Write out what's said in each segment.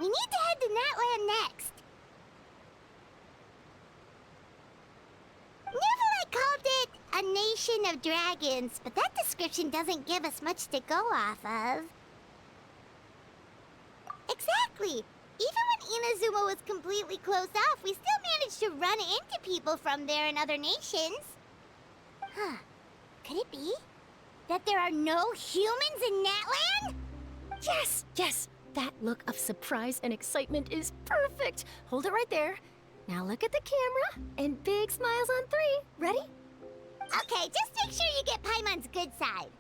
We need to head to Natland next. Never called it a nation of dragons, but that description doesn't give us much to go off of. Exactly. Even when Inazuma was completely closed off, we still managed to run into people from there in other nations. Huh. Could it be that there are no humans in Natland? Yes, yes. That look of surprise and excitement is perfect. Hold it right there. Now look at the camera and big smiles on 3. Ready? Okay, just make sure you get Paimon's good side.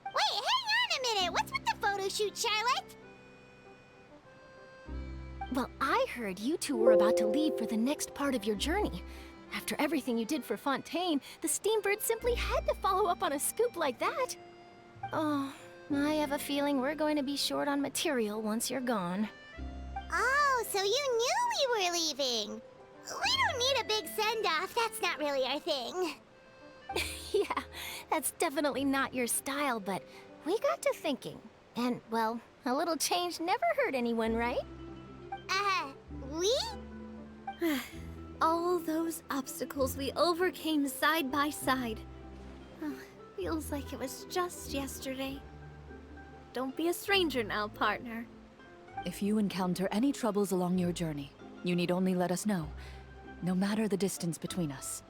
Wait, hang on a minute. What's with the photo shoot, Charlotte? Well, I heard you two were about to leave for the next part of your journey. After everything you did for Fontaine, the Steambird simply had to follow up on a scoop like that. Oh, I have a feeling we're going to be short on material once you're gone. Oh, so you knew we were leaving. We don't need a big send-off. That's not really our thing. Yeah, that's definitely not your style, but we got to thinking. And, well, a little change never hurt anyone, right? We? All those obstacles we overcame side by side. Feels like it was just yesterday. Don't be a stranger now, partner. If you encounter any troubles along your journey, you need only let us know, no matter the distance between us.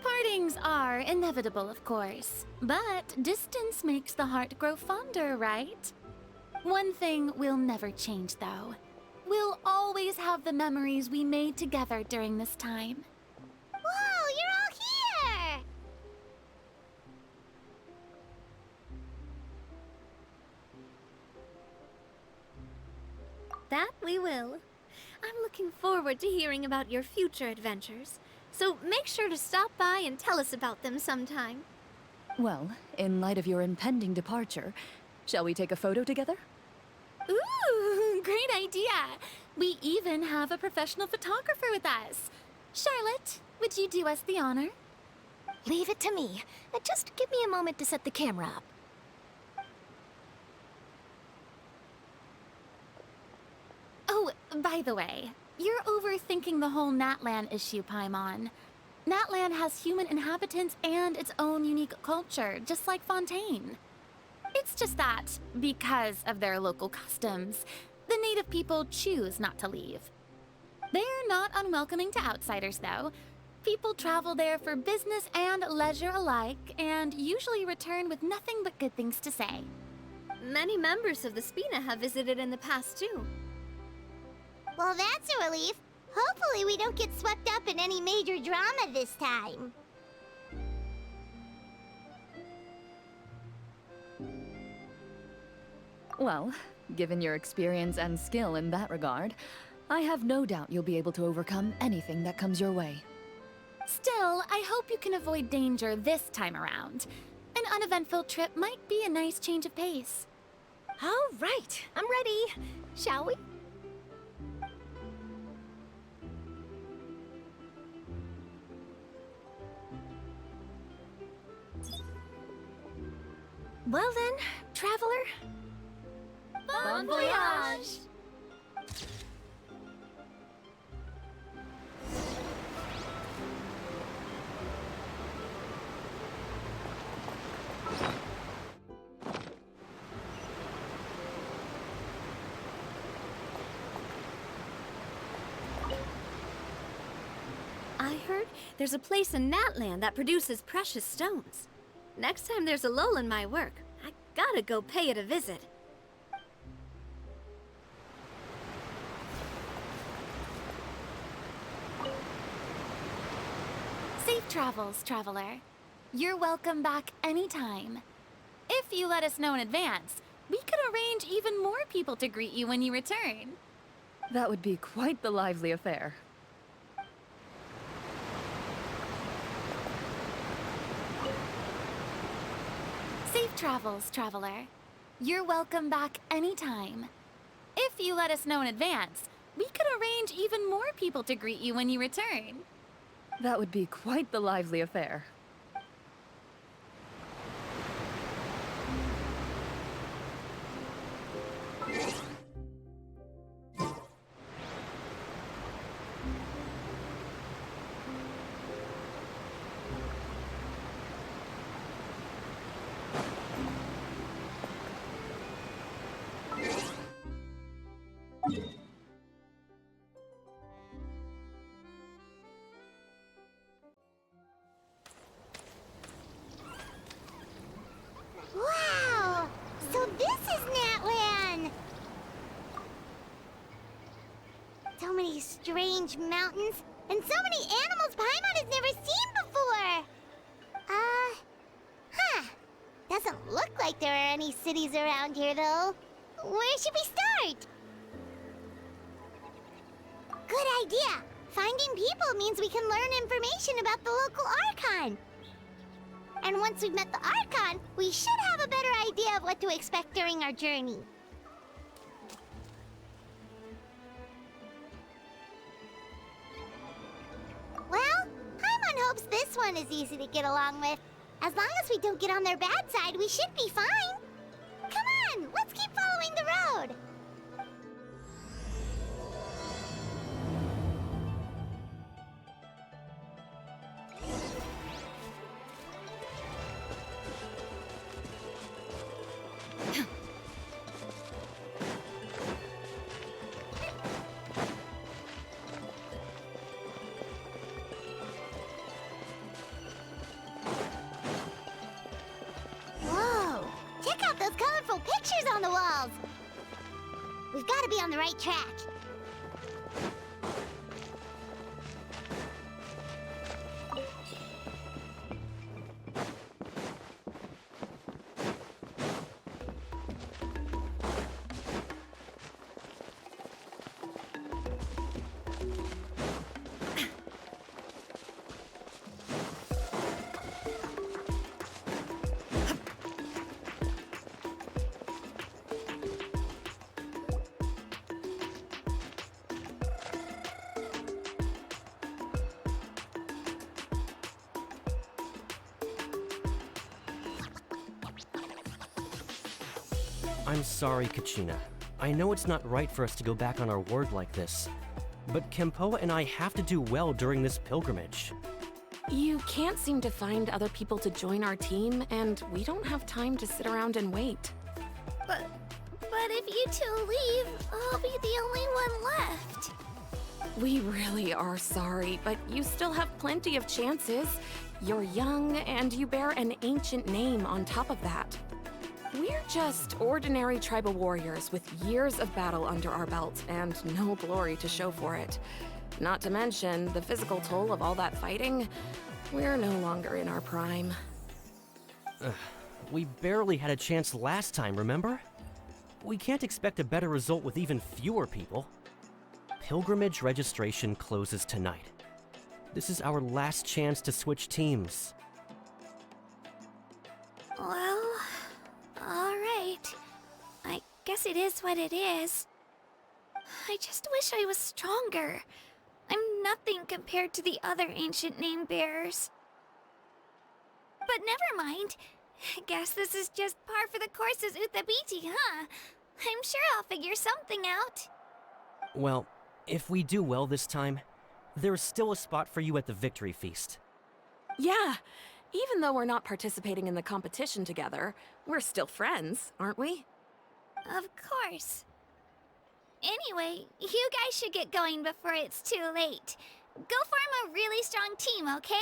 Partings are inevitable, of course, but distance makes the heart grow fonder, right? One thing will never change, though. We'll always have the memories we made together during this time. Whoa, you're all here! That we will. I'm looking forward to hearing about your future adventures, so make sure to stop by and tell us about them sometime. Well, in light of your impending departure, shall we take a photo together? Ooh, great idea! We even have a professional photographer with us. Charlotte, would you do us the honor? Leave it to me. Just give me a moment to set the camera up. Oh, by the way, you're overthinking the whole Natlan issue, Paimon. Natlan has human inhabitants and its own unique culture, just like Fontaine. It's just that, because of their local customs, the native people choose not to leave. They're not unwelcoming to outsiders, though. People travel there for business and leisure alike, and usually return with nothing but good things to say. Many members of the Spina have visited in the past, too. Well, that's a relief. Hopefully we don't get swept up in any major drama this time. Well, given your experience and skill in that regard, I have no doubt you'll be able to overcome anything that comes your way. Still, I hope you can avoid danger this time around. An uneventful trip might be a nice change of pace. All right, I'm ready. Shall we? Well then, traveler. Bon voyage! I heard there's a place in Natland that produces precious stones. Next time there's a lull in my work, I gotta go pay it a visit. Safe travels, traveler. You're welcome back anytime. If you let us know in advance, we could arrange even more people to greet you when you return. That would be quite the lively affair. Safe travels, traveler. You're welcome back anytime. If you let us know in advance, we could arrange even more people to greet you when you return. That would be quite the lively affair. strange mountains, and so many animals Paimon has never seen before. Doesn't look like there are any cities around here, though. Where should we start? Good idea. Finding people means we can learn information about the local Archon. And once we've met the Archon, we should have a better idea of what to expect during our journey. Well, Paimon hopes this one is easy to get along with. As long as we don't get on their bad side, we should be fine. Come on, let's keep following the road. Whoa! Check out those colorful pictures on the walls! We've got to be on the right track. I'm sorry, Kachina. I know it's not right for us to go back on our word like this, but Kempoa and I have to do well during this pilgrimage. You can't seem to find other people to join our team, and we don't have time to sit around and wait. But if you two leave, I'll be the only one left. We really are sorry, but you still have plenty of chances. You're young, and you bear an ancient name on top of that. We're just ordinary tribal warriors with years of battle under our belts and no glory to show for it. Not to mention the physical toll of all that fighting. We're no longer in our prime. We barely had a chance last time, remember? We can't expect a better result with even fewer people. Pilgrimage registration closes tonight. This is our last chance to switch teams. Well, alright. I guess it is what it is. I just wish I was stronger. I'm nothing compared to the other ancient name bearers. But never mind. Guess this is just par for the course as Uthabiti, huh? I'm sure I'll figure something out. Well, if we do well this time, there's still a spot for you at the victory feast. Yeah, even though we're not participating in the competition together, we're still friends, aren't we? Of course. Anyway, you guys should get going before it's too late. Go form a really strong team, okay?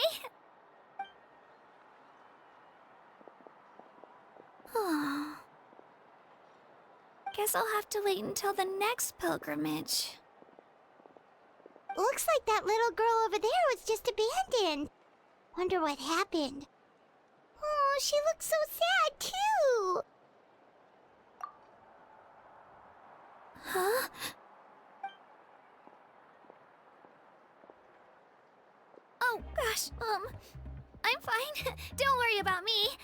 Guess I'll have to wait until the next pilgrimage. Looks like that little girl over there was just abandoned. Wonder what happened. Oh, she looks so sad, too. Huh? Oh, gosh, I'm fine. Don't worry about me.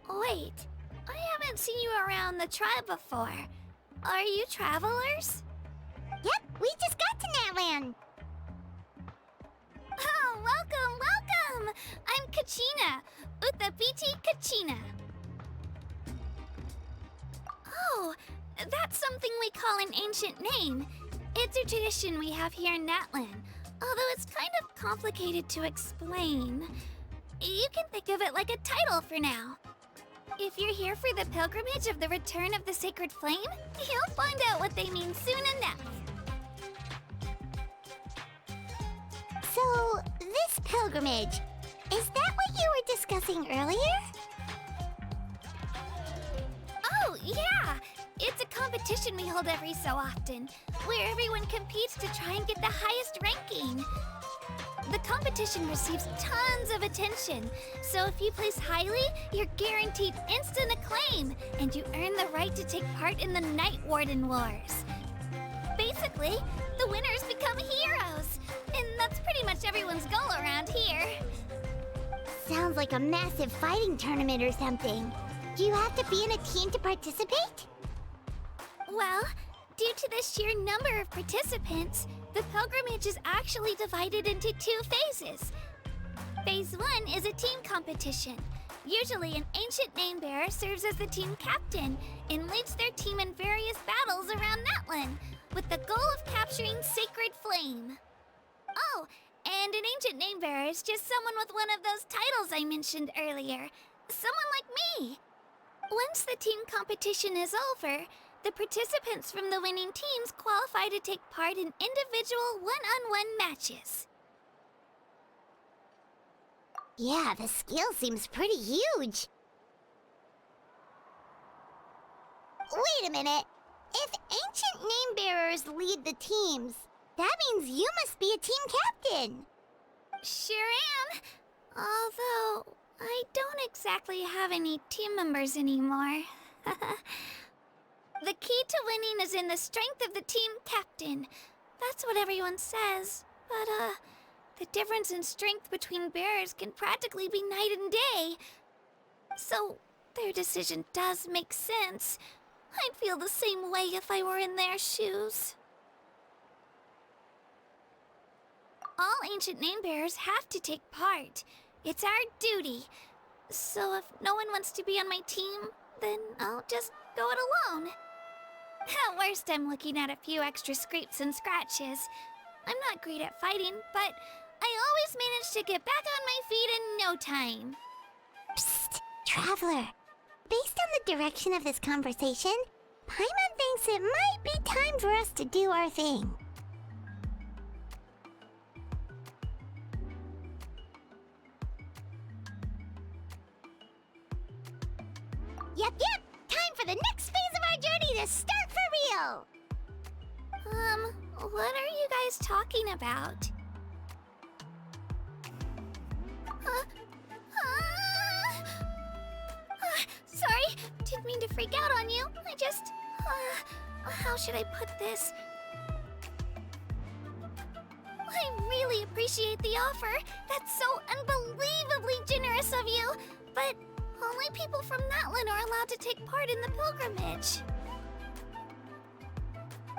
Wait, I haven't seen you around the tribe before. Are you travelers? Yep, we just got to Natland. Oh, welcome! I'm Kachina, Uthabiti Kachina. Oh, that's something we call an ancient name. It's a tradition we have here in Natland, although it's kind of complicated to explain. You can think of it like a title for now. If you're here for the pilgrimage of the return of the sacred flame, you'll find out what they mean soon enough. So, this pilgrimage, is that what you were discussing earlier? Oh, yeah! It's a competition we hold every so often, where everyone competes to try and get the highest ranking. The competition receives tons of attention, so if you place highly, you're guaranteed instant acclaim, and you earn the right to take part in the Night Warden Wars. Basically, the winners become heroes, and that's pretty much everyone's goal around here. Sounds like a massive fighting tournament or something. Do you have to be in a team to participate? Well, due to the sheer number of participants, the pilgrimage is actually divided into 2 phases. Phase 1 is a team competition. Usually, an ancient name-bearer serves as the team captain and leads their team in various battles around Natlan, with the goal of capturing Sacred Flame. Oh, and an ancient name-bearer is just someone with one of those titles I mentioned earlier. Someone like me. Once the team competition is over, the participants from the winning teams qualify to take part in individual one-on-one matches. Yeah, the scale seems pretty huge. Wait a minute. If ancient name-bearers lead the teams, that means you must be a team captain. Sure am. Although, I don't exactly have any team members anymore. The key to winning is in the strength of the team captain. That's what everyone says. But, the difference in strength between bearers can practically be night and day. So, their decision does make sense. I'd feel the same way if I were in their shoes. All ancient name-bearers have to take part. It's our duty. So if no one wants to be on my team, then I'll just go it alone. At worst, I'm looking at a few extra scrapes and scratches. I'm not great at fighting, but I always manage to get back on my feet in no time. Psst, Traveler. Based on the direction of this conversation, Paimon thinks it might be time for us to do our thing. Yep, time for the next phase of our journey to start for real! What are you guys talking about? Sorry, didn't mean to freak out on you. I just, how should I put this? I really appreciate the offer. That's so unbelievably generous of you. But only people from Natlan are allowed to take part in the pilgrimage.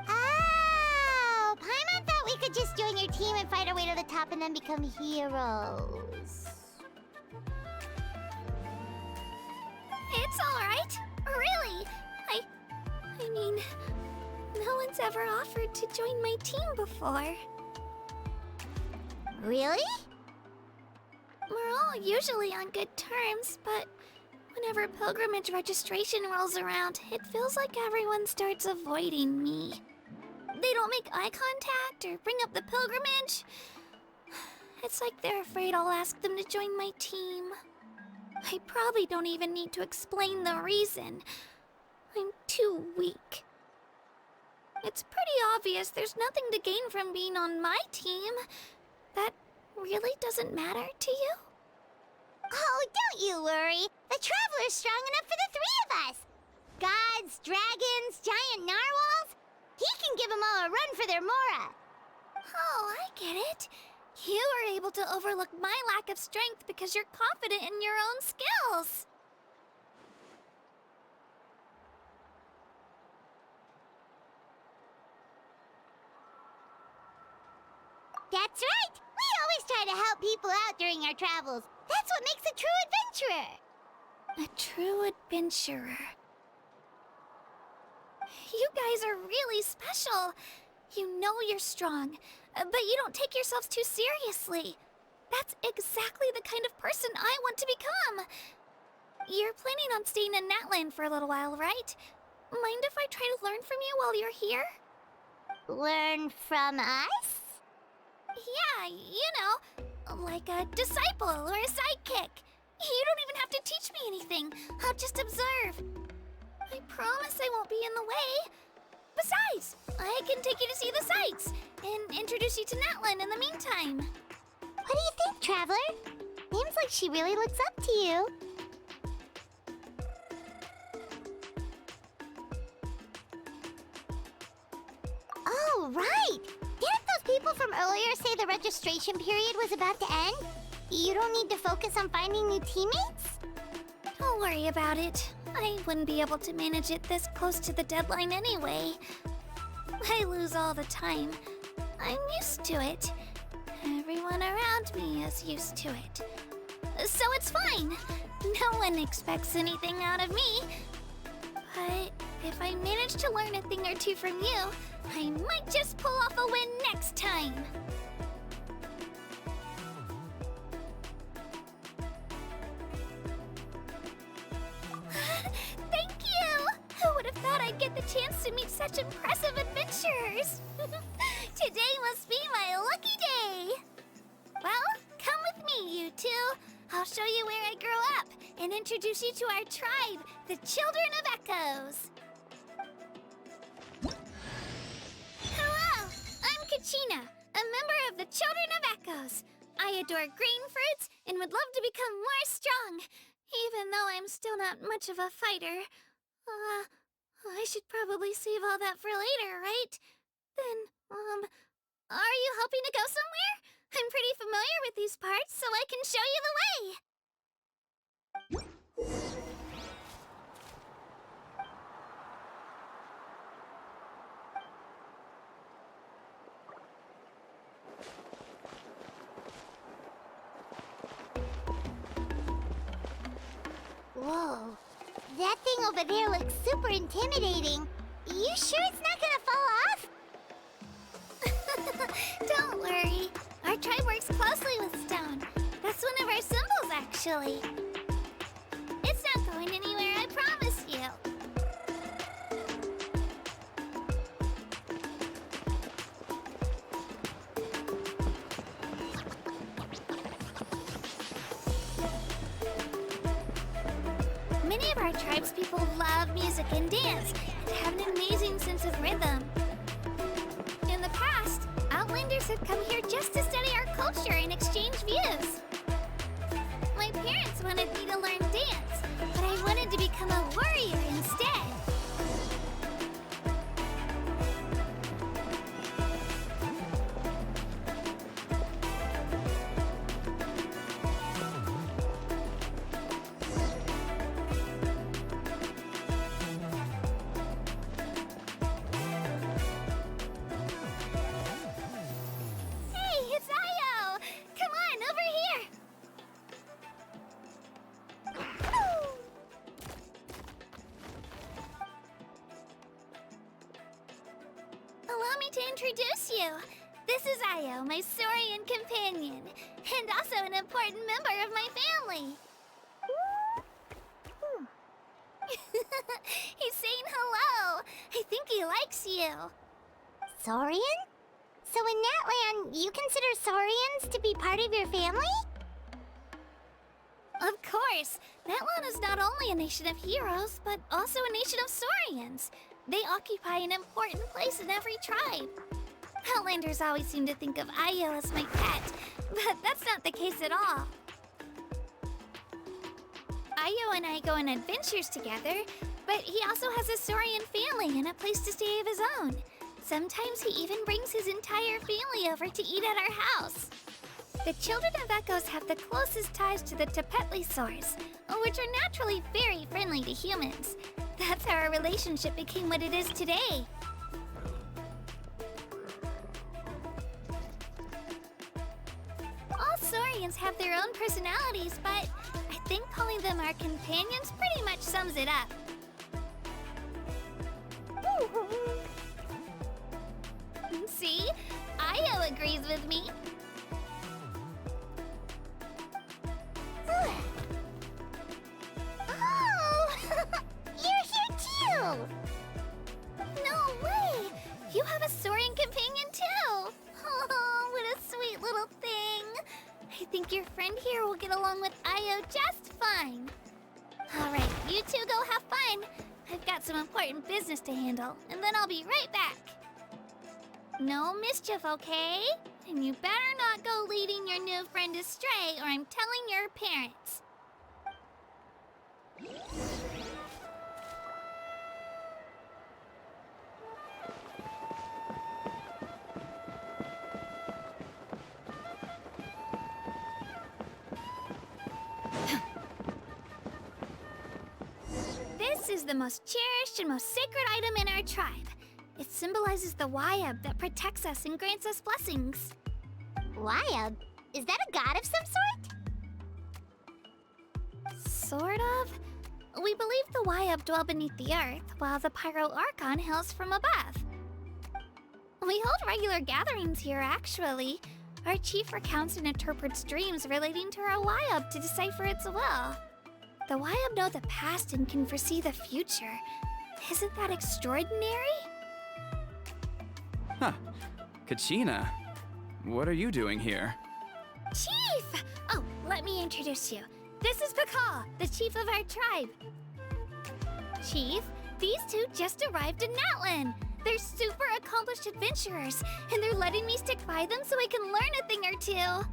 Oh, Paimon thought we could just join your team and fight our way to the top and then become heroes. It's alright. Really. I mean, no one's ever offered to join my team before. Really? We're all usually on good terms, but whenever pilgrimage registration rolls around, it feels like everyone starts avoiding me. They don't make eye contact or bring up the pilgrimage. It's like they're afraid I'll ask them to join my team. I probably don't even need to explain the reason. I'm too weak. It's pretty obvious there's nothing to gain from being on my team. That really doesn't matter to you? Oh, don't you worry. The Traveler's strong enough for the 3 of us. Gods, dragons, giant narwhals. He can give them all a run for their Mora. Oh, I get it. You were able to overlook my lack of strength because you're confident in your own skills. That's right. We always try to help people out during our travels. That's what makes a true adventurer. A true adventurer. You guys are really special. You know you're strong, but you don't take yourselves too seriously. That's exactly the kind of person I want to become. You're planning on staying in Natlan for a little while, right? Mind if I try to learn from you while you're here? Learn from us? Yeah, you know, like a disciple or a sidekick. You don't even have to teach me anything. I'll just observe. I promise I won't be in the way. Besides, I can take you to see the sights and introduce you to Natlan in the meantime. What do you think, Traveler? Seems like she really looks up to you. Oh, right! Didn't those people from earlier say the registration period was about to end? You don't need to focus on finding new teammates? Don't worry about it. I wouldn't be able to manage it this close to the deadline anyway. I lose all the time. I'm used to it. Everyone around me is used to it. So it's fine. No one expects anything out of me. But if I manage to learn a thing or two from you, I might just pull off a win next time. Thank you! Who would have thought I'd get the chance to meet such impressive adventurers? Today must be my lucky day! Well, come with me, you two. I'll show you where I grew up and introduce you to our tribe, the Children of Echoes. Hello, I'm Kachina, a member of the Children of Echoes. I adore green fruits and would love to become more strong, even though I'm still not much of a fighter. I should probably save all that for later, right? Then, are you hoping to go somewhere? I'm pretty familiar with these parts, so I can show you the way. Whoa. That thing over there looks super intimidating. You sure it's not gonna fall off? Don't worry. Our tribe works closely with stone. That's one of our symbols, actually. It's not going anywhere, I promise you. Many of our tribespeople love music and dance and have an amazing sense of rhythm. In the past, Outlanders had come here just to study our culture and exchange views. My parents wanted me to learn dance, but I wanted to become a warrior instead. Allow me to introduce you. This is Io, my Saurian companion, and also an important member of my family. He's saying hello. I think he likes you. Saurian? So in Natlan, you consider Saurians to be part of your family? Of course. Natlan is not only a nation of heroes, but also a nation of Saurians. They occupy an important place in every tribe. Outlanders always seem to think of Io as my pet, but that's not the case at all. Io and I go on adventures together, but he also has a Saurian family and a place to stay of his own. Sometimes he even brings his entire family over to eat at our house. The Children of Echoes have the closest ties to the Tepetlisaurs, which are naturally very friendly to humans. That's how our relationship became what it is today. All Saurians have their own personalities, but I think calling them our companions pretty much sums it up. See? Io agrees with me. Oh! You're here too! No way! You have a Saurian companion too! Oh, what a sweet little thing! I think your friend here will get along with Io just fine. Alright, you two go have fun. I've got some important business to handle, and then I'll be right back. No mischief, okay? And you better not go leading your new friend astray, or I'm telling your parents. This is the most cherished and most sacred item in our tribe. It symbolizes the Wyab that protects us and grants us blessings. Wyab? Is that a god of some sort? Sort of. We believe the Wyab dwell beneath the earth, while the Pyro Archon hails from above. We hold regular gatherings here, actually. Our chief recounts and interprets dreams relating to our Wyab to decipher its will. The Wyab know the past and can foresee the future. Isn't that extraordinary? Huh. Kachina, what are you doing here? Chief! Oh, let me introduce you. This is Pakal, the chief of our tribe. Chief, these two just arrived in Natlan. They're super accomplished adventurers, and they're letting me stick by them so I can learn a thing or two.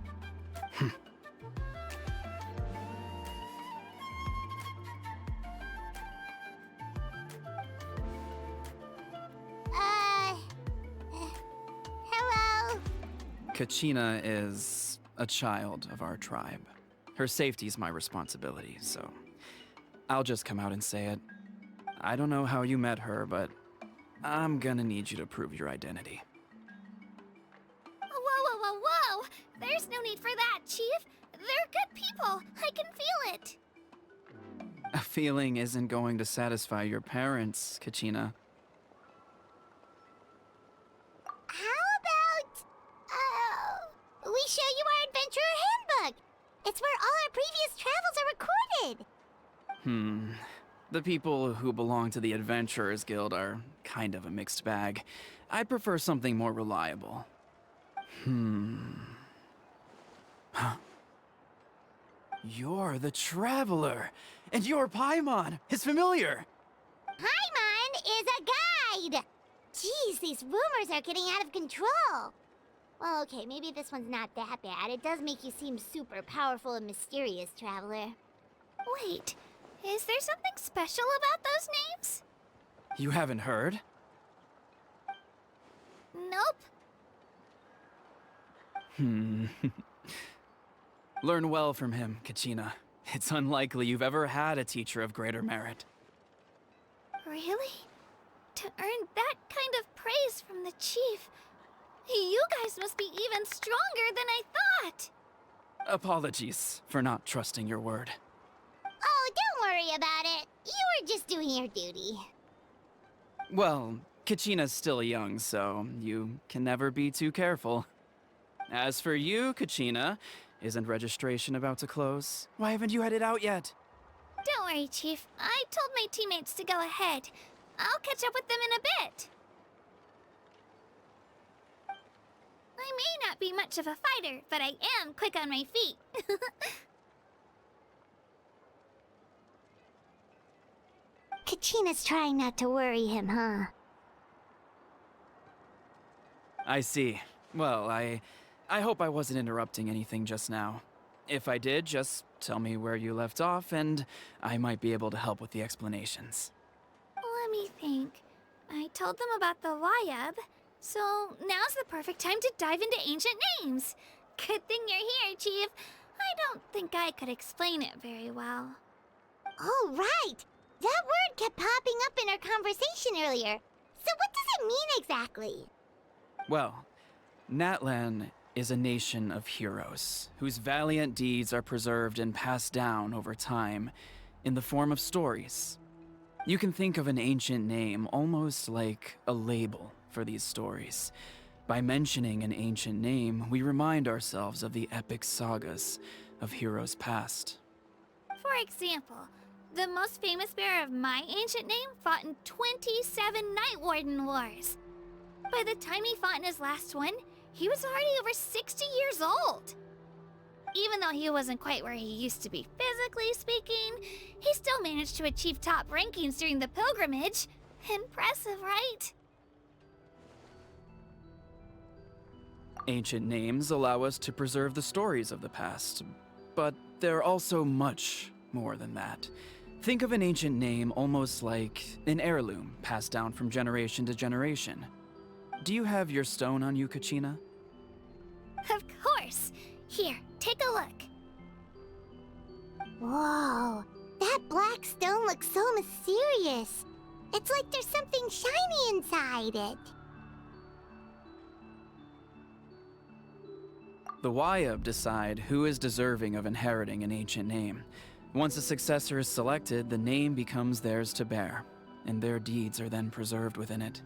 Hello? Kachina is a child of our tribe. Her safety's my responsibility, so I'll just come out and say it. I don't know how you met her, but I'm gonna need you to prove your identity. Whoa! There's no need for that, Chief. They're good people. I can feel it. A feeling isn't going to satisfy your parents, Kachina. How about, we show you our adventurer handbook? It's where all our previous travels are recorded. The people who belong to the Adventurers Guild are kind of a mixed bag. I'd prefer something more reliable. Huh. You're the Traveler, and you're Paimon, his familiar. Paimon is a guide! Jeez, these rumors are getting out of control. Well, okay, maybe this one's not that bad. It does make you seem super powerful and mysterious, Traveler. Wait, is there something special about those names? You haven't heard? Nope. Learn well from him, Kachina. It's unlikely you've ever had a teacher of greater merit. Really? To earn that kind of praise from the chief, you guys must be even stronger than I thought. Apologies for not trusting your word. Oh, don't worry about it. You were just doing your duty. Well, Kachina's still young, so you can never be too careful. As for you, Kachina, isn't registration about to close? Why haven't you headed out yet? Don't worry, Chief. I told my teammates to go ahead. I'll catch up with them in a bit. I may not be much of a fighter, but I am quick on my feet. Kachina's trying not to worry him, huh? I see. Well, I hope I wasn't interrupting anything just now. If I did, just tell me where you left off, and I might be able to help with the explanations. Let me think. I told them about the Wyab, so now's the perfect time to dive into ancient names. Good thing you're here, Chief. I don't think I could explain it very well. Oh, right! That word kept popping up in our conversation earlier. So what does it mean exactly? Well, Natlan is a nation of heroes whose valiant deeds are preserved and passed down over time in the form of stories. You can think of an ancient name almost like a label for these stories. By mentioning an ancient name, we remind ourselves of the epic sagas of heroes past. For example, the most famous bearer of my ancient name fought in 27 Night Warden Wars. By the time he fought in his last one, he was already over 60 years old. Even though he wasn't quite where he used to be physically speaking, he still managed to achieve top rankings during the pilgrimage. Impressive, right? Ancient names allow us to preserve the stories of the past, but they're also much more than that. Think of an ancient name almost like an heirloom passed down from generation to generation. Do you have your stone on you, Kachina? Of course. Here, take a look. Whoa, that black stone looks so mysterious. It's like there's something shiny inside it. The Wayab decide who is deserving of inheriting an ancient name. Once a successor is selected, the name becomes theirs to bear, and their deeds are then preserved within it.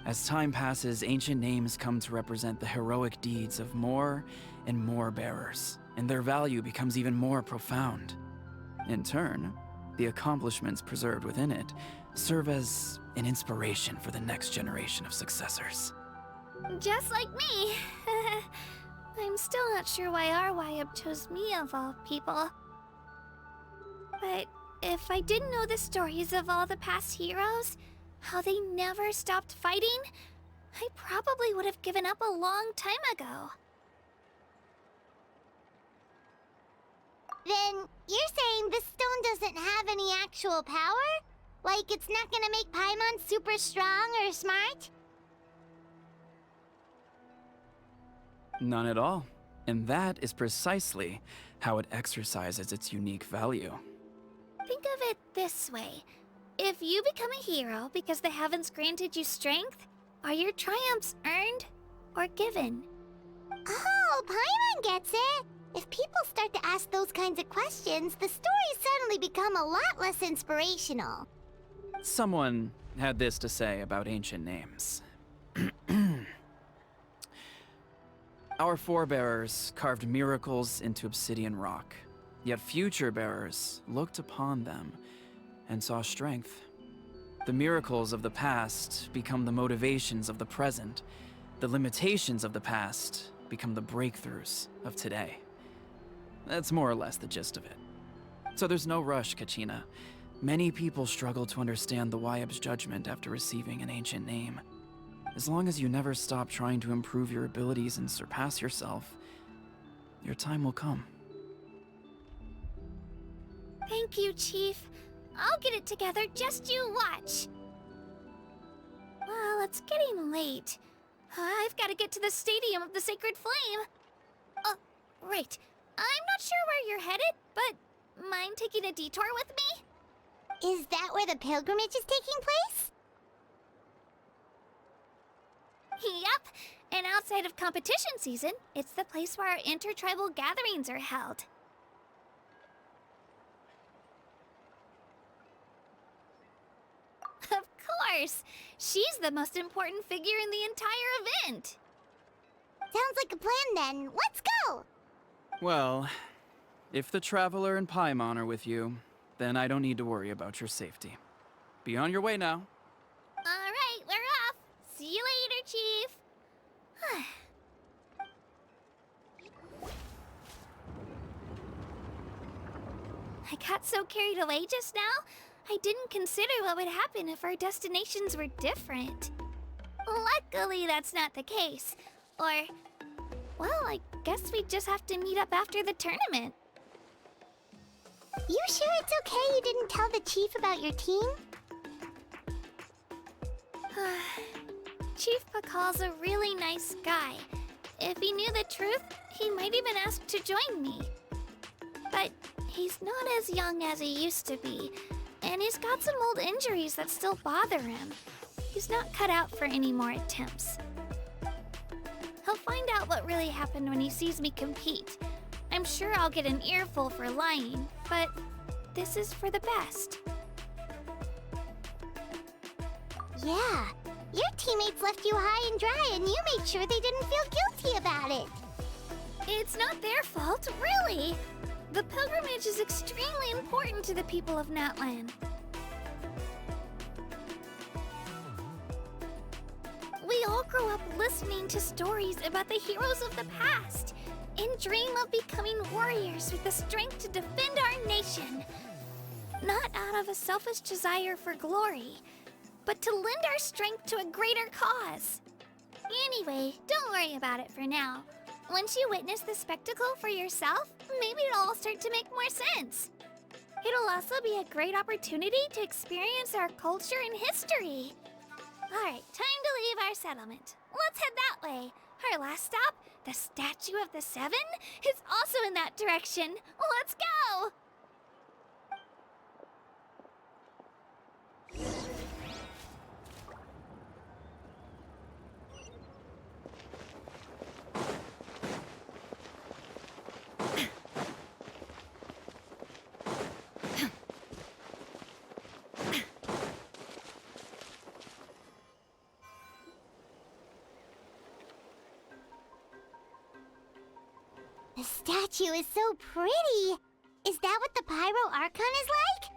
As time passes, ancient names come to represent the heroic deeds of more and more bearers, and their value becomes even more profound. In turn, the accomplishments preserved within it serve as an inspiration for the next generation of successors. Just like me. I'm still not sure why our Wayab chose me of all people. But if I didn't know the stories of all the past heroes, how they never stopped fighting, I probably would have given up a long time ago. Then you're saying this stone doesn't have any actual power? Like it's not gonna make Paimon super strong or smart? None at all. And that is precisely how it exercises its unique value. Think of it this way. If you become a hero because the heavens granted you strength, are your triumphs earned or given? Oh, Paimon gets it! If people start to ask those kinds of questions, the stories suddenly become a lot less inspirational. Someone had this to say about ancient names. Our forebears carved miracles into obsidian rock, yet future bearers looked upon them and saw strength. The miracles of the past become the motivations of the present. The limitations of the past become the breakthroughs of today. That's more or less the gist of it. So there's no rush, Kachina. Many people struggle to understand the Wayab's judgment after receiving an ancient name. As long as you never stop trying to improve your abilities and surpass yourself, your time will come. Thank you, Chief. I'll get it together, just you watch. Well, it's getting late. I've got to get to the Stadium of the Sacred Flame. Oh, right. I'm not sure where you're headed, but mind taking a detour with me? Is that where the pilgrimage is taking place? Yep, and outside of competition season, it's the place where our intertribal gatherings are held. Of course! She's the most important figure in the entire event! Sounds like a plan then. Let's go! Well, if the Traveler and Paimon are with you, then I don't need to worry about your safety. Be on your way now. Alright, we're off! See you later, Chief! I got so carried away just now, I didn't consider what would happen if our destinations were different. Luckily, that's not the case. Or, well, I guess we just have to meet up after the tournament. You sure it's okay you didn't tell the chief about your team? Chief Pakal's a really nice guy. If he knew the truth, he might even ask to join me. But he's not as young as he used to be, and he's got some old injuries that still bother him. He's not cut out for any more attempts. He'll find out what really happened when he sees me compete. I'm sure I'll get an earful for lying, but this is for the best. Yeah, your teammates left you high and dry and you made sure they didn't feel guilty about it. It's not their fault, really. The pilgrimage is extremely important to the people of Natlan. We all grow up listening to stories about the heroes of the past. and dream of becoming warriors with the strength to defend our nation. Not out of a selfish desire for glory, but to lend our strength to a greater cause. Anyway, don't worry about it for now. Once you witness the spectacle for yourself, maybe it'll all start to make more sense. It'll also be a great opportunity to experience our culture and history. Alright, time to leave our settlement. Let's head that way. Our last stop, the Statue of the Seven, is also in that direction. Let's go! The statue is so pretty. Is that what the Pyro Archon is like?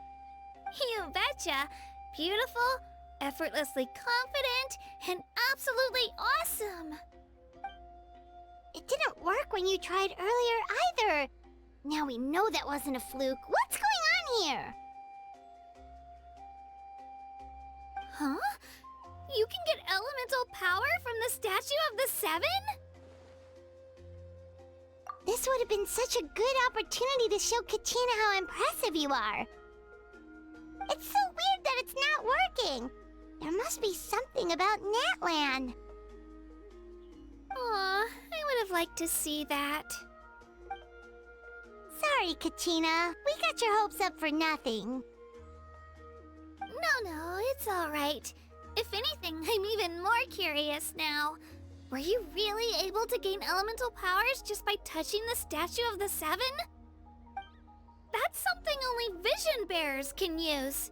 You betcha. Beautiful, effortlessly confident, and absolutely awesome. It didn't work when you tried earlier either. Now we know that wasn't a fluke. What's going on here? Huh? You can get elemental power from the Statue of the Seven? This would have been such a good opportunity to show Katina how impressive you are. It's so weird that it's not working. There must be something about Natlan. Aw, I would have liked to see that. Sorry, Katina. We got your hopes up for nothing. No, it's alright. If anything, I'm even more curious now. Were you really able to gain elemental powers just by touching the Statue of the Seven? That's something only vision bearers can use.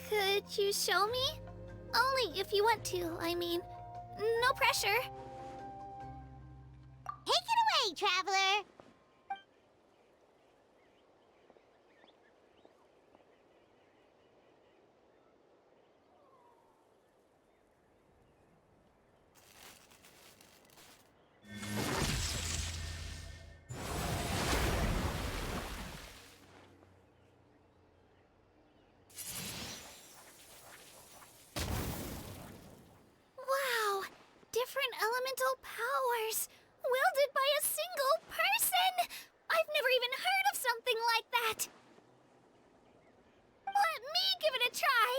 Could you show me? Only if you want to, I mean. No pressure. Take it away, traveler. Wow! Different elemental powers! Wielded by a single person! I've never even heard of something like that! Let me give it a try!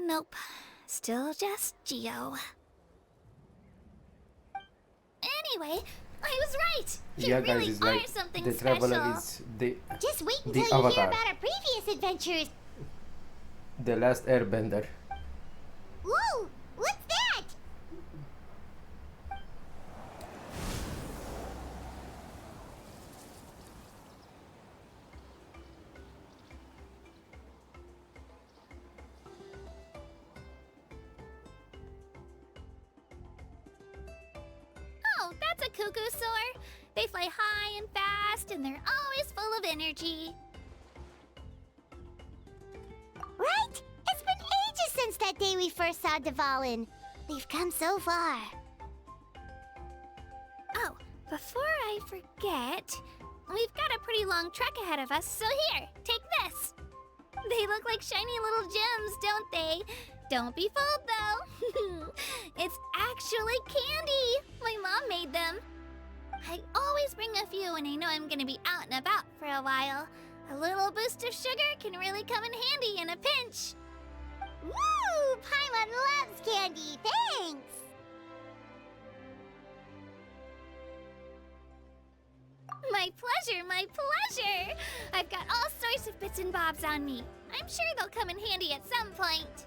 Nope. Still just Geo. Anyway, I was right! You Yeah, really guys, it's are like something the special! traveler is Just wait The until you hear Avatar. about our previous adventures. the last airbender. Ooh, what's that? Oh, that's a cuckoo soar. They fly high and fast, and they're always full of energy. Right? It's been ages since that day we first saw Dvalin. We've come so far. Oh, before I forget, we've got a pretty long trek ahead of us, so here, take this. They look like shiny little gems, don't they? Don't be fooled, though. It's actually candy. My mom made them. I always bring a few when I know I'm gonna be out and about for a while. A little boost of sugar can really come in handy in a pinch. Woo! Paimon loves candy. Thanks. My pleasure, my pleasure! I've got all sorts of bits and bobs on me. I'm sure they'll come in handy at some point.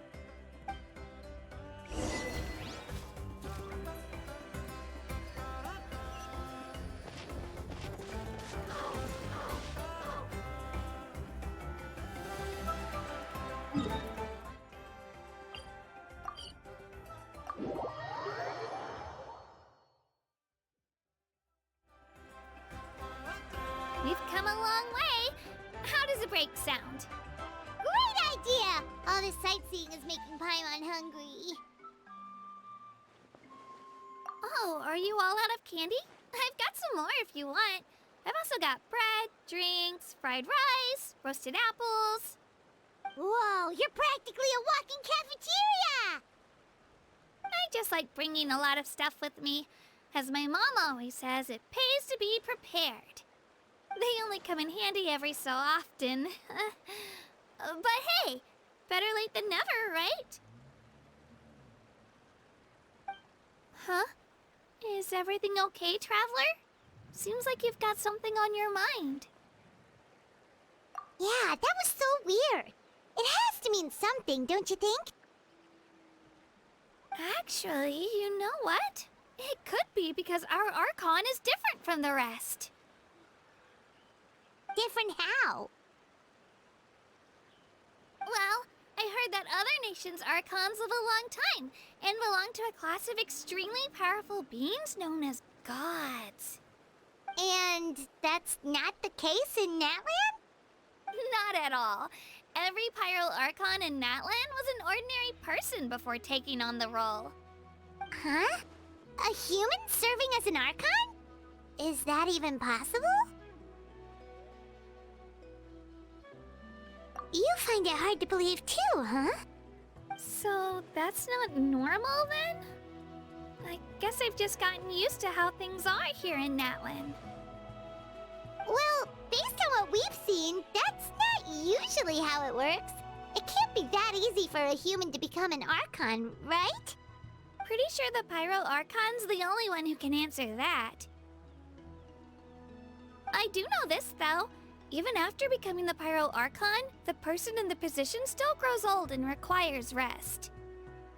long way. How does a break sound? Great idea! All this sightseeing is making Paimon hungry. Oh, are you all out of candy? I've got some more if you want. I've also got bread, drinks, fried rice, roasted apples. Whoa, you're practically a walking cafeteria! I just like bringing a lot of stuff with me. As my mom always says, it pays to be prepared. They only come in handy every so often. But hey, better late than never, right? Huh? Is everything okay, Traveler? Seems like you've got something on your mind. Yeah, that was so weird. It has to mean something, don't you think? Actually, you know what? It could be because our Archon is different from the rest. Different how? Well, I heard that other nations' Archons live a long time and belong to a class of extremely powerful beings known as gods. And that's not the case in Natland? Not at all. Every Pyro Archon in Natland was an ordinary person before taking on the role. Huh? A human serving as an Archon? Is that even possible? You find it hard to believe too, huh? So that's not normal then? I guess I've just gotten used to how things are here in Natland. Well, based on what we've seen, that's not usually how it works. It can't be that easy for a human to become an Archon, right? Pretty sure the Pyro Archon's the only one who can answer that. I do know this, though. Even after becoming the Pyro Archon, the person in the position still grows old and requires rest.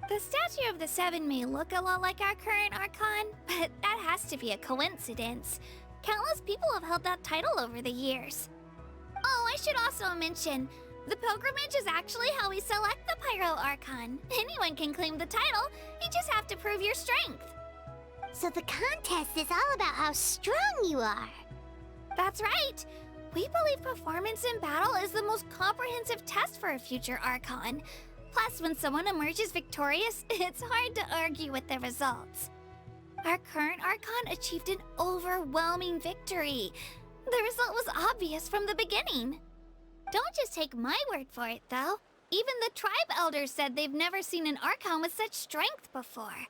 The statue of the Seven may look a lot like our current Archon, but that has to be a coincidence. Countless people have held that title over the years. Oh, I should also mention, the pilgrimage is actually how we select the Pyro Archon. Anyone can claim the title, you just have to prove your strength. So the contest is all about how strong you are. That's right. We believe performance in battle is the most comprehensive test for a future Archon. Plus, when someone emerges victorious, it's hard to argue with the results. Our current Archon achieved an overwhelming victory. The result was obvious from the beginning. Don't just take my word for it, though. Even the tribe elders said they've never seen an Archon with such strength before.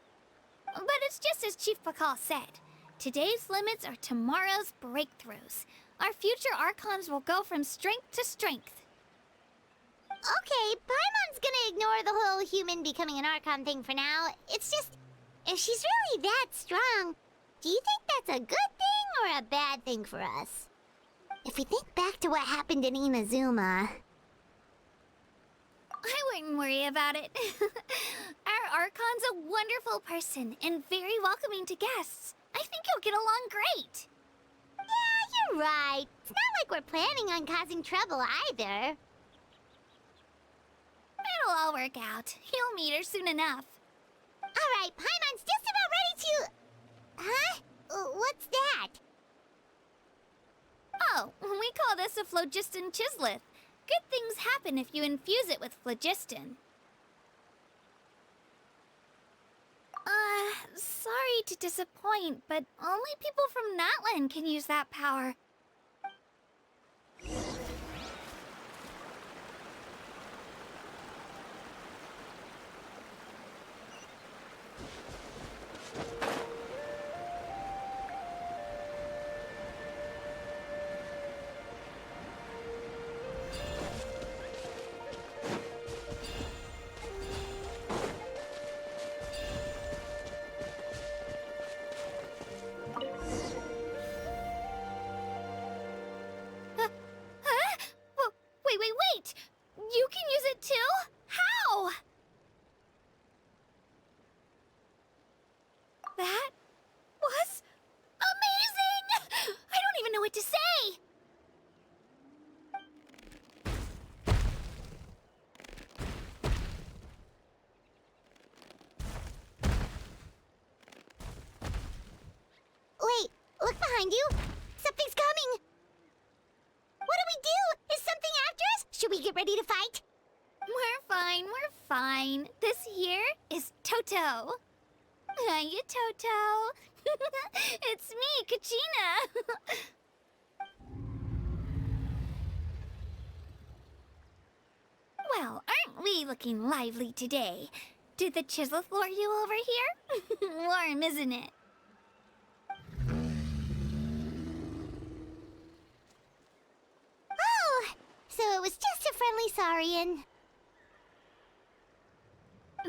But it's just as Chief Pakal said. Today's limits are tomorrow's breakthroughs. Our future Archons will go from strength to strength. Okay, Paimon's gonna ignore the whole human becoming an Archon thing for now. It's just, if she's really that strong, do you think that's a good thing or a bad thing for us? If we think back to what happened in Inazuma... I wouldn't worry about it. Our Archon's a wonderful person and very welcoming to guests. I think you'll get along great. Yeah, you're right. It's not like we're planning on causing trouble either. It'll all work out. You'll meet her soon enough. Alright, Paimon's just about ready to... Huh? What's that? Oh, we call this a phlogiston chisleth. Good things happen if you infuse it with phlogiston. Sorry to disappoint, but only people from Natland can use that power. Wait! You can use it too? How? That was amazing! I don't even know what to say! Wait, look behind you. Something's coming. Toto. Hiya, Toto. It's me, Kachina. Well, aren't we looking lively today? Did the chisel floor you over here? Warm, isn't it? Oh, so it was just a friendly Saurian.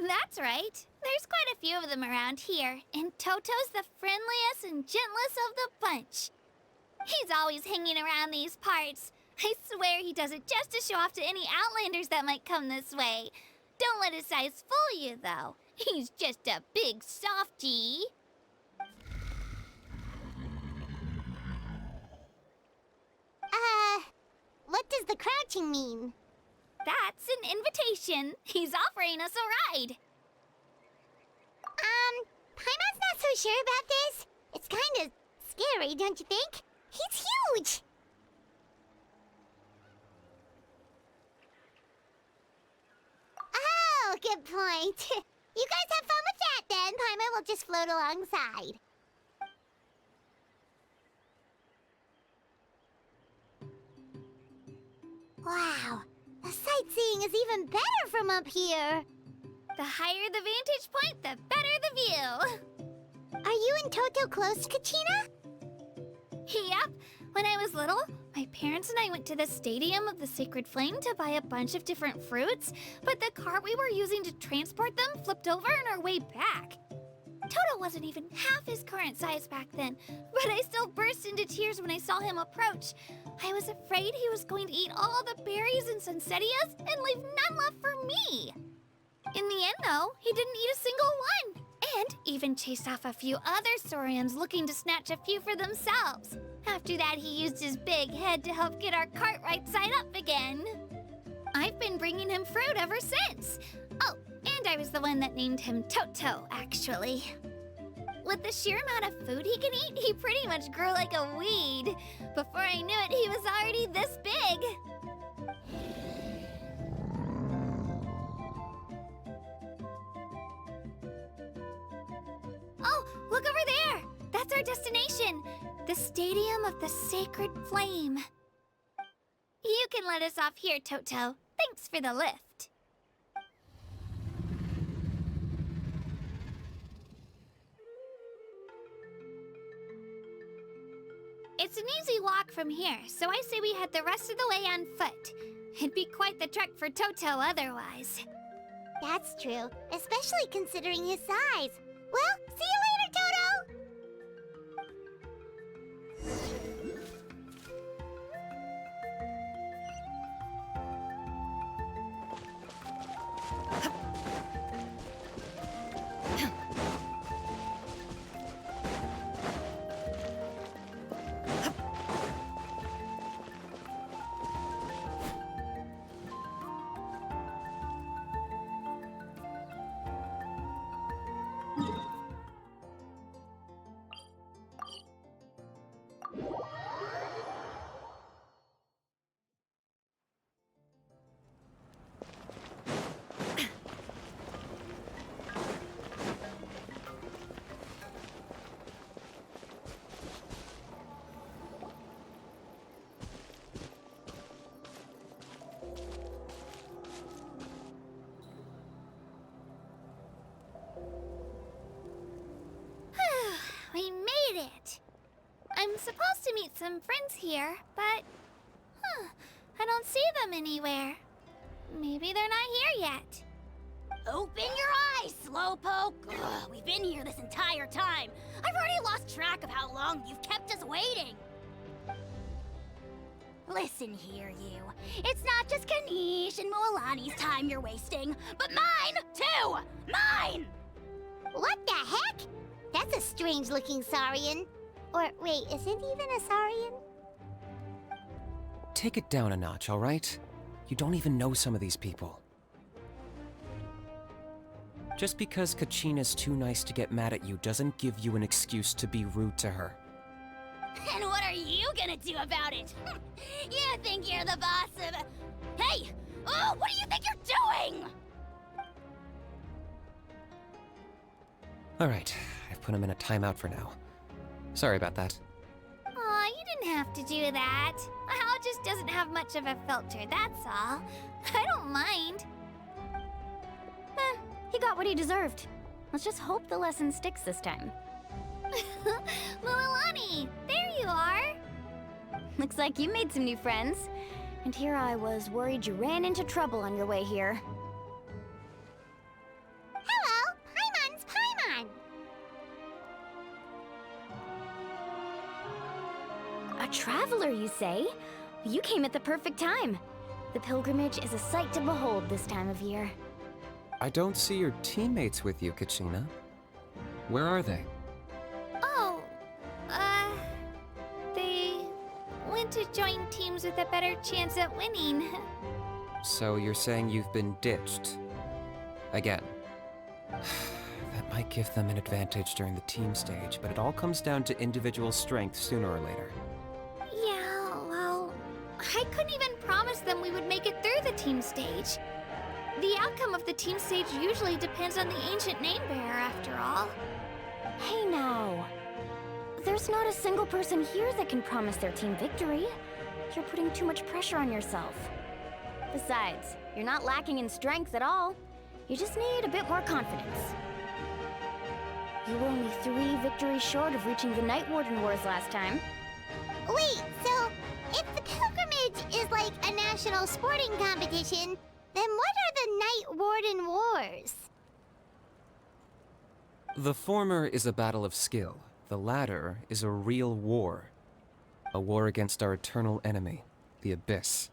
That's right. There's quite a few of them around here, and Toto's the friendliest and gentlest of the bunch. He's always hanging around these parts. I swear he does it just to show off to any Outlanders that might come this way. Don't let his size fool you, though. He's just a big softie. What does the crouching mean? That's an invitation. He's offering us a ride. Paimon's not so sure about this. It's kind of scary, don't you think? He's huge! Oh, good point. You guys have fun with that then. Paimon will just float alongside. Wow, the sightseeing is even better from up here. The higher the vantage point, the better the view. Are you and Toto close, Kachina? Yep. When I was little, my parents and I went to the Stadium of the Sacred Flame to buy a bunch of different fruits, but the cart we were using to transport them flipped over on our way back. Toto wasn't even half his current size back then, but I still burst into tears when I saw him approach. I was afraid he was going to eat all the berries and sunsettias and leave none left for me. In the end, though, he didn't eat a single one, and even chased off a few other Saurians looking to snatch a few for themselves. After that, he used his big head to help get our cart right side up again. I've been bringing him fruit ever since. Oh, and I was the one that named him Toto, actually. With the sheer amount of food he can eat, he pretty much grew like a weed. Before I knew it, he was already this big. Oh, look over there! That's our destination! The Stadium of the Sacred Flame. You can let us off here, Toto. Thanks for the lift. It's an easy walk from here, so I say we head the rest of the way on foot. It'd be quite the trek for Toto otherwise. That's true, especially considering his size. Well, see you later, Toto! We made it! I'm supposed to meet some friends here, but... I don't see them anywhere. Maybe they're not here yet. Open your eyes, Slowpoke! Ugh, we've been here this entire time. I've already lost track of how long you've kept us waiting. Listen here, you. It's not just Kanish and Moalani's time you're wasting, but mine, too! Mine! What the heck? That's a strange-looking Saurian. Or, wait, is it even a Saurian? Take it down a notch, all right? You don't even know some of these people. Just because Kachina's too nice to get mad at you doesn't give you an excuse to be rude to her. And what are you gonna do about it? You think you're the boss of... Hey! Oh, what do you think you're doing? Alright, I've put him in a timeout for now. Sorry about that. Aw, you didn't have to do that. Hal just doesn't have much of a filter, that's all. I don't mind. He got what he deserved. Let's just hope the lesson sticks this time. Mualani, there you are. Looks like you made some new friends. And here I was worried you ran into trouble on your way here. Hello, Paimon's Paimon. A traveler, you say? You came at the perfect time. The pilgrimage is a sight to behold this time of year. I don't see your teammates with you, Kachina. Where are they? Oh, they went to join teams with a better chance at winning. So you're saying you've been ditched? Again. That might give them an advantage during the team stage, but it all comes down to individual strength sooner or later. Yeah, well, I couldn't even promise them we would make it through the team stage. The outcome of the team stage usually depends on the ancient name bearer, after all. Hey now. There's not a single person here that can promise their team victory. You're putting too much pressure on yourself. Besides, you're not lacking in strength at all. You just need a bit more confidence. You were only 3 victories short of reaching the Night Warden Wars last time. Wait, so if the pilgrimage is like a national sporting competition, then what are the Night Warden Wars? The former is a battle of skill. The latter is a real war. A war against our eternal enemy, the Abyss.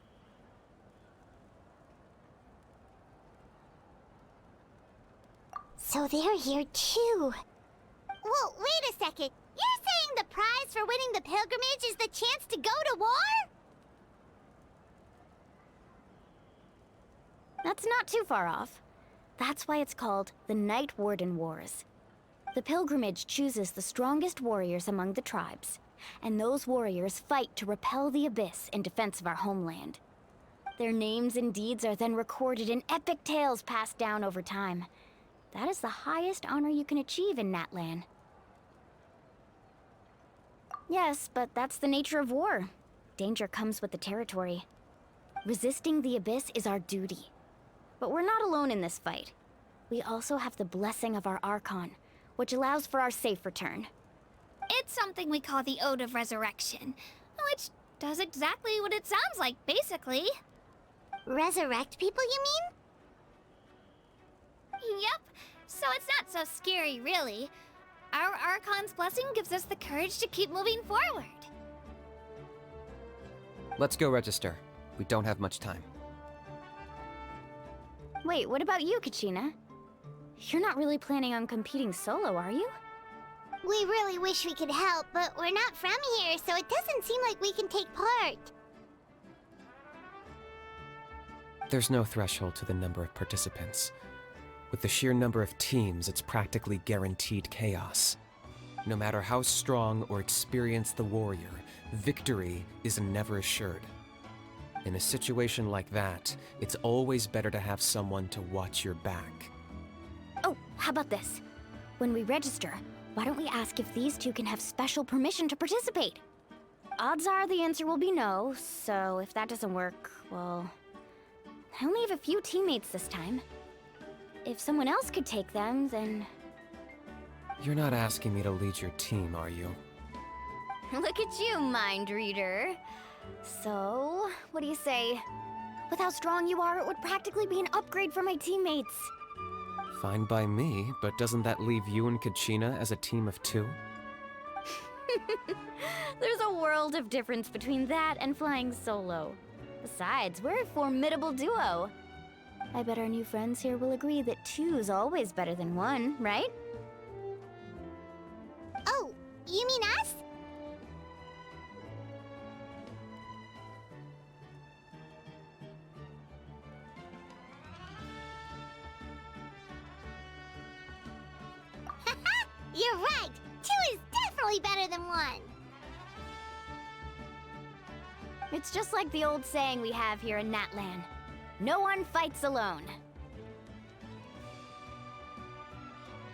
So they're here too. Well, wait a second. You're saying the prize for winning the pilgrimage is the chance to go to war? That's not too far off. That's why it's called the Night Warden Wars. The pilgrimage chooses the strongest warriors among the tribes, and those warriors fight to repel the Abyss in defense of our homeland. Their names and deeds are then recorded in epic tales passed down over time. That is the highest honor you can achieve in Natlan. Yes, but that's the nature of war. Danger comes with the territory. Resisting the Abyss is our duty. But we're not alone in this fight. We also have the blessing of our Archon, which allows for our safe return. It's something we call the Ode of Resurrection, which does exactly what it sounds like, basically. Resurrect people, you mean? Yep, so it's not so scary, really. Our Archon's blessing gives us the courage to keep moving forward. Let's go register. We don't have much time. Wait, what about you, Kachina? You're not really planning on competing solo, are you? We really wish we could help, but we're not from here, so it doesn't seem like we can take part. There's no threshold to the number of participants. With the sheer number of teams, it's practically guaranteed chaos. No matter how strong or experienced the warrior, victory is never assured. In a situation like that, it's always better to have someone to watch your back. Oh, how about this? When we register, why don't we ask if these two can have special permission to participate? Odds are the answer will be no, so if that doesn't work, well... I only have a few teammates this time. If someone else could take them, then... You're not asking me to lead your team, are you? Look at you, mind reader. So, what do you say? With how strong you are, it would practically be an upgrade for my teammates. Fine by me, but doesn't that leave you and Kachina as a team of 2? There's a world of difference between that and flying solo. Besides, we're a formidable duo. I bet our new friends here will agree that 2's always better than 1, right? Oh, you mean us? You're right! 2 is definitely better than 1! It's just like the old saying we have here in Natlan. No one fights alone.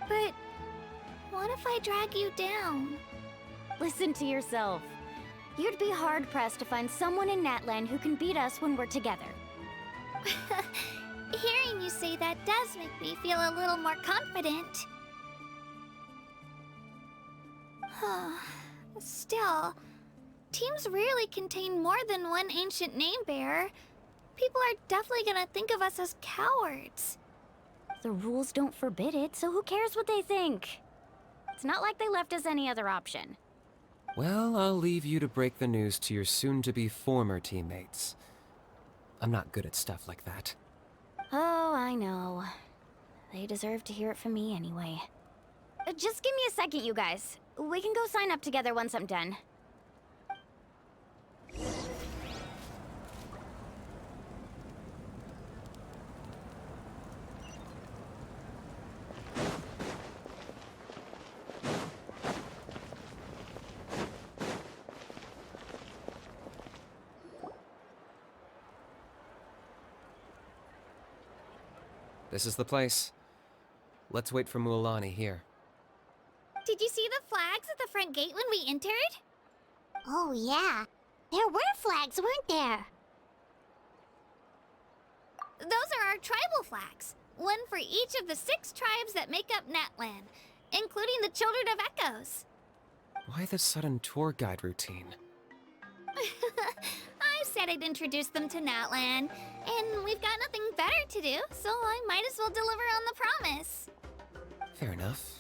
But if I drag you down? Listen to yourself. You'd be hard-pressed to find someone in Natlan who can beat us when we're together. Hearing you say that does make me feel a little more confident. Still, teams rarely contain more than one ancient name bearer. People are definitely gonna think of us as cowards. The rules don't forbid it, so who cares what they think? It's not like they left us any other option. Well, I'll leave you to break the news to your soon-to-be former teammates. I'm not good at stuff like that. Oh, I know. They deserve to hear it from me anyway. Just give me a second, you guys. We can go sign up together once I'm done. This is the place. Let's wait for Mualani here. Did you see the flags at the front gate when we entered? Oh, yeah. There were flags, weren't there? Those are our tribal flags. One for each of the 6 tribes that make up Natlan, including the Children of Echoes. Why the sudden tour guide routine? I said I'd introduce them to Natlan, and we've got nothing better to do, so I might as well deliver on the promise. Fair enough.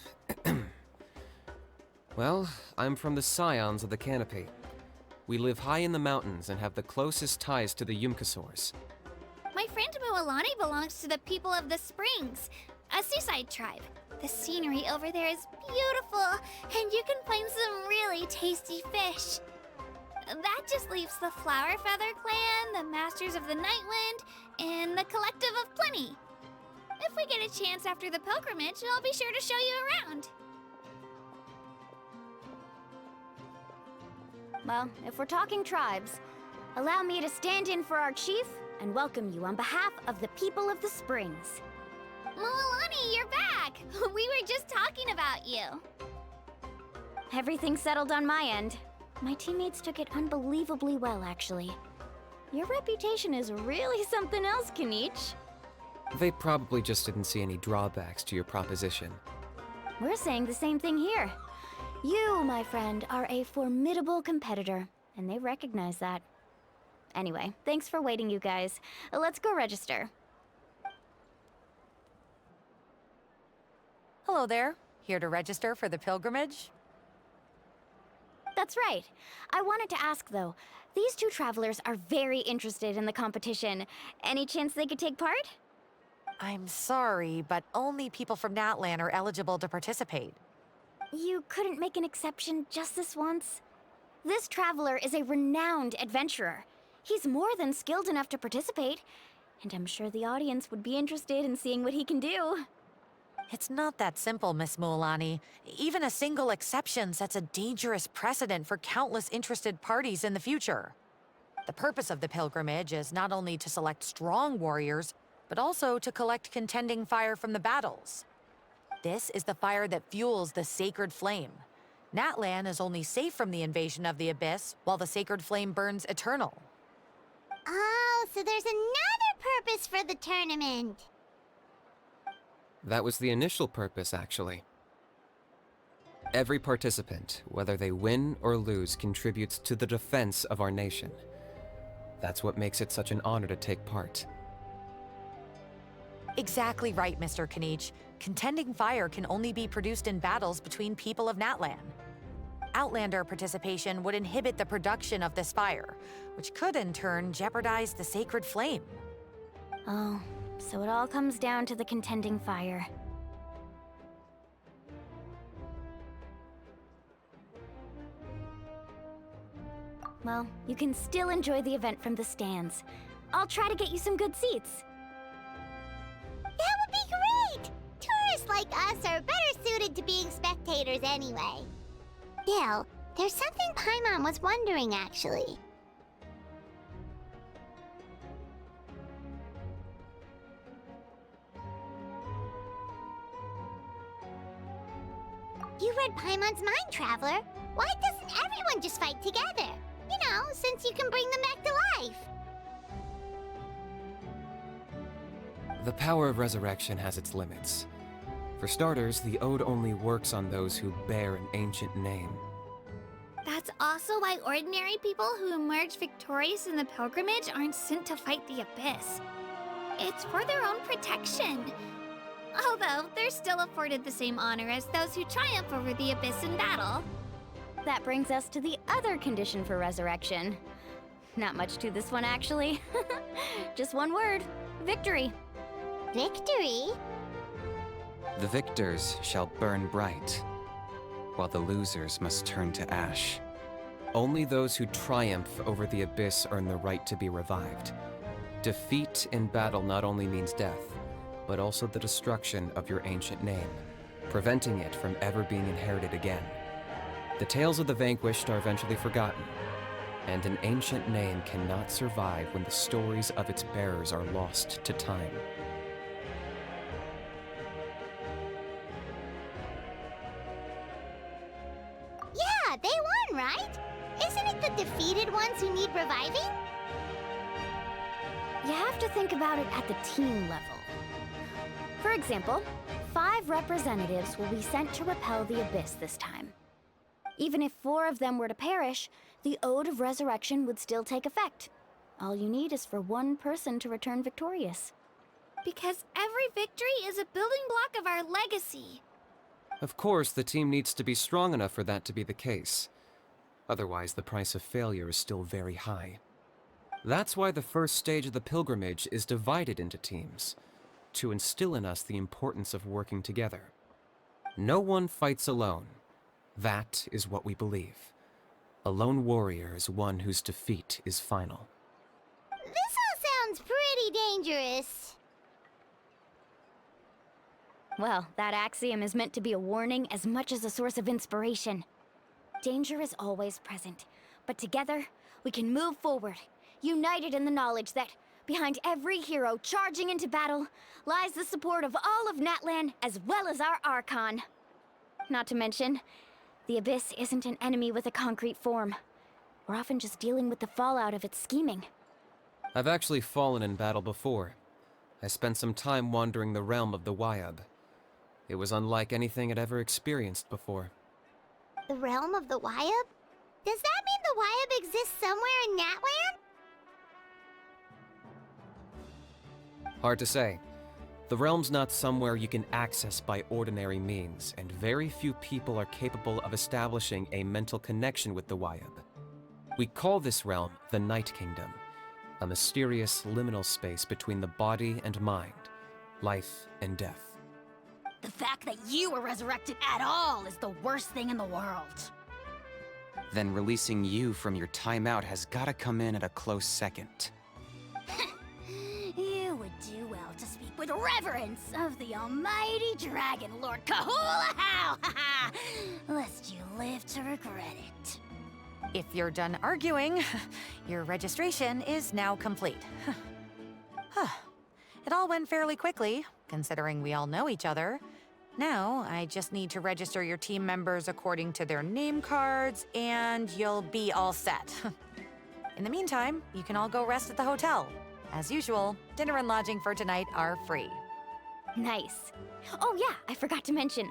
Well, I'm from the Scions of the Canopy. We live high in the mountains and have the closest ties to the Yumkasaurs. My friend Mualani belongs to the people of the Springs, a seaside tribe. The scenery over there is beautiful, and you can find some really tasty fish. That just leaves the Flower Feather Clan, the Masters of the Nightwind, and the Collective of Plenty. If we get a chance after the pilgrimage, I'll be sure to show you around. Well, if we're talking tribes, allow me to stand in for our chief and welcome you on behalf of the people of the Springs. Mualani, you're back! We were just talking about you. Everything's settled on my end. My teammates took it unbelievably well, actually. Your reputation is really something else, Kanich. They probably just didn't see any drawbacks to your proposition. We're saying the same thing here. You, my friend, are a formidable competitor, and they recognize that. Anyway, thanks for waiting, you guys. Let's go register. Hello there. Here to register for the pilgrimage? That's right. I wanted to ask, though. These 2 travelers are very interested in the competition. Any chance they could take part? I'm sorry, but only people from Natlan are eligible to participate. You couldn't make an exception just this once? This traveler is a renowned adventurer. He's more than skilled enough to participate, and I'm sure the audience would be interested in seeing what he can do. It's not that simple, Miss Mualani. Even a single exception sets a dangerous precedent for countless interested parties in the future. The purpose of the pilgrimage is not only to select strong warriors, but also to collect contending fire from the battles. This is the fire that fuels the sacred flame. Natlan is only safe from the invasion of the Abyss, while the sacred flame burns eternal. Oh, so there's another purpose for the tournament. That was the initial purpose, actually. Every participant, whether they win or lose, contributes to the defense of our nation. That's what makes it such an honor to take part. Exactly right, Mr. Kanich. Contending fire can only be produced in battles between people of Natlan. Outlander participation would inhibit the production of this fire, which could in turn jeopardize the sacred flame. Oh, so it all comes down to the contending fire. Well, you can still enjoy the event from the stands. I'll try to get you some good seats. That would be great! Tourists like us are better suited to being spectators anyway. Still, there's something Paimon was wondering, actually. You read Paimon's mind, Traveler. Why doesn't everyone just fight together? You know, since you can bring them back to life. The power of resurrection has its limits. For starters, the Ode only works on those who bear an ancient name. That's also why ordinary people who emerge victorious in the pilgrimage aren't sent to fight the Abyss. It's for their own protection. Although, they're still afforded the same honor as those who triumph over the Abyss in battle. That brings us to the other condition for resurrection. Not much to this one, actually. Just one word: victory. Victory? The victors shall burn bright, while the losers must turn to ash. Only those who triumph over the Abyss earn the right to be revived. Defeat in battle not only means death, but also the destruction of your ancient name, preventing it from ever being inherited again. The tales of the vanquished are eventually forgotten, and an ancient name cannot survive when the stories of its bearers are lost to time. Yeah, they won, right? Isn't it the defeated ones who need reviving? You have to think about it at the team level. For example, 5 representatives will be sent to repel the Abyss this time. Even if 4 of them were to perish, the Ode of Resurrection would still take effect. All you need is for 1 person to return victorious. Because every victory is a building block of our legacy. Of course, the team needs to be strong enough for that to be the case. Otherwise, the price of failure is still very high. That's why the first stage of the pilgrimage is divided into teams, to instill in us the importance of working together. No one fights alone. That is what we believe. A lone warrior is one whose defeat is final. This all sounds pretty dangerous. Well, that axiom is meant to be a warning as much as a source of inspiration. Danger is always present, but together, we can move forward, united in the knowledge that behind every hero charging into battle lies the support of all of Natlan as well as our Archon. Not to mention, the Abyss isn't an enemy with a concrete form. We're often just dealing with the fallout of its scheming. I've actually fallen in battle before. I spent some time wandering the realm of the Wyab. It was unlike anything I'd ever experienced before. The realm of the Wyab? Does that mean the Wyab exists somewhere in Natlan? Hard to say. The realm's not somewhere you can access by ordinary means, and very few people are capable of establishing a mental connection with the Wyab. We call this realm the Night Kingdom, a mysterious liminal space between the body and mind, life and death. The fact that you were resurrected at all is the worst thing in the world. Then releasing you from your timeout has gotta come in at a close second. You would do well to speak with reverence of the almighty Dragon Lord Kahula-How, lest you live to regret it. If you're done arguing, your registration is now complete. It all went fairly quickly, considering we all know each other. Now, I just need to register your team members according to their name cards, and you'll be all set. In the meantime, you can all go rest at the hotel. As usual, dinner and lodging for tonight are free. Nice. Oh yeah, I forgot to mention.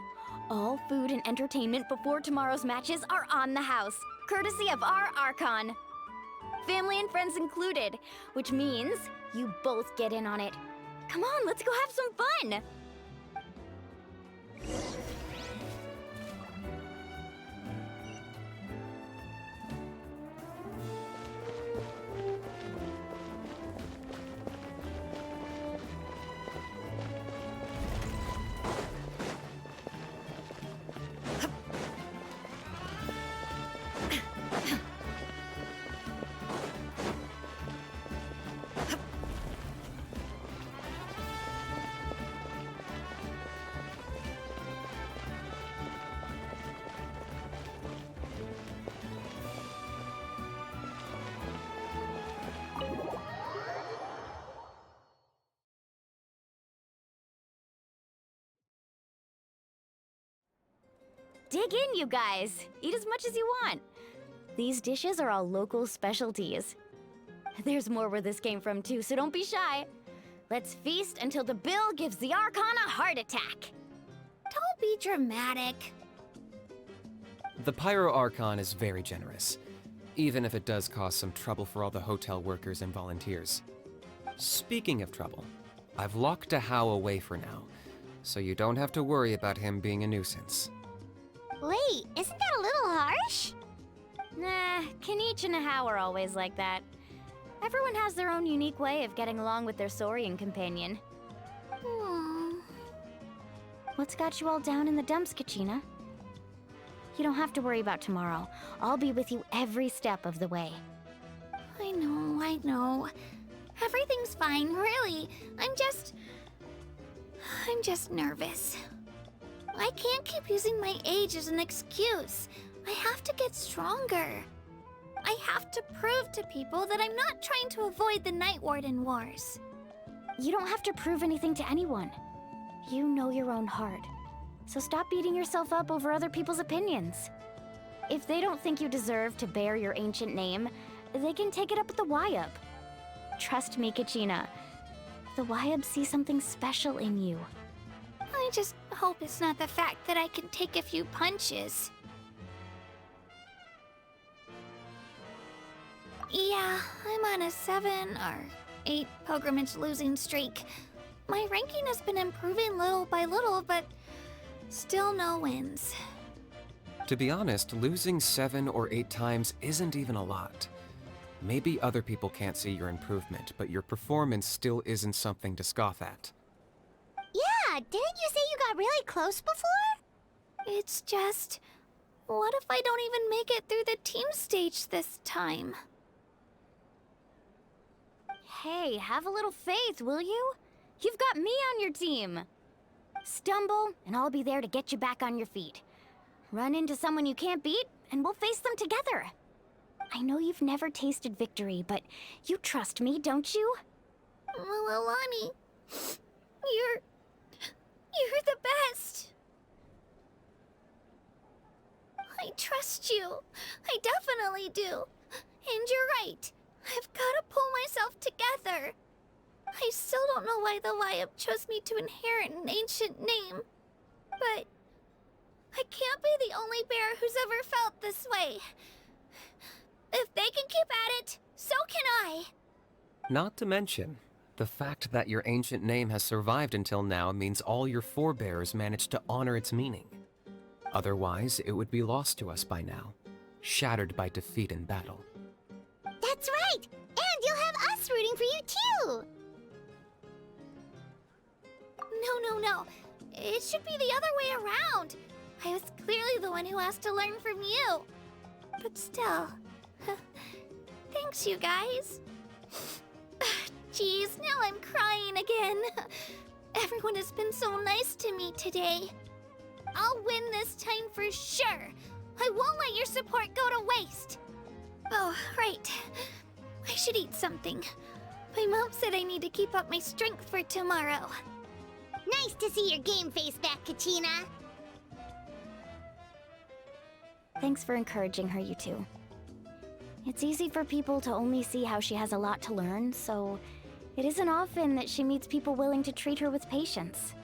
All food and entertainment before tomorrow's matches are on the house, courtesy of our Archon. Family and friends included, which means you both get in on it. Come on, let's go have some fun! Dig in, you guys. Eat as much as you want. These dishes are all local specialties. There's more where this came from too, so don't be shy. Let's feast until the bill gives the Archon a heart attack. Don't be dramatic. The Pyro Archon is very generous, even if it does cause some trouble for all the hotel workers and volunteers. Speaking of trouble, I've locked Ahau away for now, so you don't have to worry about him being a nuisance. Wait, isn't that a little harsh? Nah, Kanich and Ahau are always like that. Everyone has their own unique way of getting along with their Saurian companion. What's got you all down in the dumps, Kachina? You don't have to worry about tomorrow. I'll be with you every step of the way. I know. Everything's fine, really. I'm just nervous. I can't keep using my age as an excuse. I have to get stronger. I have to prove to people that I'm not trying to avoid the Night Warden Wars. You don't have to prove anything to anyone. You know your own heart. So stop beating yourself up over other people's opinions. If they don't think you deserve to bear your ancient name, they can take it up with the Wyab. Trust me, Kachina. The Wyab see something special in you. I just hope it's not the fact that I can take a few punches. Yeah, I'm on a 7 or 8 pilgrimage losing streak. My ranking has been improving little by little, but still no wins. To be honest, losing 7 or 8 times isn't even a lot. Maybe other people can't see your improvement, but your performance still isn't something to scoff at. Yeah, didn't you say you got really close before? It's just... what if I don't even make it through the team stage this time? Hey, have a little faith, will you? You've got me on your team. Stumble, and I'll be there to get you back on your feet. Run into someone you can't beat, and we'll face them together. I know you've never tasted victory, but you trust me, don't you? Alani, you're the best. I trust you. I definitely do. And you're right. I've got to pull myself together. I still don't know why the Wyab chose me to inherit an ancient name. But I can't be the only bear who's ever felt this way. If they can keep at it, so can I. Not to mention, the fact that your ancient name has survived until now means all your forebears managed to honor its meaning. Otherwise, it would be lost to us by now, shattered by defeat in battle. That's right! And you'll have us rooting for you too! No. It should be the other way around. I was clearly the one who asked to learn from you. But still... thanks, you guys. Jeez, now I'm crying again. Everyone has been so nice to me today. I'll win this time for sure. I won't let your support go to waste. Oh, right. I should eat something. My mom said I need to keep up my strength for tomorrow. Nice to see your game face back, Kachina. Thanks for encouraging her, you two. It's easy for people to only see how she has a lot to learn, so it isn't often that she meets people willing to treat her with patience.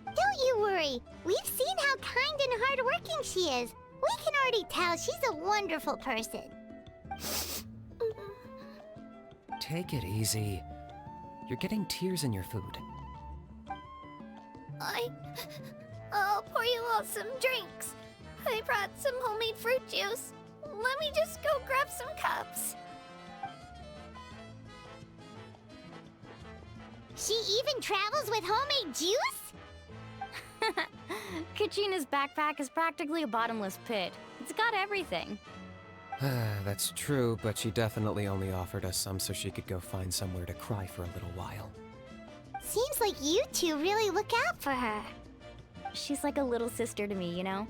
Don't you worry. We've seen how kind and hardworking she is. We can already tell she's a wonderful person. Take it easy. You're getting tears in your food. I'll pour you all some drinks. I brought some homemade fruit juice. Let me just go grab some cups. She even travels with homemade juice? Kachina's backpack is practically a bottomless pit. It's got everything. That's true, but she definitely only offered us some so she could go find somewhere to cry for a little while. Seems like you two really look out for her. She's like a little sister to me, you know?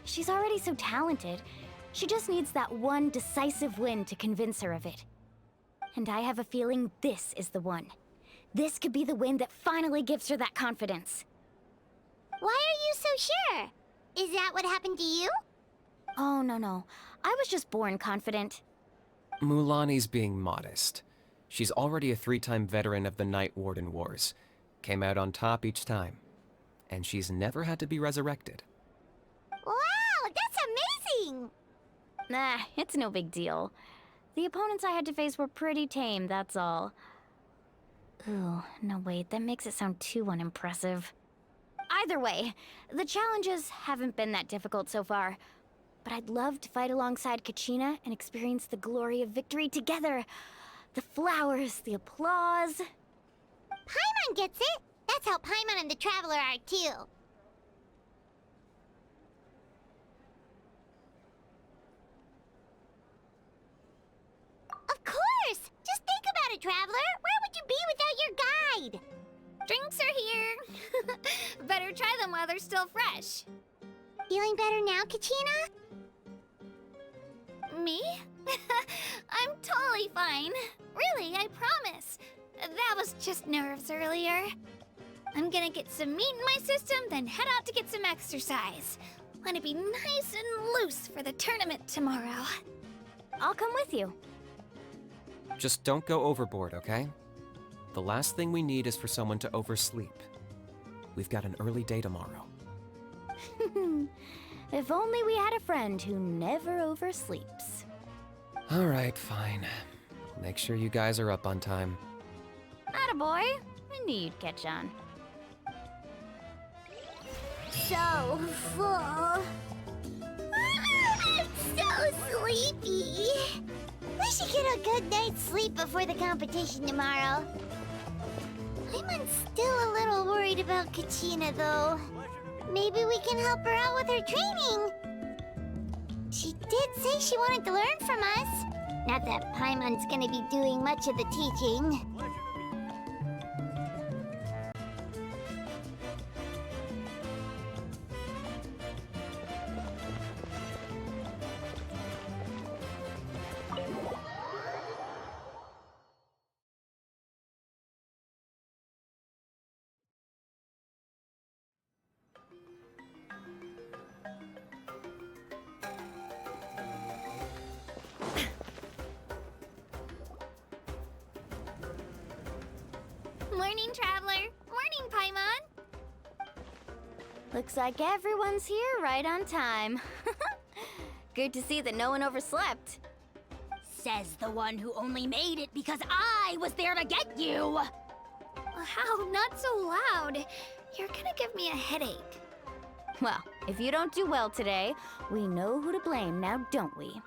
She's already so talented. She just needs that one decisive win to convince her of it. And I have a feeling this is the one. This could be the win that finally gives her that confidence. Why are you so sure? Is that what happened to you? Oh, no. I was just born confident. Mulaney's being modest. She's already a 3-time veteran of the Night Warden Wars. Came out on top each time. And she's never had to be resurrected. Wow, that's amazing! Nah, it's no big deal. The opponents I had to face were pretty tame, that's all. Ooh, no wait, that makes it sound too unimpressive. Either way, the challenges haven't been that difficult so far. But I'd love to fight alongside Kachina and experience the glory of victory together. The flowers, the applause. Paimon gets it! That's how Paimon and the Traveler are too. Of course! Just think about it, Traveler! Where would you be without your guide? Drinks are here. Better try them while they're still fresh. Feeling better now, Kachina? Me? I'm totally fine. Really, I promise. That was just nerves earlier. I'm gonna get some meat in my system, then head out to get some exercise. Want to be nice and loose for the tournament tomorrow. I'll come with you. Just don't go overboard, okay? The last thing we need is for someone to oversleep. We've got an early day tomorrow. If only we had a friend who never oversleeps. All right, fine. Make sure you guys are up on time. Attaboy. I knew you'd catch on. So full. I'm so sleepy. We should get a good night's sleep before the competition tomorrow. I'm still a little worried about Kachina, though. Maybe we can help her out with her training. She did say she wanted to learn from us. Not that Paimon's gonna be doing much of the teaching. Morning, Traveler. Morning, Paimon. Looks like everyone's here right on time. Good to see that no one overslept. Says the one who only made it because I was there to get you. How? Not so loud. You're gonna give me a headache. Well, if you don't do well today, we know who to blame now, don't we?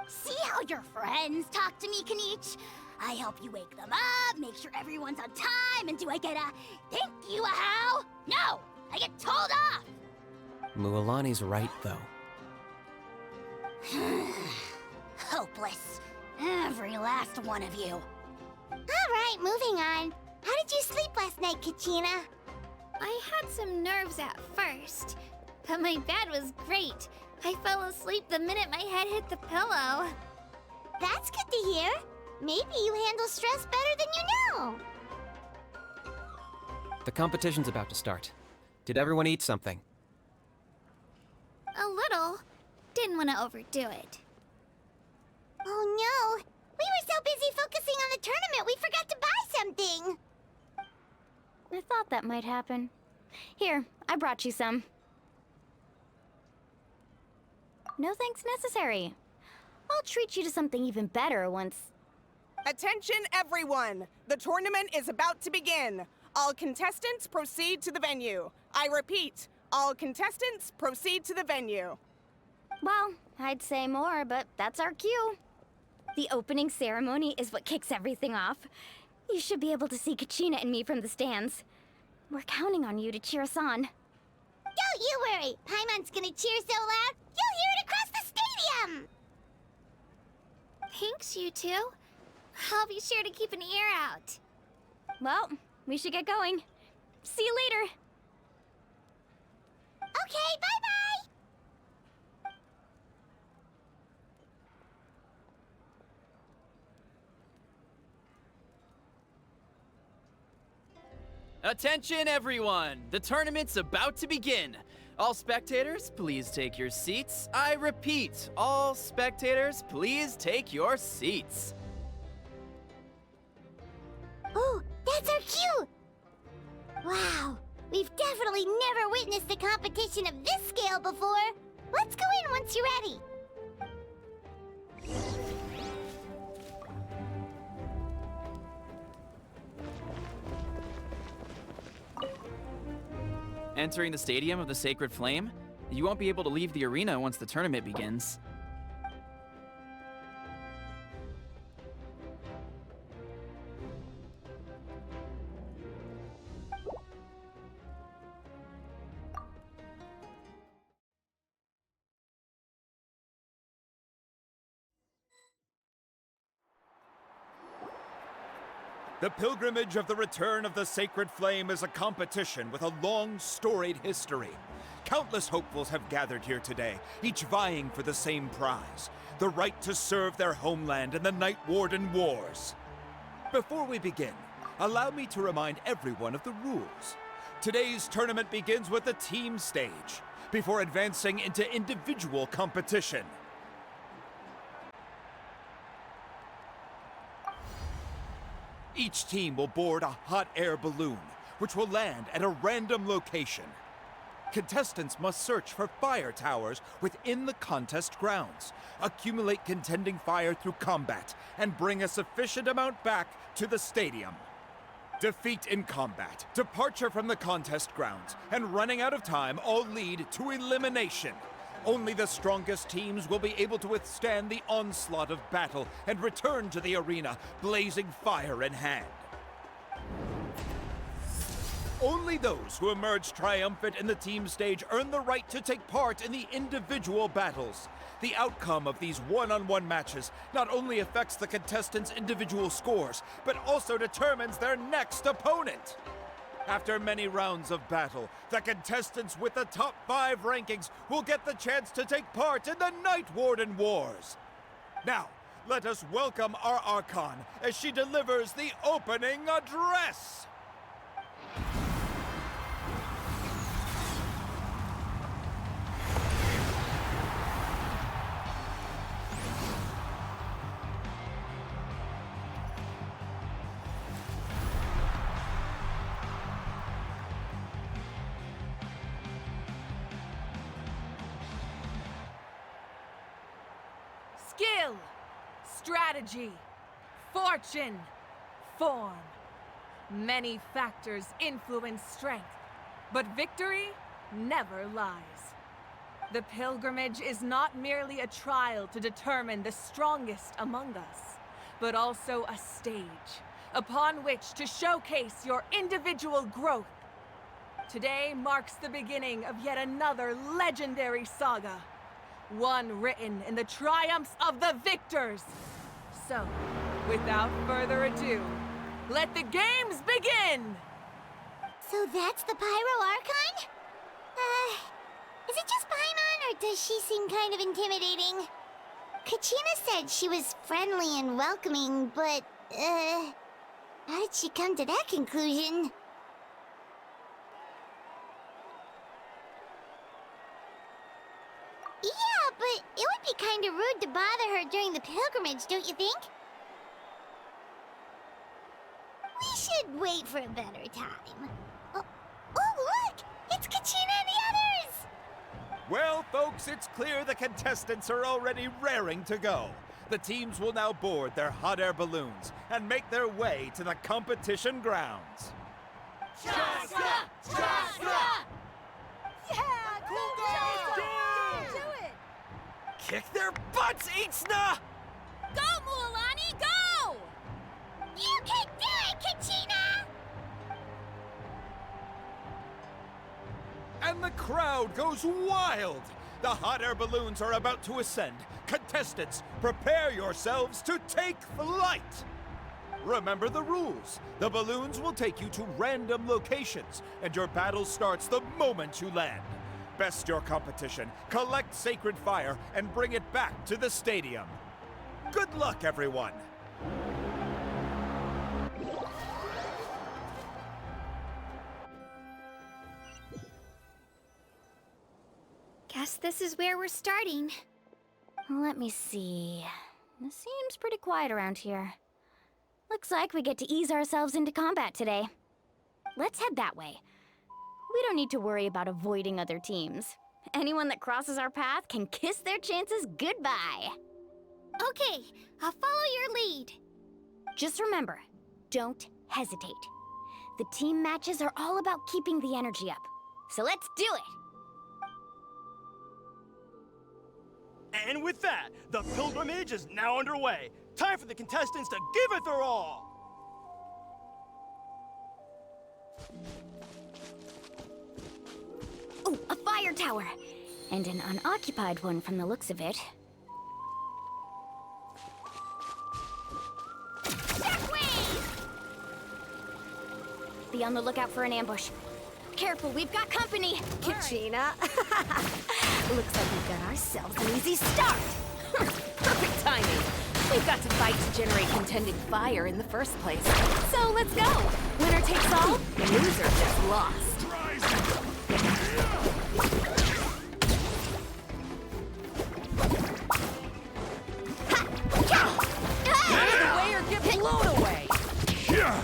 See how your friends talk to me, Kanich? I help you wake them up, make sure everyone's on time, and do I get a thank you, a how? No! I get told off! Mualani's right, though. Hopeless. Every last one of you. Alright, moving on. How did you sleep last night, Kachina? I had some nerves at first, but my bed was great. I fell asleep the minute my head hit the pillow. That's good to hear. Maybe you handle stress better than you know. The competition's about to start. Did everyone eat something? A little. Didn't want to overdo it. Oh no! We were so busy focusing on the tournament we forgot to buy something! I thought that might happen. Here, I brought you some. No thanks necessary. I'll treat you to something even better once... Attention, everyone! The tournament is about to begin. All contestants proceed to the venue. I repeat, all contestants proceed to the venue. Well, I'd say more, but that's our cue. The opening ceremony is what kicks everything off. You should be able to see Kachina and me from the stands. We're counting on you to cheer us on. Don't you worry! Paimon's gonna cheer so loud, you'll hear it across the stadium! Thanks, you two. I'll be sure to keep an ear out. Well, we should get going. See you later. Okay, bye-bye! Attention, everyone! The tournament's about to begin. All spectators, please take your seats. I repeat, all spectators, please take your seats. Oh, that's our cue! Wow, we've definitely never witnessed a competition of this scale before. Let's go in once you're ready. Entering the Stadium of the Sacred Flame, you won't be able to leave the arena once the tournament begins. The pilgrimage of the return of the Sacred Flame is a competition with a long, storied history. Countless hopefuls have gathered here today, each vying for the same prize, the right to serve their homeland in the Night Warden Wars. Before we begin, allow me to remind everyone of the rules. Today's tournament begins with the team stage, before advancing into individual competition. Each team will board a hot air balloon, which will land at a random location. Contestants must search for fire towers within the contest grounds, accumulate contending fire through combat, and bring a sufficient amount back to the stadium. Defeat in combat, departure from the contest grounds, and running out of time all lead to elimination. Only the strongest teams will be able to withstand the onslaught of battle and return to the arena, blazing fire in hand. Only those who emerge triumphant in the team stage earn the right to take part in the individual battles. The outcome of these one-on-one matches not only affects the contestants' individual scores, but also determines their next opponent. After many rounds of battle, the contestants with the top 5 rankings will get the chance to take part in the Night Warden Wars. Now, let us welcome our Archon as she delivers the opening address. Skill, strategy, fortune, form. Many factors influence strength, but victory never lies. The pilgrimage is not merely a trial to determine the strongest among us, but also a stage upon which to showcase your individual growth. Today marks the beginning of yet another legendary saga. One written in the triumphs of the victors. So, without further ado, let the games begin! So that's the Pyro Archon? Is it just Paimon, or does she seem kind of intimidating? Kachina said she was friendly and welcoming, but, how did she come to that conclusion? Yeah, but it would be kind of rude to bother her during the pilgrimage, don't you think? We should wait for a better time. Oh, look! It's Kachina and the others! Well, folks, it's clear the contestants are already raring to go. The teams will now board their hot air balloons and make their way to the competition grounds. Chaska! Chaska! Yeah, cool girl! Do it! Kick their butts, Itzna! Go, Mualani, go! You can do it, Kachina! And the crowd goes wild! The hot air balloons are about to ascend. Contestants, prepare yourselves to take flight! Remember the rules. The balloons will take you to random locations, and your battle starts the moment you land. Best your competition, collect sacred fire, and bring it back to the stadium. Good luck, everyone! guess this is where we're starting. Let me see. It seems pretty quiet around here. Looks like we get to ease ourselves into combat today. Let's head that way. We don't need to worry about avoiding other teams. Anyone that crosses our path can kiss their chances goodbye. Okay, I'll follow your lead. Just remember, don't hesitate. The team matches are all about keeping the energy up. So let's do it! And with that, the pilgrimage is now underway. Time for the contestants to give it their all! Oh, a fire tower! And an unoccupied one from the looks of it. Be on the lookout for an ambush. Careful, we've got company! Kachina. Looks like we've got ourselves an easy start! Perfect timing. We've got to fight to generate contending fire in the first place. So let's go. Winner takes all, loser gets lost. Get out of the way or get blown away! Yeah!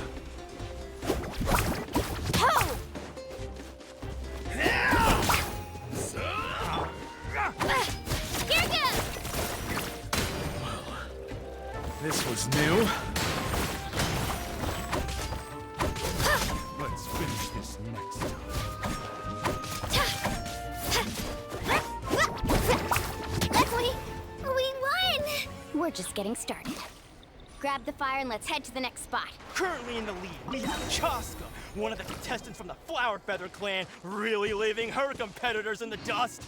This was new. Let's finish this next Leslie, we won! We're just getting started. Grab the fire and let's head to the next spot. Currently in the lead, we have Chaska, one of the contestants from the Flower Feather clan, really leaving her competitors in the dust.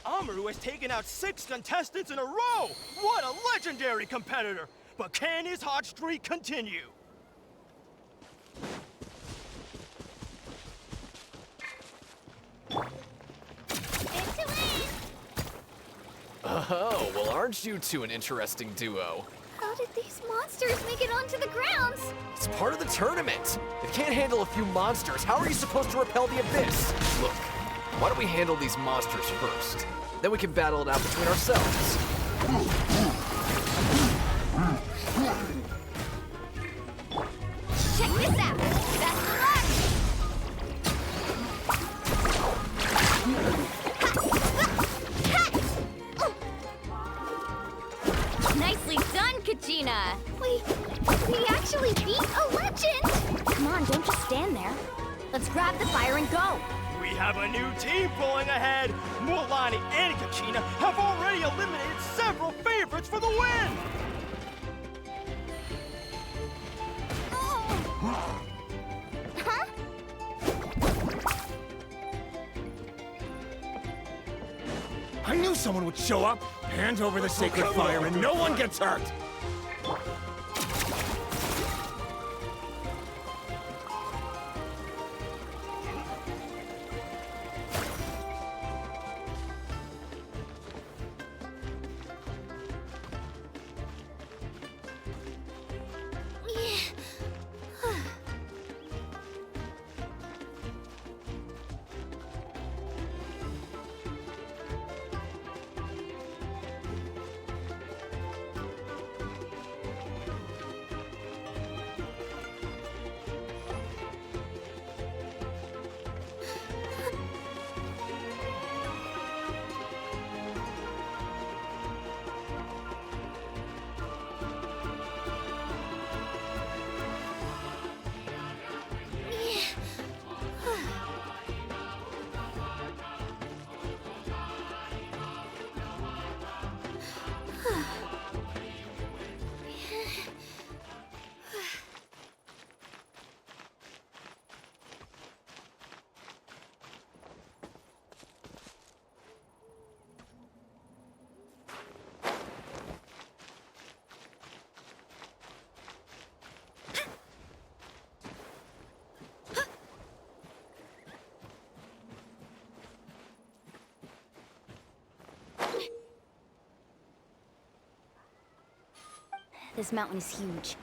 Amaru has taken out 6 contestants in a row! What a legendary competitor! But can his hot streak continue? Oh, well, aren't you two an interesting duo? How did these monsters make it onto the grounds? It's part of the tournament. If you can't handle a few monsters, how are you supposed to repel the abyss? Look, why don't we handle these monsters first? Then we can battle it out between ourselves. Check this out! Best of luck! Nicely done, Kachina! We actually beat a legend! Come on, don't just stand there. Let's grab the fire and go! We have a new team pulling ahead! Mualani and Kachina have already eliminated several favorites for the win! Huh? I knew someone would show up! Hand over the sacred fire and no one gets hurt! This mountain is huge.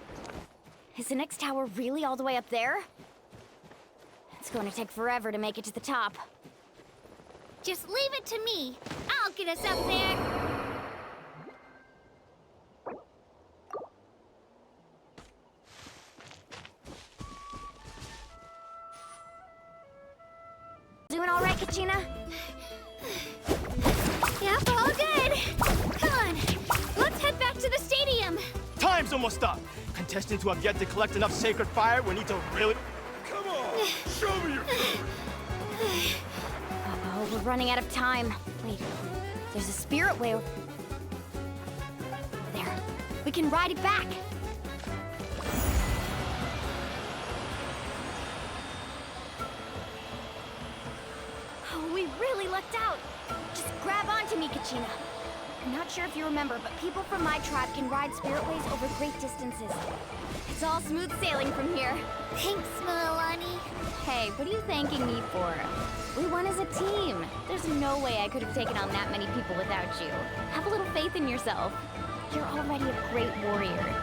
Is the next tower really all the way up there? It's going to take forever to make it to the top. Just leave it to me. I'll beat us up there. Doing all right, Kachina? Yep, all good. Come on, let's head back to the stadium. Time's almost up. Contestants who have yet to collect enough sacred fire will need to really... Come on, show me your... Uh-oh, we're running out of time. Wait, there's a spirit whale. There, we can ride it back. Oh, we really lucked out. Just grab onto me, Kachina. I'm not sure if you remember, but people from my tribe can ride spiritways over great distances. It's all smooth sailing from here. Thanks, Milani. Hey, what are you thanking me for? We won as a team. There's no way I could have taken on that many people without you. Have a little faith in yourself. You're already a great warrior.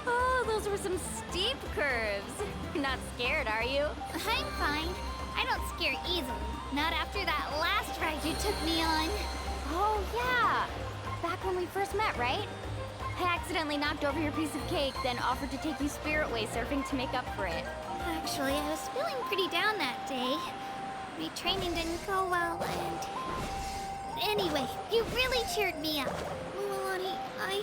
Oh, those were some steep curves. Not scared, are you? I'm fine. I don't scare easily. Not after that last ride you took me on. Oh, yeah. Back when we first met, right? I accidentally knocked over your piece of cake, then offered to take you spiritway surfing to make up for it. Actually, I was feeling pretty down that day. My training didn't go well, and... Anyway, you really cheered me up. Milani, I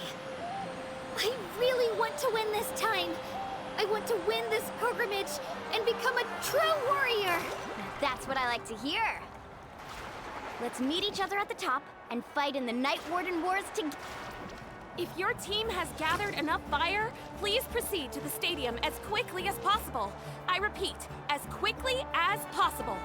really want to win this time. I want to win this pilgrimage and become a true warrior. That's what I like to hear. Let's meet each other at the top and fight in the Night Warden Wars together. If your team has gathered enough fire, please proceed to the stadium as quickly as possible. I repeat, as quickly as possible.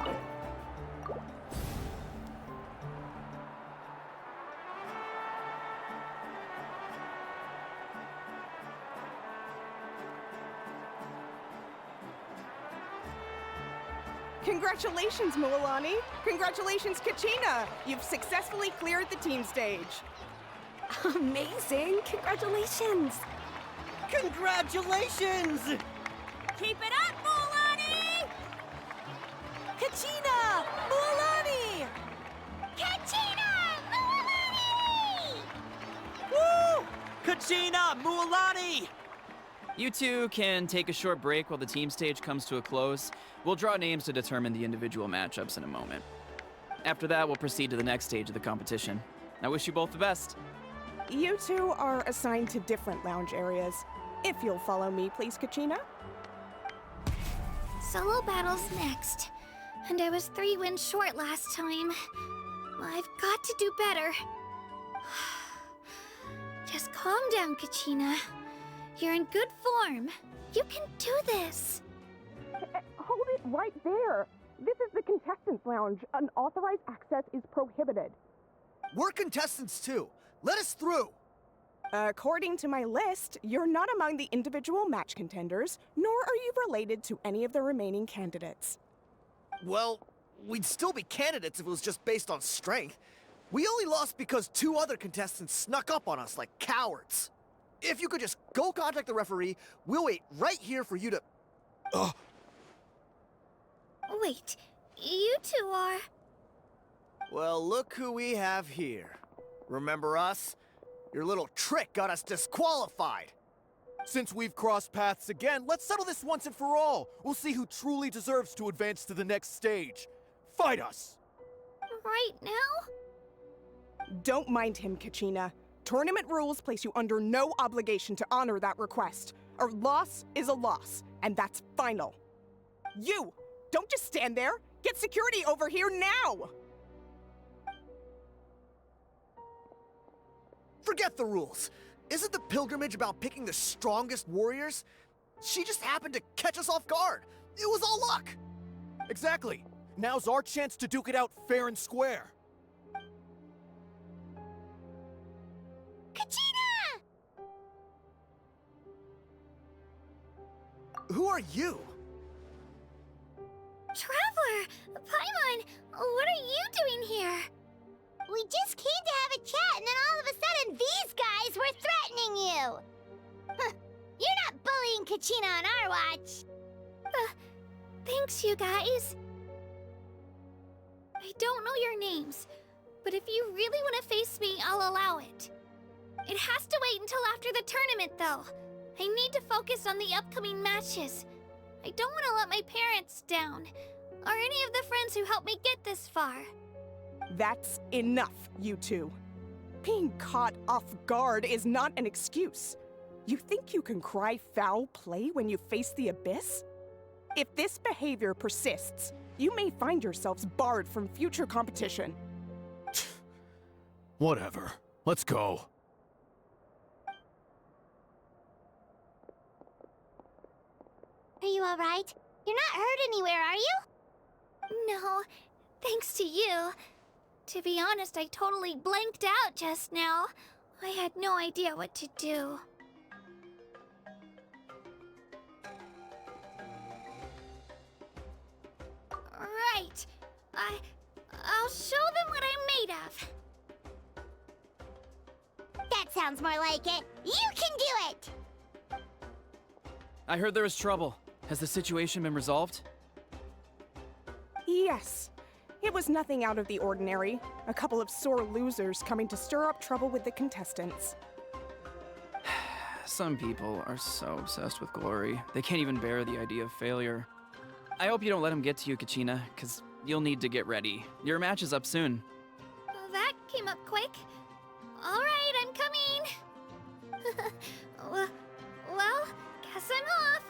Congratulations, Milani. Congratulations, Kachina. You've successfully cleared the team stage. Amazing! Congratulations! Congratulations! Keep it up, Milani! Kachina! Milani! Kachina! Milani! Woo! Kachina! Mualani! You two can take a short break while the team stage comes to a close. We'll draw names to determine the individual matchups in a moment. After that, we'll proceed to the next stage of the competition. I wish you both the best. You two are assigned to different lounge areas. If you'll follow me, please, Kachina. Solo battle's next. And I was 3 wins short last time. I've got to do better. Just calm down, Kachina. You're in good form. You can do this. Hold it right there. This is the contestants' lounge. Unauthorized access is prohibited. We're contestants too. Let us through. According to my list, you're not among the individual match contenders, nor are you related to any of the remaining candidates. Well, we'd still be candidates if it was just based on strength. We only lost because 2 other contestants snuck up on us like cowards. If you could just go contact the referee, we'll wait right here for you to... Wait, you two are... Well, look who we have here. Remember us? Your little trick got us disqualified. Since we've crossed paths again, let's settle this once and for all. We'll see who truly deserves to advance to the next stage. Fight us! Right now? Don't mind him, Kachina. Tournament rules place you under no obligation to honor that request. A loss is a loss, and that's final. You! Don't just stand there! Get security over here now! Forget the rules. Isn't the pilgrimage about picking the strongest warriors? She just happened to catch us off guard. It was all luck. Exactly. Now's our chance to duke it out fair and square. Kachina! Who are you? Traveler! Paimon! What are you doing here? We just came to have have a chat, and then all of a sudden these guys were threatening you! Huh. You're not bullying Kachina on our watch! Thanks, you guys. I don't know your names, but if you really want to face me, I'll allow it. It has to wait until after the tournament, though. I need to focus on the upcoming matches. I don't want to let my parents down, or any of the friends who helped me get this far. That's enough, you two. Being caught off guard is not an excuse. You think you can cry foul play when you face the abyss? If this behavior persists, you may find yourselves barred from future competition. Whatever. Let's go. Are you alright? You're not hurt anywhere, are you? No, thanks to you. To be honest, I totally blanked out just now. I had no idea what to do. Right. I'll show them what I'm made of. That sounds more like it. You can do it! I heard there was trouble. Has the situation been resolved? Yes. It was nothing out of the ordinary. A couple of sore losers coming to stir up trouble with the contestants. Some people are so obsessed with glory, they can't even bear the idea of failure. I hope you don't let him get to you, Kachina, because you'll need to get ready. Your match is up soon. That came up quick. All right, I'm coming. Well, guess I'm off.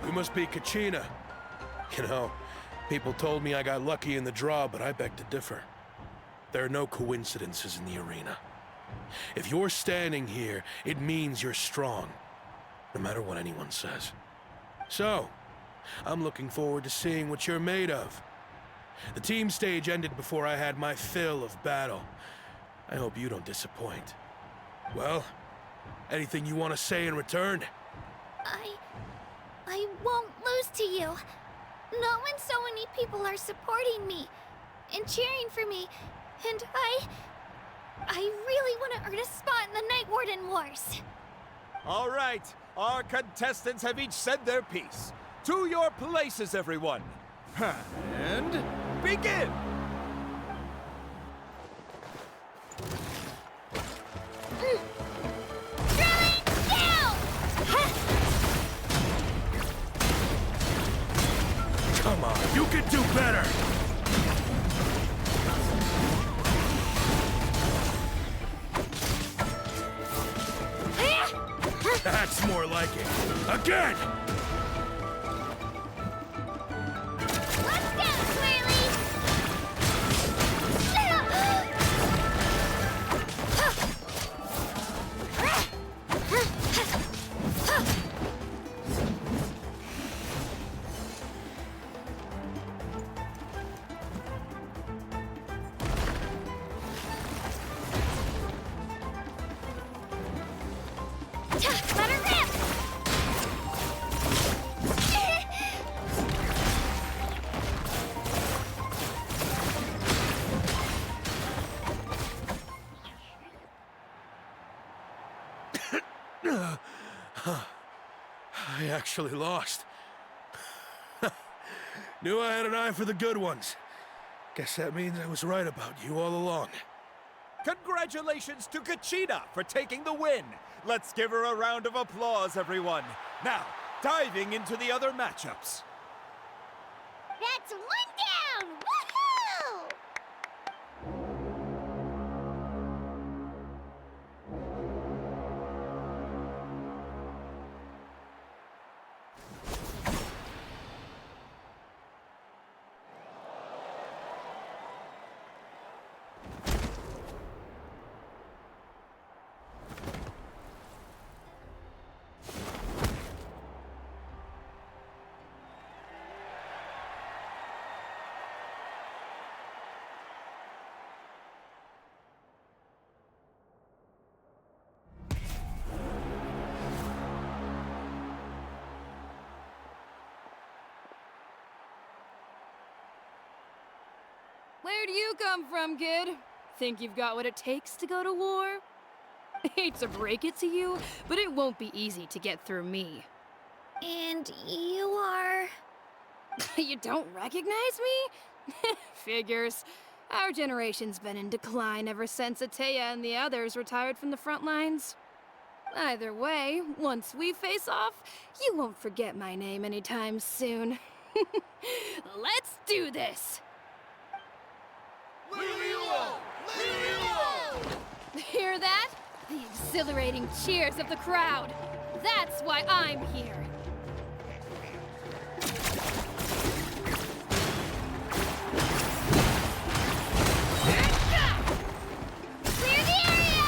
You must be Kachina. You know, people told me I got lucky in the draw, but I beg to differ. There are no coincidences in the arena. If you're standing here, it means you're strong, no matter what anyone says. So, I'm looking forward to seeing what you're made of. The team stage ended before I had my fill of battle. I hope you don't disappoint. Well, anything you want to say in return? I won't lose to you. Not when so many people are supporting me and cheering for me, and I really want to earn a spot in the Night Warden Wars. All right, our contestants have each said their piece. To your places, everyone. And begin! Come on, you can do better! That's more like it. Again! Let's go, Swirly! Let her rip! I actually lost. Knew I had an eye for the good ones. Guess that means I was right about you all along. Congratulations to Kachina for taking the win. Let's give her a round of applause, everyone. Now, diving into the other matchups. That's one down! Woohoo! Where do you come from, kid? Think you've got what it takes to go to war? Hate to break it to you, but it won't be easy to get through me. And you are... You don't recognize me? Figures. Our generation's been in decline ever since Atea and the others retired from the front lines. Either way, once we face off, you won't forget my name anytime soon. Let's do this! Hear that? The exhilarating cheers of the crowd. That's why I'm here. Clear the area!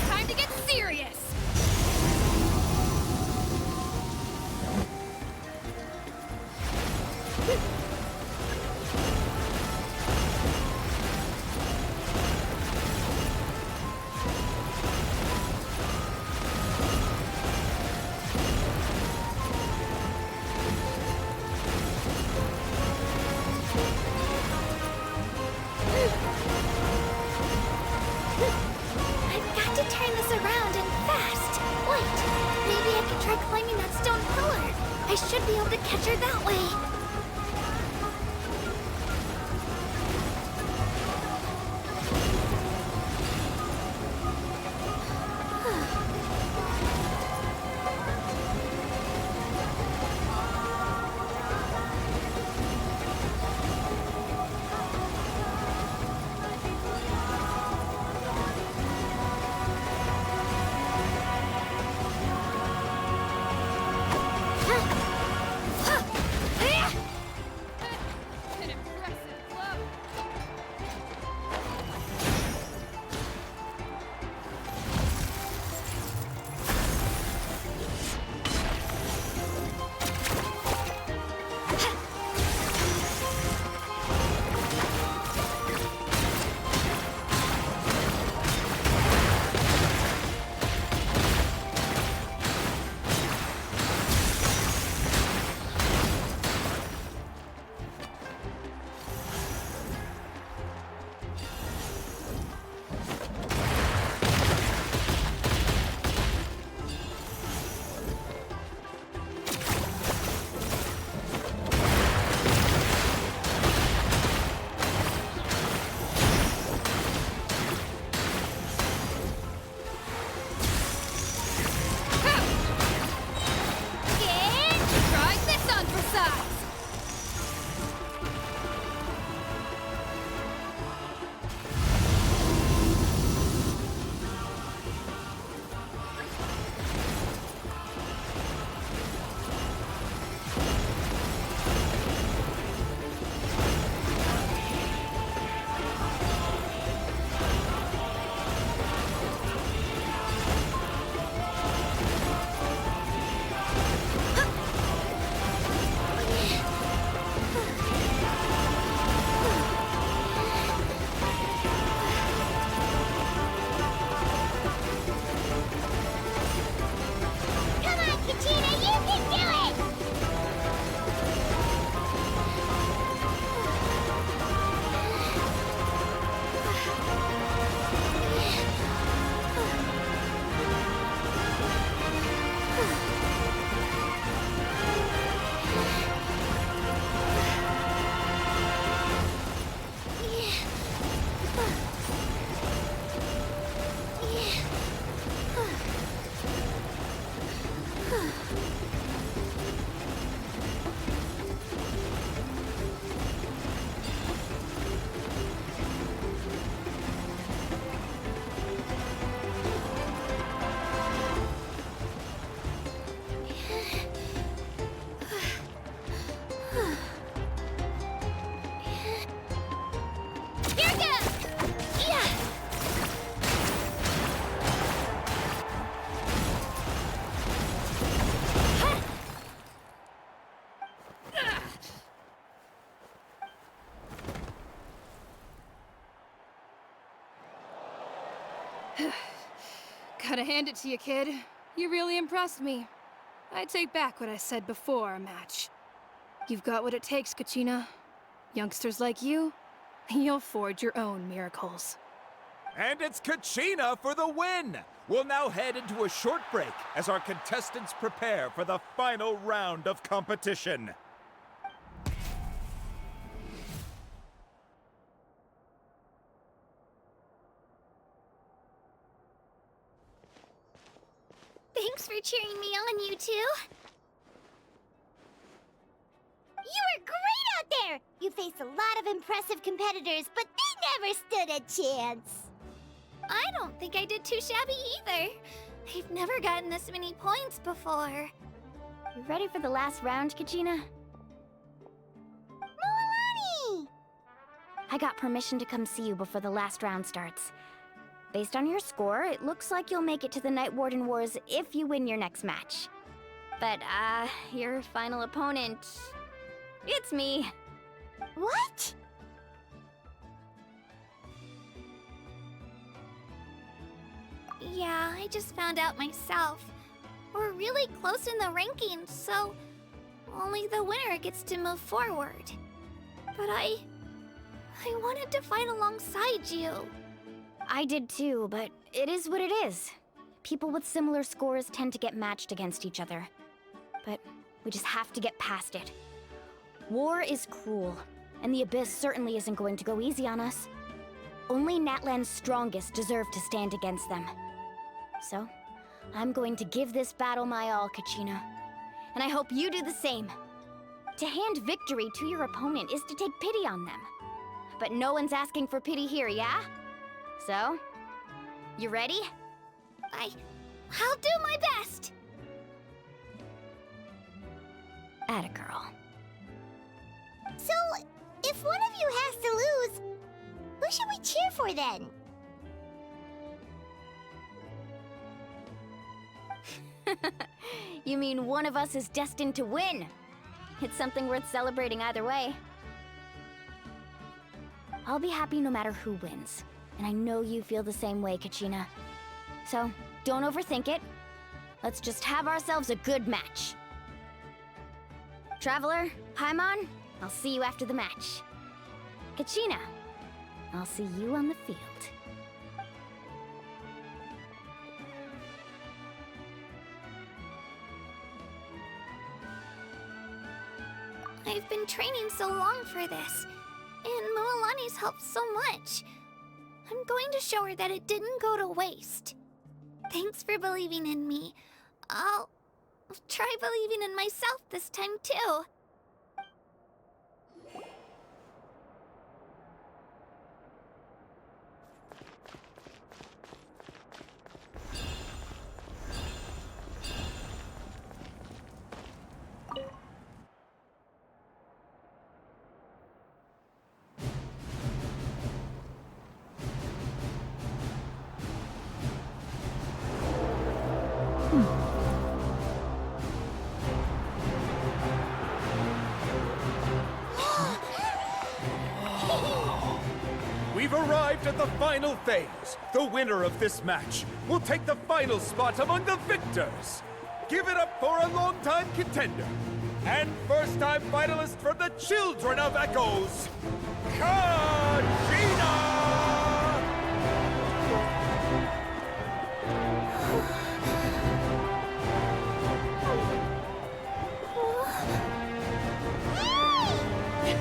Time to get serious! I've got to turn this around and fast. Wait, maybe I can try climbing that stone pillar. I should be able to catch her that way. An impressive blow. Try this on for size! Come on, Katina, you can do it! Here goes! Yeah! Gotta hand it to you, kid. You really impressed me. I take back what I said before our match. You've got what it takes, Kachina. Youngsters like you, you'll forge your own miracles. And it's Kachina for the win! We'll now head into a short break as our contestants prepare for the final round of competition. Thanks for cheering me on, you two. You were great out there! You faced a lot of impressive competitors, but they never stood a chance. I don't think I did too shabby either. I've never gotten this many points before. You ready for the last round, Kachina? Milani! I got permission to come see you before the last round starts. Based on your score, it looks like you'll make it to the Night Warden Wars if you win your next match. But, your final opponent... it's me. What? Yeah, I just found out myself. We're really close in the rankings, so only the winner gets to move forward. But I wanted to fight alongside you. I did too, but it is what it is. People with similar scores tend to get matched against each other. But we just have to get past it. War is cruel, and the Abyss certainly isn't going to go easy on us. Only Natlan's strongest deserve to stand against them. So, I'm going to give this battle my all, Kachina. And I hope you do the same. To hand victory to your opponent is to take pity on them. But no one's asking for pity here, yeah? So, you ready? I'll do my best! Atta girl. So, if one of you has to lose, who should we cheer for then? You mean one of us is destined to win? It's something worth celebrating either way. I'll be happy no matter who wins. And I know you feel the same way, Kachina. So, don't overthink it. Let's just have ourselves a good match. Traveler, Paimon, I'll see you after the match. Kachina, I'll see you on the field. I've been training so long for this, and Milani's helped so much. I'm going to show her that it didn't go to waste. Thanks for believing in me. I'll try believing in myself this time too. We've arrived at the final phase. The winner of this match will take the final spot among the victors. Give it up for a longtime contender and first-time finalist from the Children of Echoes, Kachina!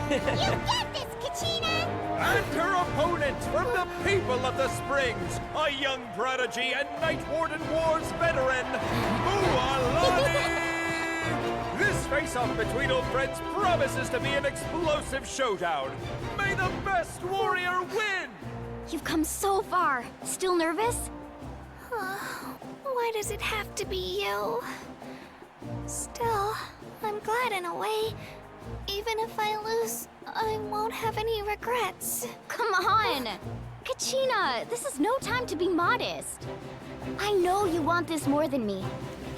You get this, Kachina! And her opponent from the people of the Springs, a young prodigy and Night Warden Wars veteran, Mualani! This face-off between old friends promises to be an explosive showdown. May the best warrior win! You've come so far. Still nervous? Why does it have to be you? Still, I'm glad in a way. Even if I lose, I won't have any regrets. Come on! Kachina, this is no time to be modest. I know you want this more than me.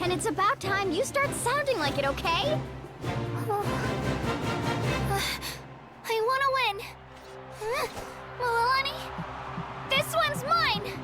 And it's about time you start sounding like it, okay? I want to win. Milani, this one's mine!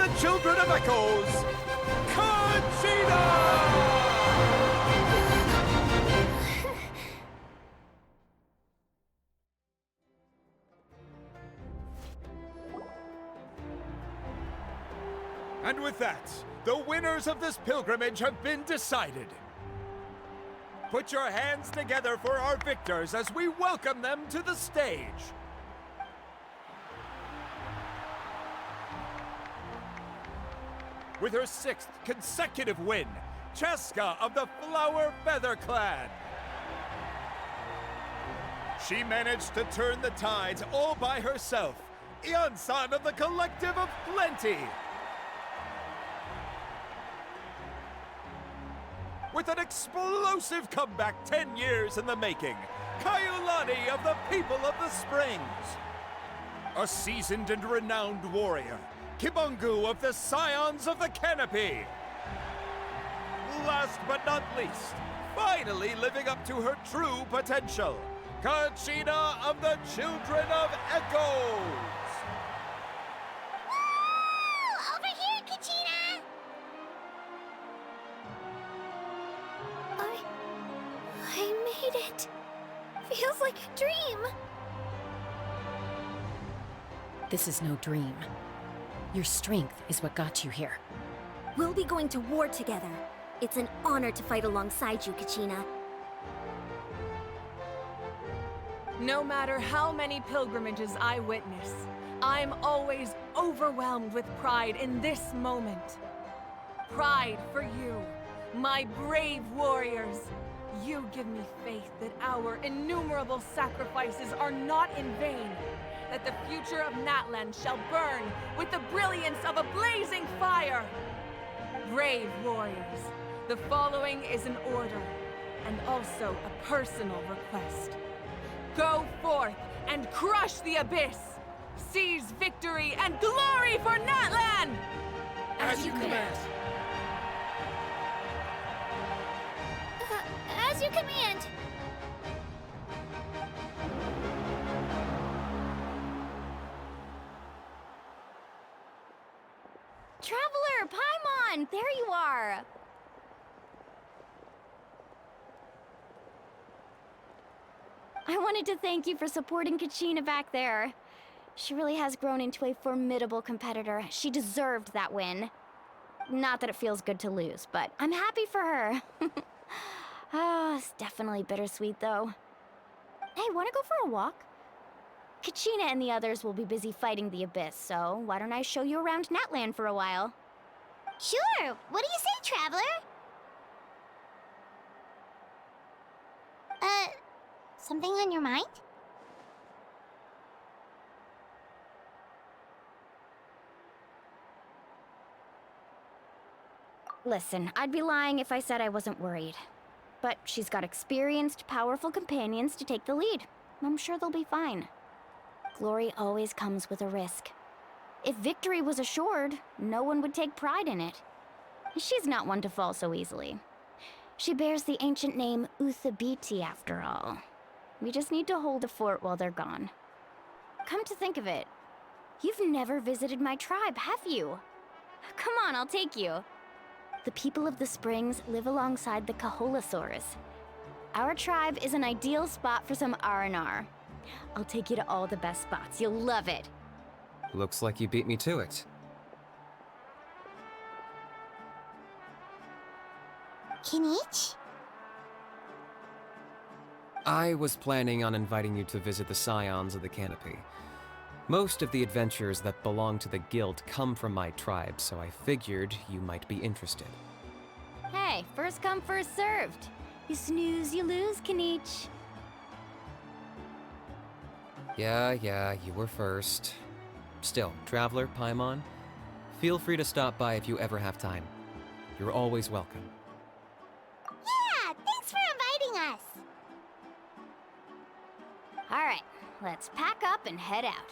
the Children of Echoes, Conchita! And with that, the winners of this pilgrimage have been decided. Put your hands together for our victors as we welcome them to the stage. With her 6th consecutive win, Cheska of the Flower Feather Clan. She managed to turn the tides all by herself. Ian-san of the Collective of Plenty. With an explosive comeback 10 years in the making, Kaiulani of the People of the Springs. A seasoned and renowned warrior, Kibungu of the Scions of the Canopy. Last but not least, finally living up to her true potential, Conchita of the Children of Echoes. Woo! Over here, Conchita! I made it. Feels like a dream. This is no dream. Your strength is what got you here. We'll be going to war together. It's an honor to fight alongside you, Kachina. No matter how many pilgrimages I witness, I'm always overwhelmed with pride in this moment. Pride for you, my brave warriors. You give me faith that our innumerable sacrifices are not in vain, that the future of Natlan shall burn with the brilliance of a blazing fire. Brave warriors, the following is an order, and also a personal request. Go forth and crush the abyss! Seize victory and glory for Natlan! As you command. As you command. Traveler, Paimon, there you are. I wanted to thank you for supporting Kachina back there. She really has grown into a formidable competitor. She deserved that win. Not that it feels good to lose, but I'm happy for her. It's definitely bittersweet, though. Hey, wanna go for a walk? Kachina and the others will be busy fighting the Abyss, so why don't I show you around Natlan for a while? Sure. What do you say, Traveler? Something on your mind? Listen, I'd be lying if I said I wasn't worried. But she's got experienced, powerful companions to take the lead. I'm sure they'll be fine. Glory always comes with a risk. If victory was assured, no one would take pride in it. She's not one to fall so easily. She bears the ancient name Uthabiti, after all. We just need to hold the fort while they're gone. Come to think of it, you've never visited my tribe, have you? Come on, I'll take you. The people of the Springs live alongside the Kaholasaurus. Our tribe is an ideal spot for some R&R. I'll take you to all the best spots. You'll love it. Looks like you beat me to it. Kinich? I was planning on inviting you to visit the Scions of the Canopy. Most of the adventures that belong to the Guild come from my tribe, so I figured you might be interested. Hey, first come, first served. You snooze, you lose, Kinich. Yeah, you were first. Still, Traveler, Paimon, feel free to stop by if you ever have time. You're always welcome. Yeah, thanks for inviting us. All right, let's pack up and head out.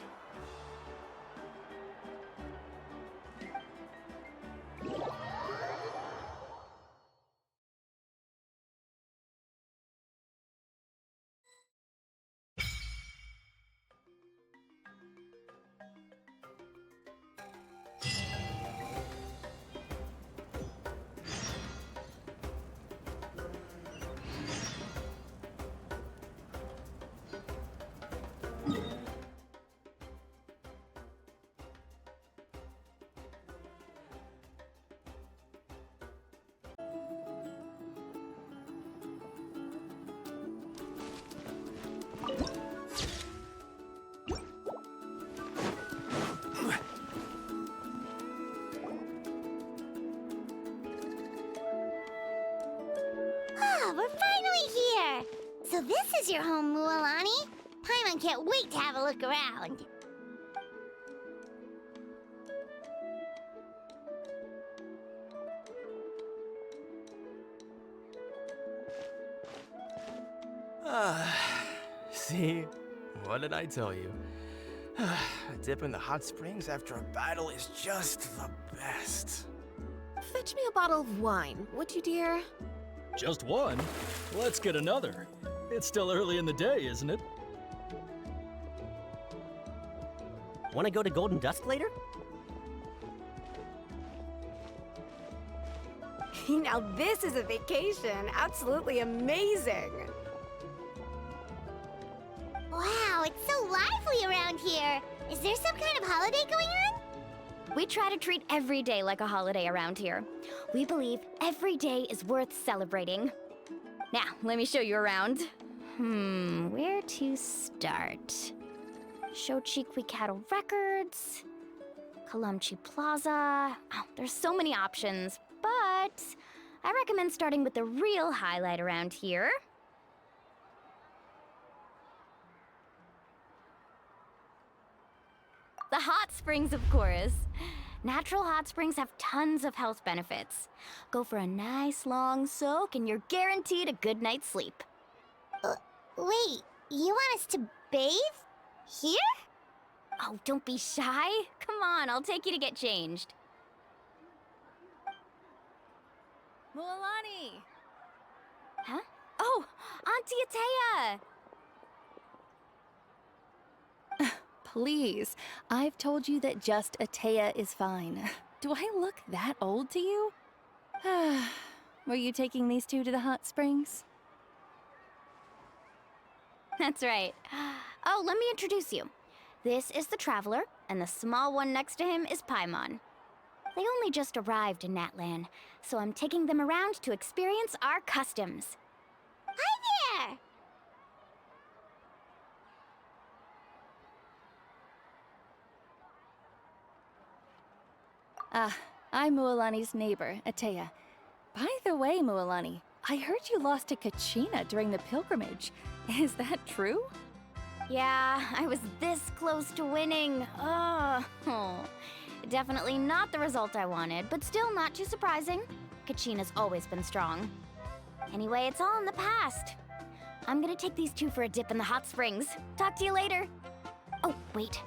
So this is your home, Mualani. Paimon can't wait to have a look around. See? What did I tell you? A dip in the hot springs after a battle is just the best. Fetch me a bottle of wine, would you, dear? Just one? Let's get another. It's still early in the day, isn't it? Want to go to Golden Dusk later? Now this is a vacation. Absolutely amazing. Wow, it's so lively around here. Is there some kind of holiday going on? We try to treat every day like a holiday around here. We believe every day is worth celebrating. Now, let me show you around. Where to start? Shochiqui Cattle Records, Kalamchi Plaza. Oh, there's so many options, but I recommend starting with the real highlight around here. The hot springs, of course. Natural hot springs have tons of health benefits. Go for a nice long soak and you're guaranteed a good night's sleep. Wait, you want us to bathe? Here? Oh, don't be shy. Come on, I'll take you to get changed. Mualani! Huh? Oh, Auntie Atea! Please, I've told you that just Atea is fine. Do I look that old to you? Were you taking these two to the hot springs? That's right. Oh, let me introduce you. This is the Traveler, and the small one next to him is Paimon. They only just arrived in Natlan, so I'm taking them around to experience our customs. Hi there! I'm Mualani's neighbor, Atea. By the way, Mualani, I heard you lost to Kachina during the pilgrimage. Is that true? Yeah, I was this close to winning. Oh, definitely not the result I wanted, but still not too surprising. Kachina's always been strong. Anyway, it's all in the past. I'm gonna take these two for a dip in the hot springs. Talk to you later. Oh, wait.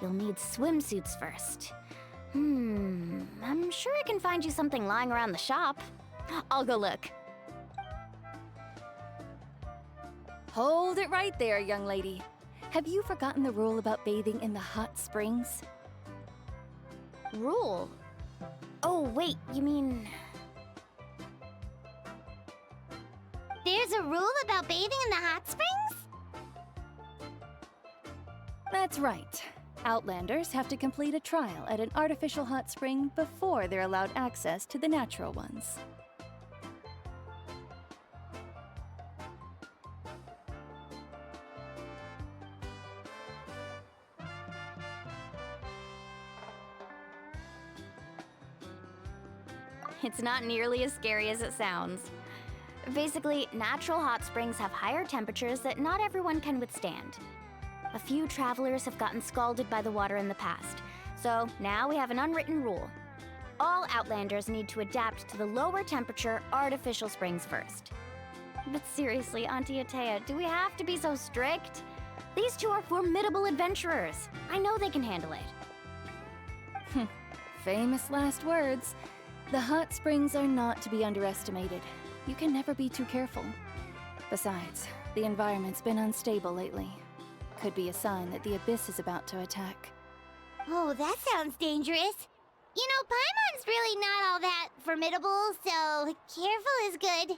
You'll need swimsuits first. I'm sure I can find you something lying around the shop. I'll go look. Hold it right there, young lady. Have you forgotten the rule about bathing in the hot springs? Rule? Oh, wait, you mean... There's a rule about bathing in the hot springs? That's right. Outlanders have to complete a trial at an artificial hot spring before they're allowed access to the natural ones. It's not nearly as scary as it sounds. Basically, natural hot springs have higher temperatures that not everyone can withstand. A few travelers have gotten scalded by the water in the past, so now we have an unwritten rule. All Outlanders need to adapt to the lower temperature artificial springs first. But seriously, Auntie Atea, do we have to be so strict? These two are formidable adventurers. I know they can handle it. Famous last words. The hot springs are not to be underestimated. You can never be too careful. Besides, the environment's been unstable lately. Could be a sign that the abyss is about to attack. Oh, that sounds dangerous. You know, Paimon's really not all that formidable, so careful is good.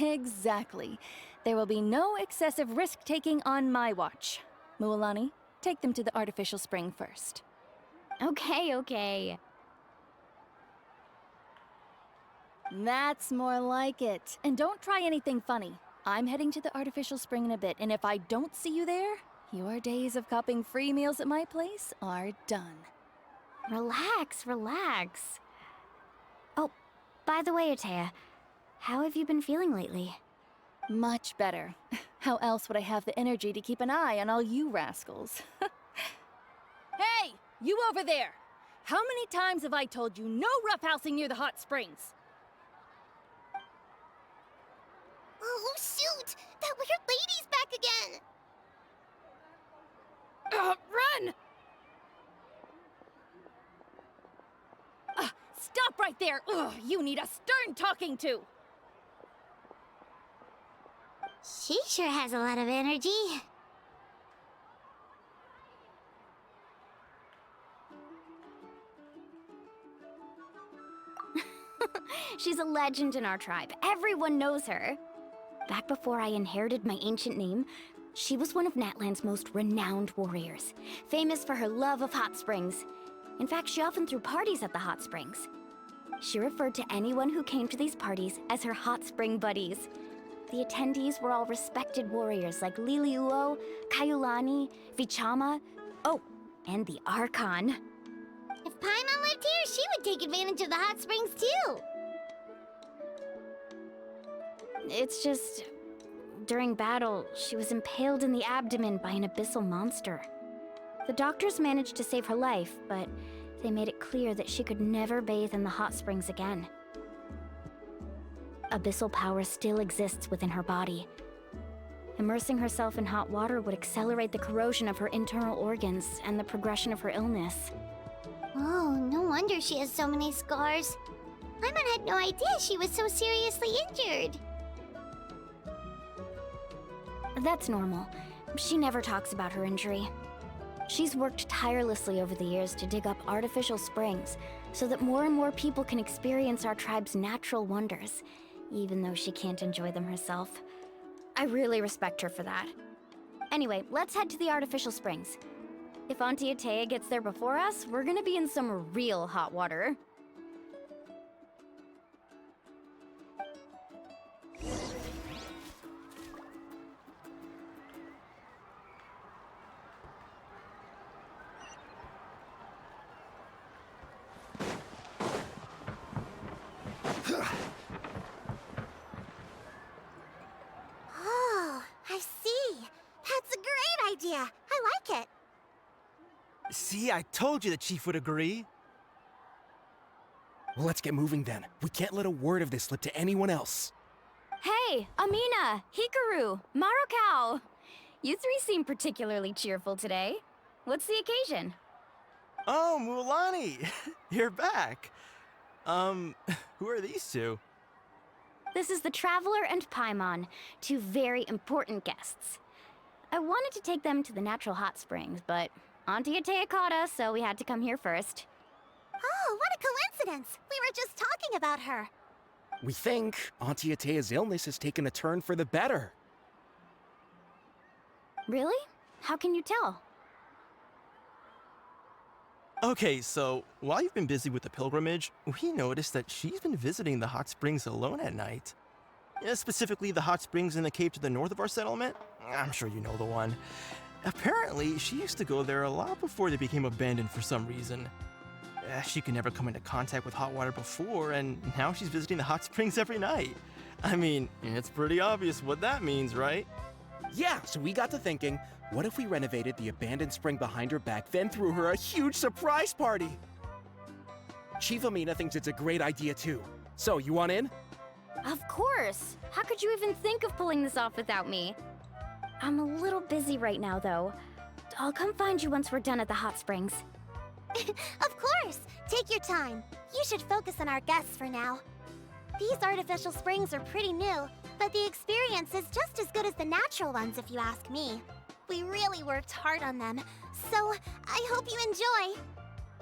Exactly. There will be no excessive risk-taking on my watch. Mualani, take them to the artificial spring first. Okay. That's more like it. And don't try anything funny. I'm heading to the artificial spring in a bit, and if I don't see you there, your days of copping free meals at my place are done. Relax. Oh, by the way, Atea, how have you been feeling lately? Much better. How else would I have the energy to keep an eye on all you rascals? Hey! You over there! How many times have I told you no roughhousing near the hot springs? Oh, shoot! That weird lady's back again! Run! Stop right there! Ugh, you need a stern talking to! She sure has a lot of energy. She's a legend in our tribe. Everyone knows her. Back before I inherited my ancient name, she was one of Natland's most renowned warriors, famous for her love of hot springs. In fact, she often threw parties at the hot springs. She referred to anyone who came to these parties as her hot spring buddies. The attendees were all respected warriors like Liliuo, Kaiulani, Vichama, oh, and the Archon. If Paimon lived here, she would take advantage of the hot springs too. It's just... during battle, she was impaled in the abdomen by an abyssal monster. The doctors managed to save her life, but they made it clear that she could never bathe in the hot springs again. Abyssal power still exists within her body. Immersing herself in hot water would accelerate the corrosion of her internal organs and the progression of her illness. Oh, no wonder she has so many scars. Paimon had no idea she was so seriously injured. That's normal. She never talks about her injury. She's worked tirelessly over the years to dig up artificial springs so that more and more people can experience our tribe's natural wonders, even though she can't enjoy them herself. I really respect her for that. Anyway, let's head to the artificial springs. If Auntie Atea gets there before us, we're gonna be in some real hot water. Oh, I see. That's a great idea. I like it. See, I told you the chief would agree. Well, let's get moving then. We can't let a word of this slip to anyone else. Hey, Amina, Hikaru, Marukao! You three seem particularly cheerful today. What's the occasion? Oh, Mulani! You're back. Who are these two? This is the Traveler and Paimon, two very important guests. I wanted to take them to the natural hot springs, but Auntie Atea caught us, so we had to come here first. Oh, what a coincidence! We were just talking about her. We think Auntie Atea's illness has taken a turn for the better. Really? How can you tell? Okay, so while you've been busy with the pilgrimage, we noticed that she's been visiting the hot springs alone at night. Yeah, specifically the hot springs in the cave to the north of our settlement. I'm sure you know the one. Apparently, she used to go there a lot before they became abandoned for some reason. She could never come into contact with hot water before, and now she's visiting the hot springs every night. I mean, it's pretty obvious what that means, right? Yeah, so we got to thinking, what if we renovated the abandoned spring behind her back, then threw her a huge surprise party? Chief Amina thinks it's a great idea too. So, you want in? Of course! How could you even think of pulling this off without me? I'm a little busy right now, though. I'll come find you once we're done at the hot springs. Of course! Take your time. You should focus on our guests for now. These artificial springs are pretty new, but the experience is just as good as the natural ones if you ask me. We really worked hard on them, so I hope you enjoy.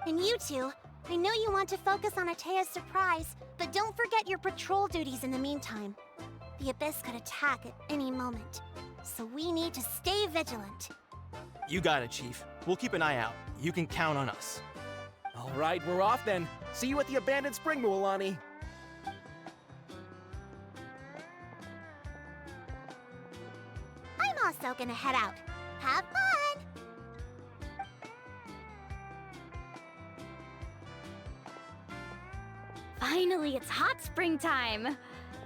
And you two, I know you want to focus on Atea's surprise, but don't forget your patrol duties in the meantime. The Abyss could attack at any moment, so we need to stay vigilant. You got it, Chief. We'll keep an eye out. You can count on us. All right, we're off then. See you at the abandoned spring, Mualani. I'm also gonna head out. Have fun! Finally, it's hot spring time!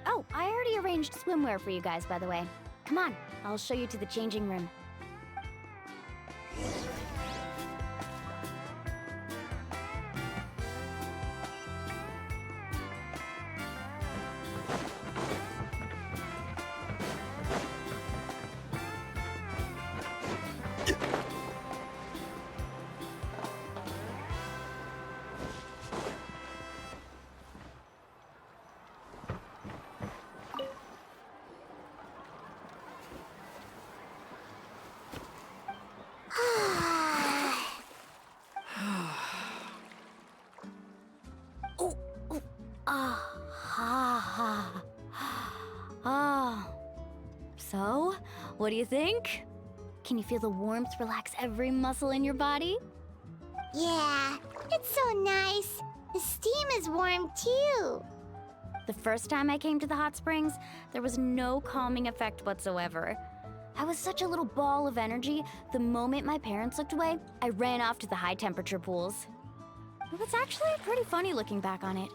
Oh, I already arranged swimwear for you guys, by the way. Come on, I'll show you to the changing room. So, what do you think? Can you feel the warmth relax every muscle in your body? Yeah, it's so nice. The steam is warm too. The first time I came to the hot springs, there was no calming effect whatsoever. I was such a little ball of energy, the moment my parents looked away, I ran off to the high temperature pools. It was actually pretty funny looking back on it.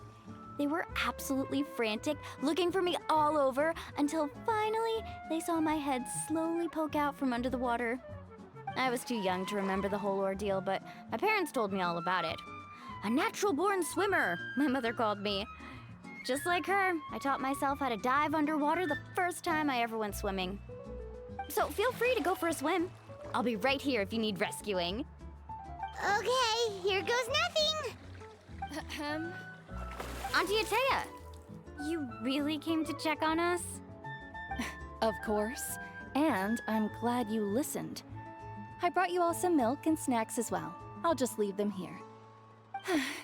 They were absolutely frantic, looking for me all over, until finally they saw my head slowly poke out from under the water. I was too young to remember the whole ordeal, but my parents told me all about it. A natural-born swimmer, my mother called me. Just like her, I taught myself how to dive underwater the first time I ever went swimming. So feel free to go for a swim. I'll be right here if you need rescuing. Okay, here goes nothing. Auntie Atea, you really came to check on us? Of course. And I'm glad you listened. I brought you all some milk and snacks as well. I'll just leave them here.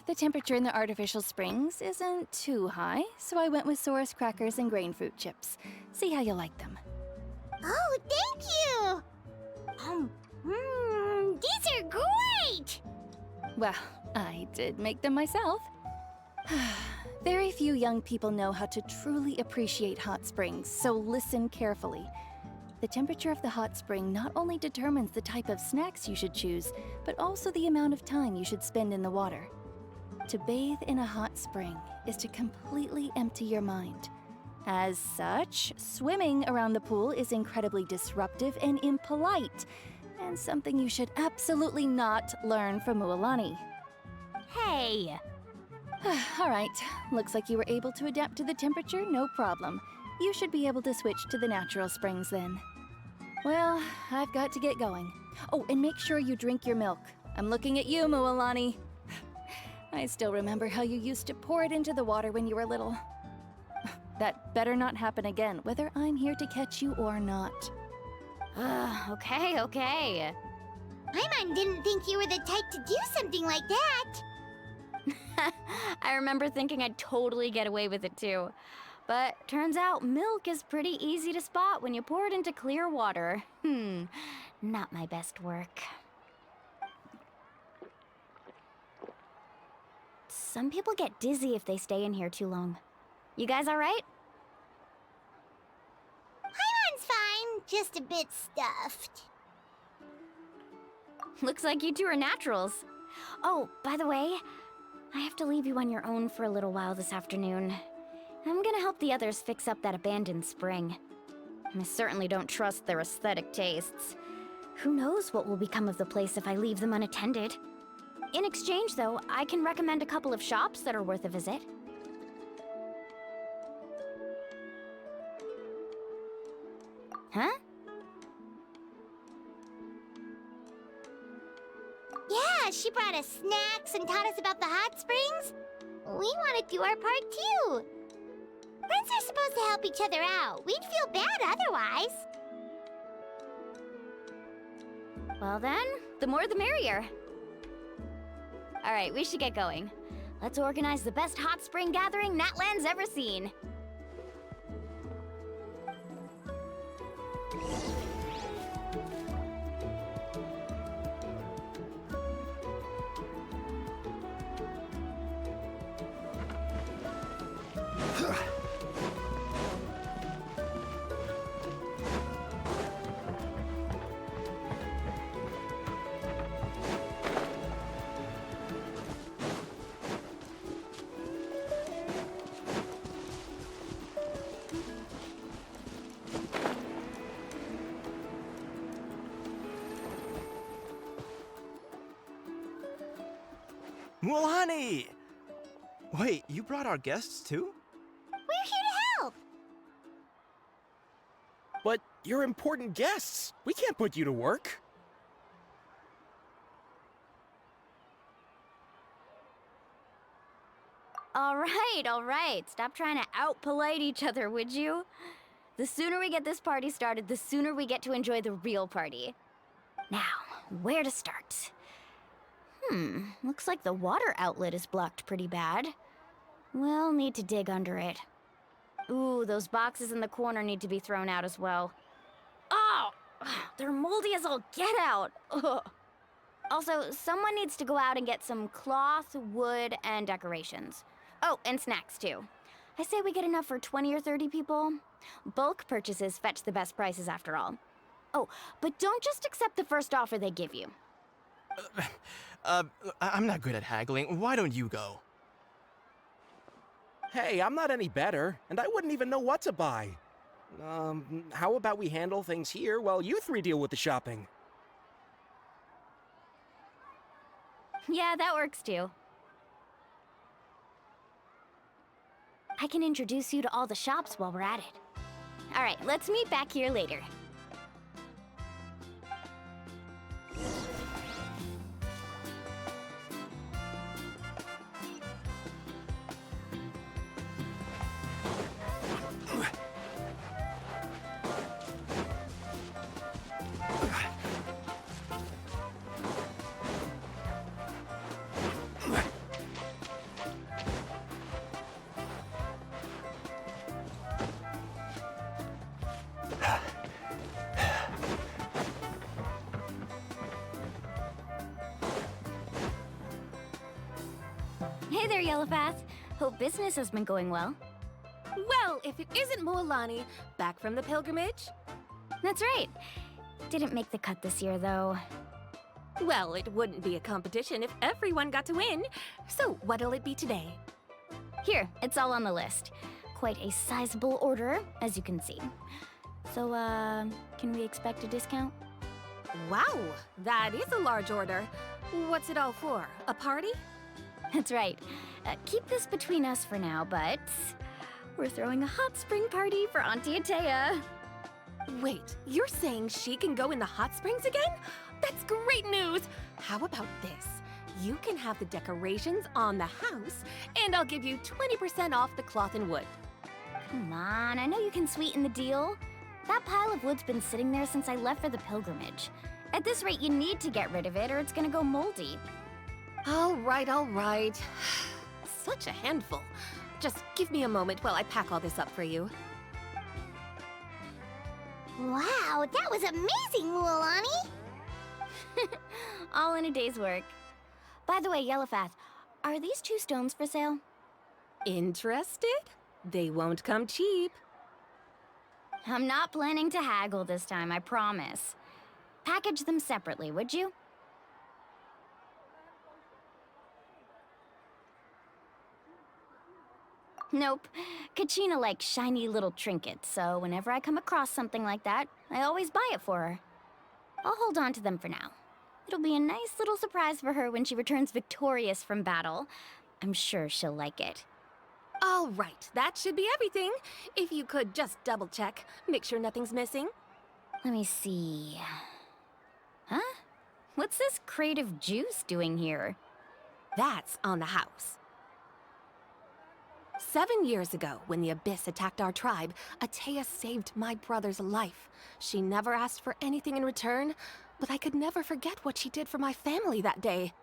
The temperature in the artificial springs isn't too high, so I went with Saurus crackers and grain fruit chips. See how you like them. Oh, thank you! These are great! Well, I did make them myself. Very few young people know how to truly appreciate hot springs, so listen carefully. The temperature of the hot spring not only determines the type of snacks you should choose, but also the amount of time you should spend in the water. To bathe in a hot spring is to completely empty your mind. As such, swimming around the pool is incredibly disruptive and impolite, and something you should absolutely not learn from Mualani. Hey! All right, looks like you were able to adapt to the temperature, no problem. You should be able to switch to the natural springs then. Well, I've got to get going. Oh, and make sure you drink your milk. I'm looking at you, Mualani. I still remember how you used to pour it into the water when you were little. That better not happen again, whether I'm here to catch you or not. Okay. Paimon didn't think you were the type to do something like that. I remember thinking I'd totally get away with it too. But turns out milk is pretty easy to spot when you pour it into clear water. Not my best work. Some people get dizzy if they stay in here too long. You guys all right? Paimon's fine, just a bit stuffed. Looks like you two are naturals. Oh, by the way, I have to leave you on your own for a little while this afternoon. I'm gonna help the others fix up that abandoned spring. I certainly don't trust their aesthetic tastes. Who knows what will become of the place if I leave them unattended? In exchange, though, I can recommend a couple of shops that are worth a visit. Huh? Yeah, she brought us snacks and taught us about the hot springs. We want to do our part too. Friends are supposed to help each other out. We'd feel bad otherwise. Well then, the more the merrier. All right, we should get going. Let's organize the best hot spring gathering Natland's ever seen. Mualani! Wait, you brought our guests too? We're here to help! But you're important guests. We can't put you to work. All right. Stop trying to out-polite each other, would you? The sooner we get this party started, the sooner we get to enjoy the real party. Now, where to start? Looks like the water outlet is blocked pretty bad. We'll need to dig under it. Ooh, those boxes in the corner need to be thrown out as well. Oh! They're moldy as all get out! Ugh. Also, someone needs to go out and get some cloth, wood, and decorations. Oh, and snacks too. I say we get enough for 20 or 30 people. Bulk purchases fetch the best prices after all. Oh, but don't just accept the first offer they give you. I'm not good at haggling. Why don't you go? Hey, I'm not any better, and I wouldn't even know what to buy. How about we handle things here while you three deal with the shopping? Yeah, that works too. I can introduce you to all the shops while we're at it. All right, let's meet back here later. Hey there, Yellowpath. Hope business has been going well. Well, if it isn't Mualani, back from the pilgrimage? That's right. Didn't make the cut this year, though. Well, it wouldn't be a competition if everyone got to win. So, what'll it be today? Here, it's all on the list. Quite a sizable order, as you can see. So, can we expect a discount? Wow, that is a large order. What's it all for? A party? That's right. Keep this between us for now, but we're throwing a hot spring party for Auntie Atea. Wait, you're saying she can go in the hot springs again? That's great news! How about this? You can have the decorations on the house, and I'll give you 20% off the cloth and wood. Come on, I know you can sweeten the deal. That pile of wood's been sitting there since I left for the pilgrimage. At this rate, you need to get rid of it or it's gonna go moldy. All right. Such a handful. Just give me a moment while I pack all this up for you. Wow, that was amazing, Mualani! All in a day's work. By the way, Yellowpath, are these 2 stones for sale? Interested? They won't come cheap. I'm not planning to haggle this time, I promise. Package them separately, would you? Nope. Kachina likes shiny little trinkets, so whenever I come across something like that, I always buy it for her. I'll hold on to them for now. It'll be a nice little surprise for her when she returns victorious from battle. I'm sure she'll like it. All right, that should be everything. If you could just double check, make sure nothing's missing. Let me see. Huh? What's this crate of juice doing here? That's on the house. 7 years ago, when the Abyss attacked our tribe, Atea saved my brother's life. She never asked for anything in return, but I could never forget what she did for my family that day.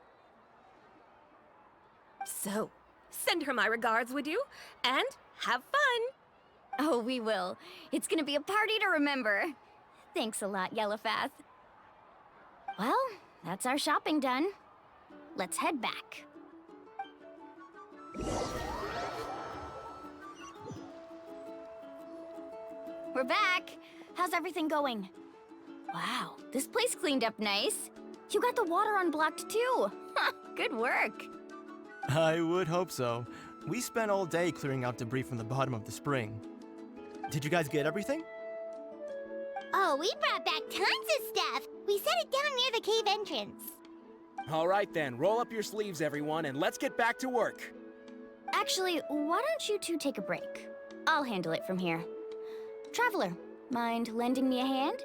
So, send her my regards, would you? And have fun! Oh, we will. It's gonna be a party to remember. Thanks a lot, Yellowpath. Well, that's our shopping done. Let's head back. We're back! How's everything going? Wow, this place cleaned up nice. You got the water unblocked too. Good work. I would hope so. We spent all day clearing out debris from the bottom of the spring. Did you guys get everything? Oh, we brought back tons of stuff! We set it down near the cave entrance. All right then, roll up your sleeves, everyone, and let's get back to work. Actually, why don't you two take a break? I'll handle it from here. Traveler, mind lending me a hand?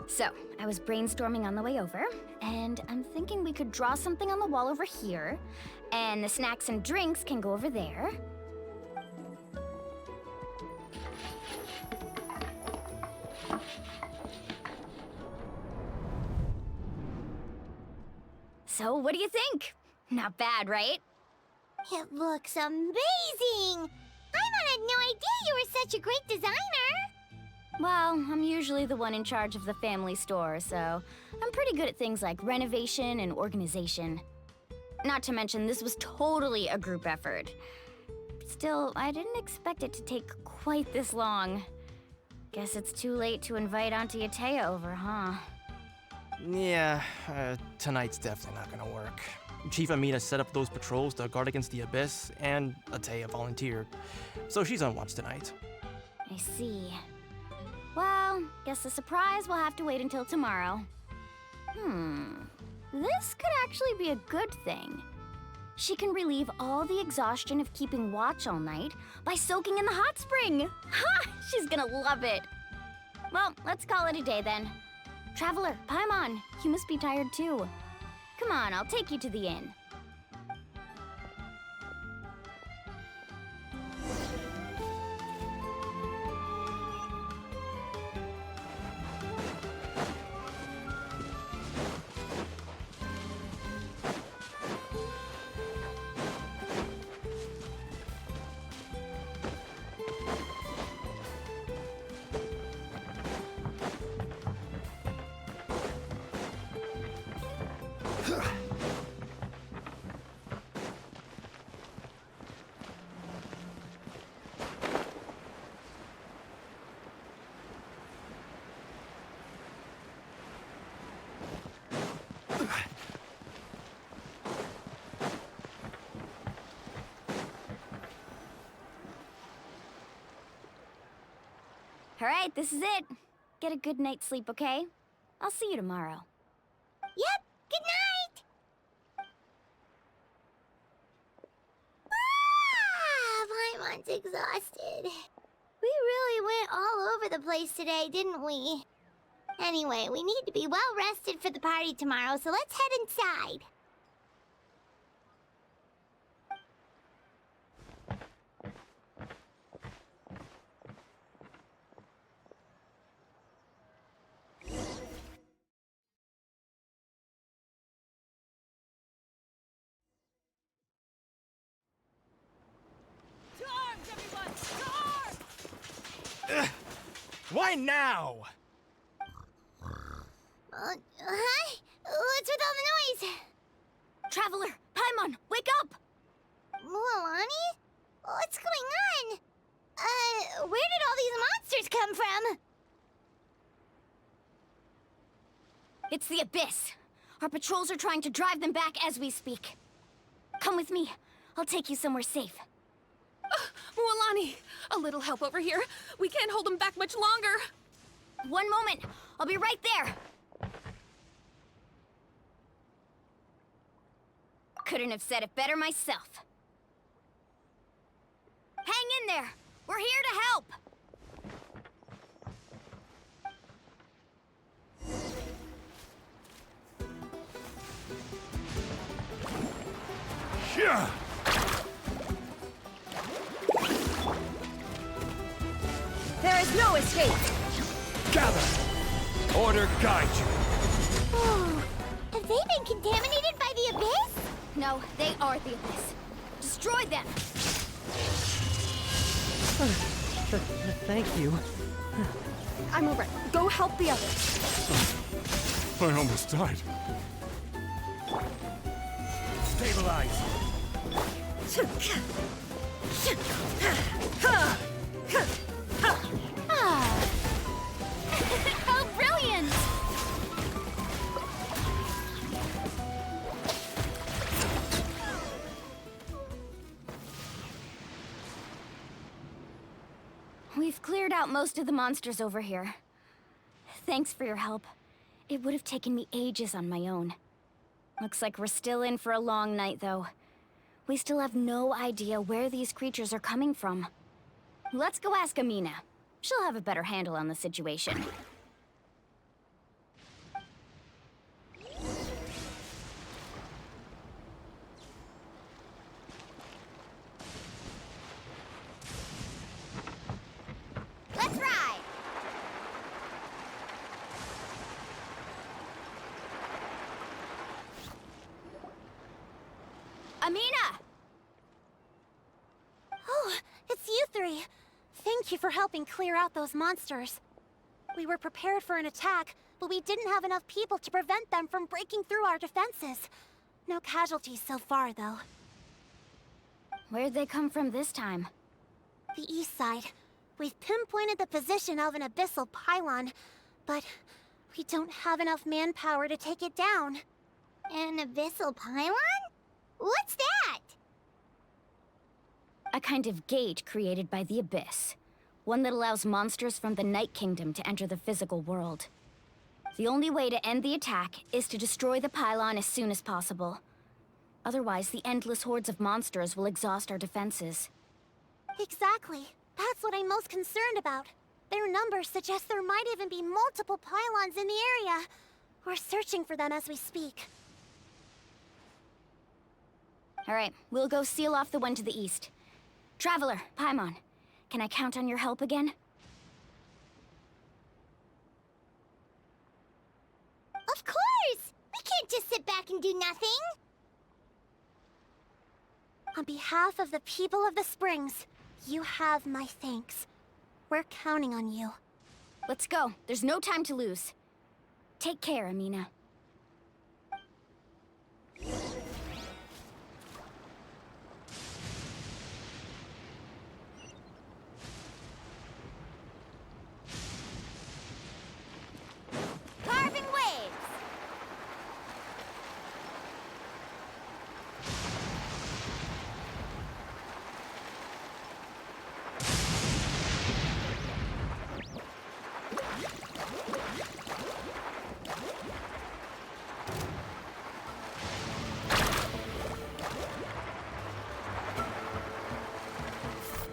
So, I was brainstorming on the way over, and I'm thinking we could draw something on the wall over here, and the snacks and drinks can go over there. So, what do you think? Not bad, right? It looks amazing! Paimon had no idea you were such a great designer! Well, I'm usually the one in charge of the family store, so I'm pretty good at things like renovation and organization. Not to mention, this was totally a group effort. Still, I didn't expect it to take quite this long. Guess it's too late to invite Auntie Atea over, huh? Yeah, tonight's definitely not gonna work. Chief Amina set up those patrols to guard against the Abyss, and Atea volunteered. So she's on watch tonight. I see. Well, guess the surprise will have to wait until tomorrow. This could actually be a good thing. She can relieve all the exhaustion of keeping watch all night by soaking in the hot spring. Ha! She's gonna love it. Well, let's call it a day then. Traveler, Paimon, you must be tired too. Come on, I'll take you to the inn. All right, this is it. Get a good night's sleep, okay? I'll see you tomorrow. Yep, good night! Paimon's exhausted. We really went all over the place today, didn't we? Anyway, we need to be well rested for the party tomorrow, so let's head inside. Why now? Huh? What's with all the noise? Traveler, Paimon, wake up! Mualani? What's going on? Where did all these monsters come from? It's the Abyss. Our patrols are trying to drive them back as we speak. Come with me. I'll take you somewhere safe. Mualani, a little help over here. We can't hold them back much longer. One moment. I'll be right there. Couldn't have said it better myself. Hang in there. We're here to help. Yeah! There is no escape! Gather! Order guide you! Oh, have they been contaminated by the Abyss? No, they are the Abyss. Destroy them! Thank you. I'm alright. Go help the others. I almost died. Stabilize! How brilliant! We've cleared out most of the monsters over here. Thanks for your help. It would have taken me ages on my own. Looks like we're still in for a long night, though. We still have no idea where these creatures are coming from. Let's go ask Amina. She'll have a better handle on the situation. Let's ride! Amina! Oh, it's you three. Thank you for helping clear out those monsters. We were prepared for an attack, but we didn't have enough people to prevent them from breaking through our defenses. No casualties so far, though. Where'd they come from this time? The east side. We've pinpointed the position of an abyssal pylon, but we don't have enough manpower to take it down. An abyssal pylon? What's that? A kind of gate created by the Abyss. One that allows monsters from the Night Kingdom to enter the physical world. The only way to end the attack is to destroy the pylon as soon as possible. Otherwise, the endless hordes of monsters will exhaust our defenses. Exactly. That's what I'm most concerned about. Their numbers suggest there might even be multiple pylons in the area. We're searching for them as we speak. Alright, we'll go seal off the one to the east. Traveler, Paimon, can I count on your help again? Of course! We can't just sit back and do nothing! On behalf of the people of the Springs, you have my thanks. We're counting on you. Let's go. There's no time to lose. Take care, Amina. Carving waves!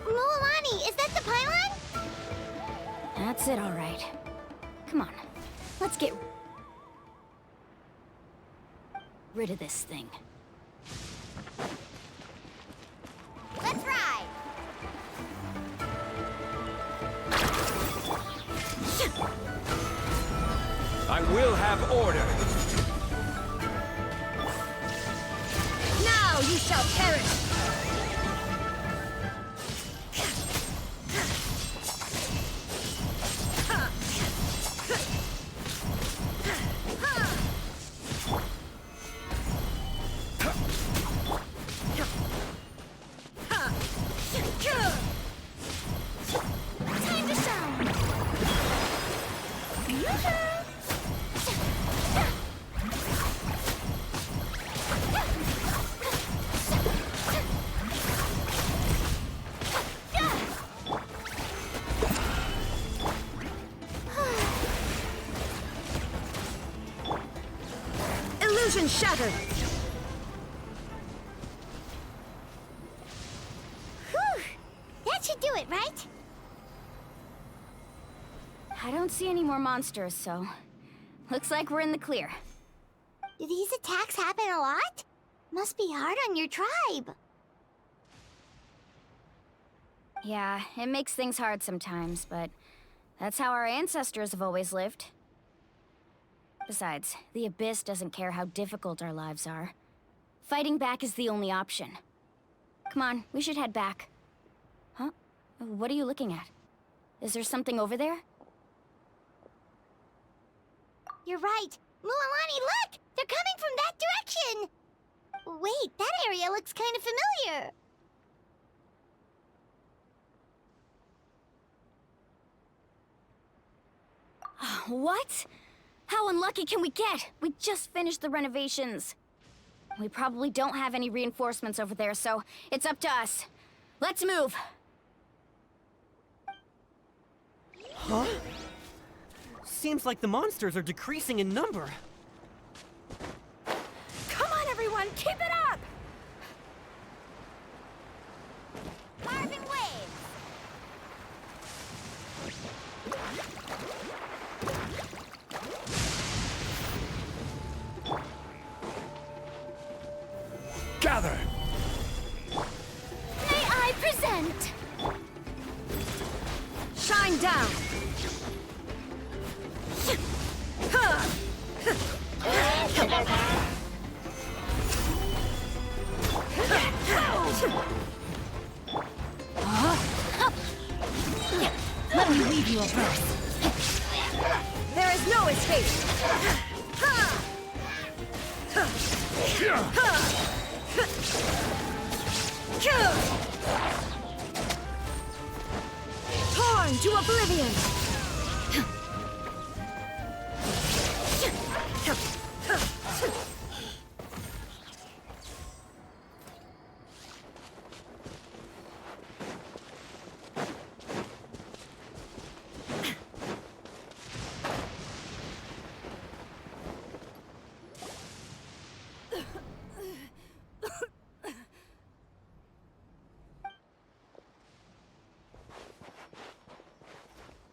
Mualani, is that the pylon? That's it, all right. Come on, let's get rid of this thing. Let's ride! I will have order. Now you shall perish! Time to shine! Illusion shattered! Whew! That should do it, right? I don't see any more monsters, so looks like we're in the clear. Do these attacks happen a lot? Must be hard on your tribe. Yeah, it makes things hard sometimes, but that's how our ancestors have always lived. Besides, the Abyss doesn't care how difficult our lives are. Fighting back is the only option. Come on, we should head back. Huh? What are you looking at? Is there something over there? You're right. Mualani, look! They're coming from that direction! Wait, that area looks kind of familiar. What? How unlucky can we get? We just finished the renovations. We probably don't have any reinforcements over there, so it's up to us. Let's move. Huh? Seems like the monsters are decreasing in number. Come on, everyone, keep it up! Carving waves! Gather! May I present? Shine down! Let me leave you abreast. There is no escape! Torn to oblivion!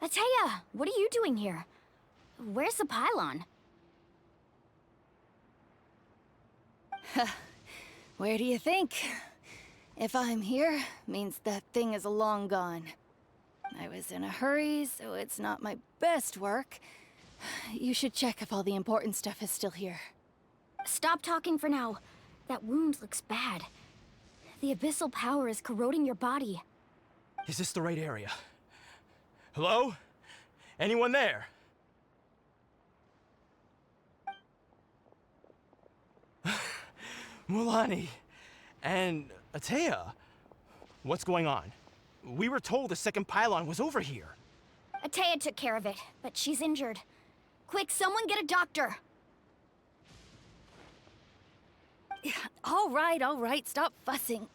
Ateya, what are you doing here? Where's the pylon? Where do you think? If I'm here, means that thing is long gone. I was in a hurry, so it's not my best work. You should check if all the important stuff is still here. Stop talking for now. That wound looks bad. The abyssal power is corroding your body. Is this the right area? Hello? Anyone there? Mulani and Ateya, what's going on? We were told the second pylon was over here. Ateya took care of it, but she's injured. Quick, someone get a doctor! All right, stop fussing.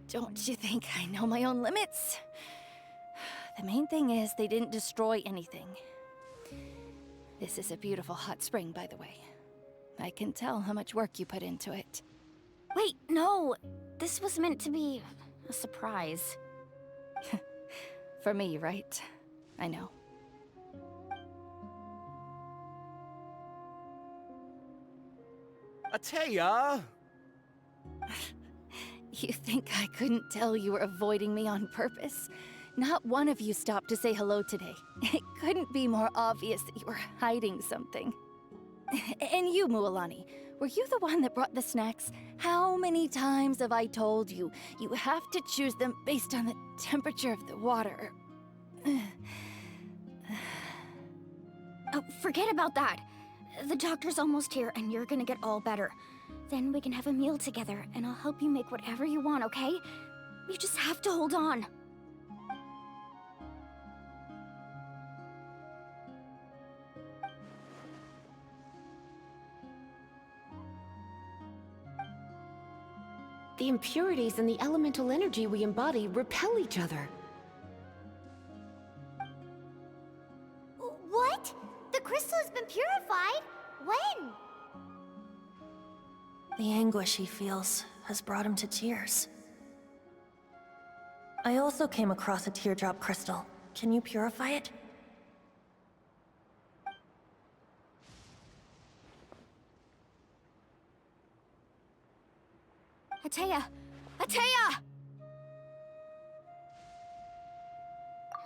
Don't you think I know my own limits? The main thing is they didn't destroy anything. This is a beautiful hot spring, by the way. I can tell how much work you put into it. Wait, no! This was meant to be a surprise. For me, right? I know. Ateya! You think I couldn't tell you were avoiding me on purpose? Not one of you stopped to say hello today. It couldn't be more obvious that you were hiding something. And you, Mualani, were you the one that brought the snacks? How many times have I told you, you have to choose them based on the temperature of the water? Oh, forget about that. The doctor's almost here, and you're gonna get all better. Then we can have a meal together, and I'll help you make whatever you want, okay? You just have to hold on. The impurities and the elemental energy we embody repel each other. What? The crystal has been purified? When? The anguish he feels has brought him to tears. I also came across a teardrop crystal. Can you purify it? Ateya! Ateya!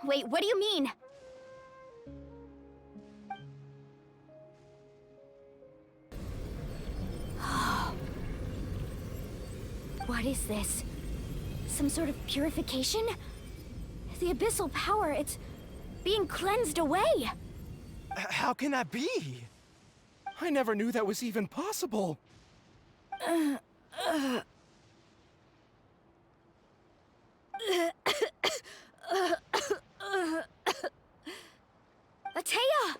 Wait, what do you mean? What is this? Some sort of purification? The abyssal power, it's being cleansed away! How can that be? I never knew that was even possible. Ateya!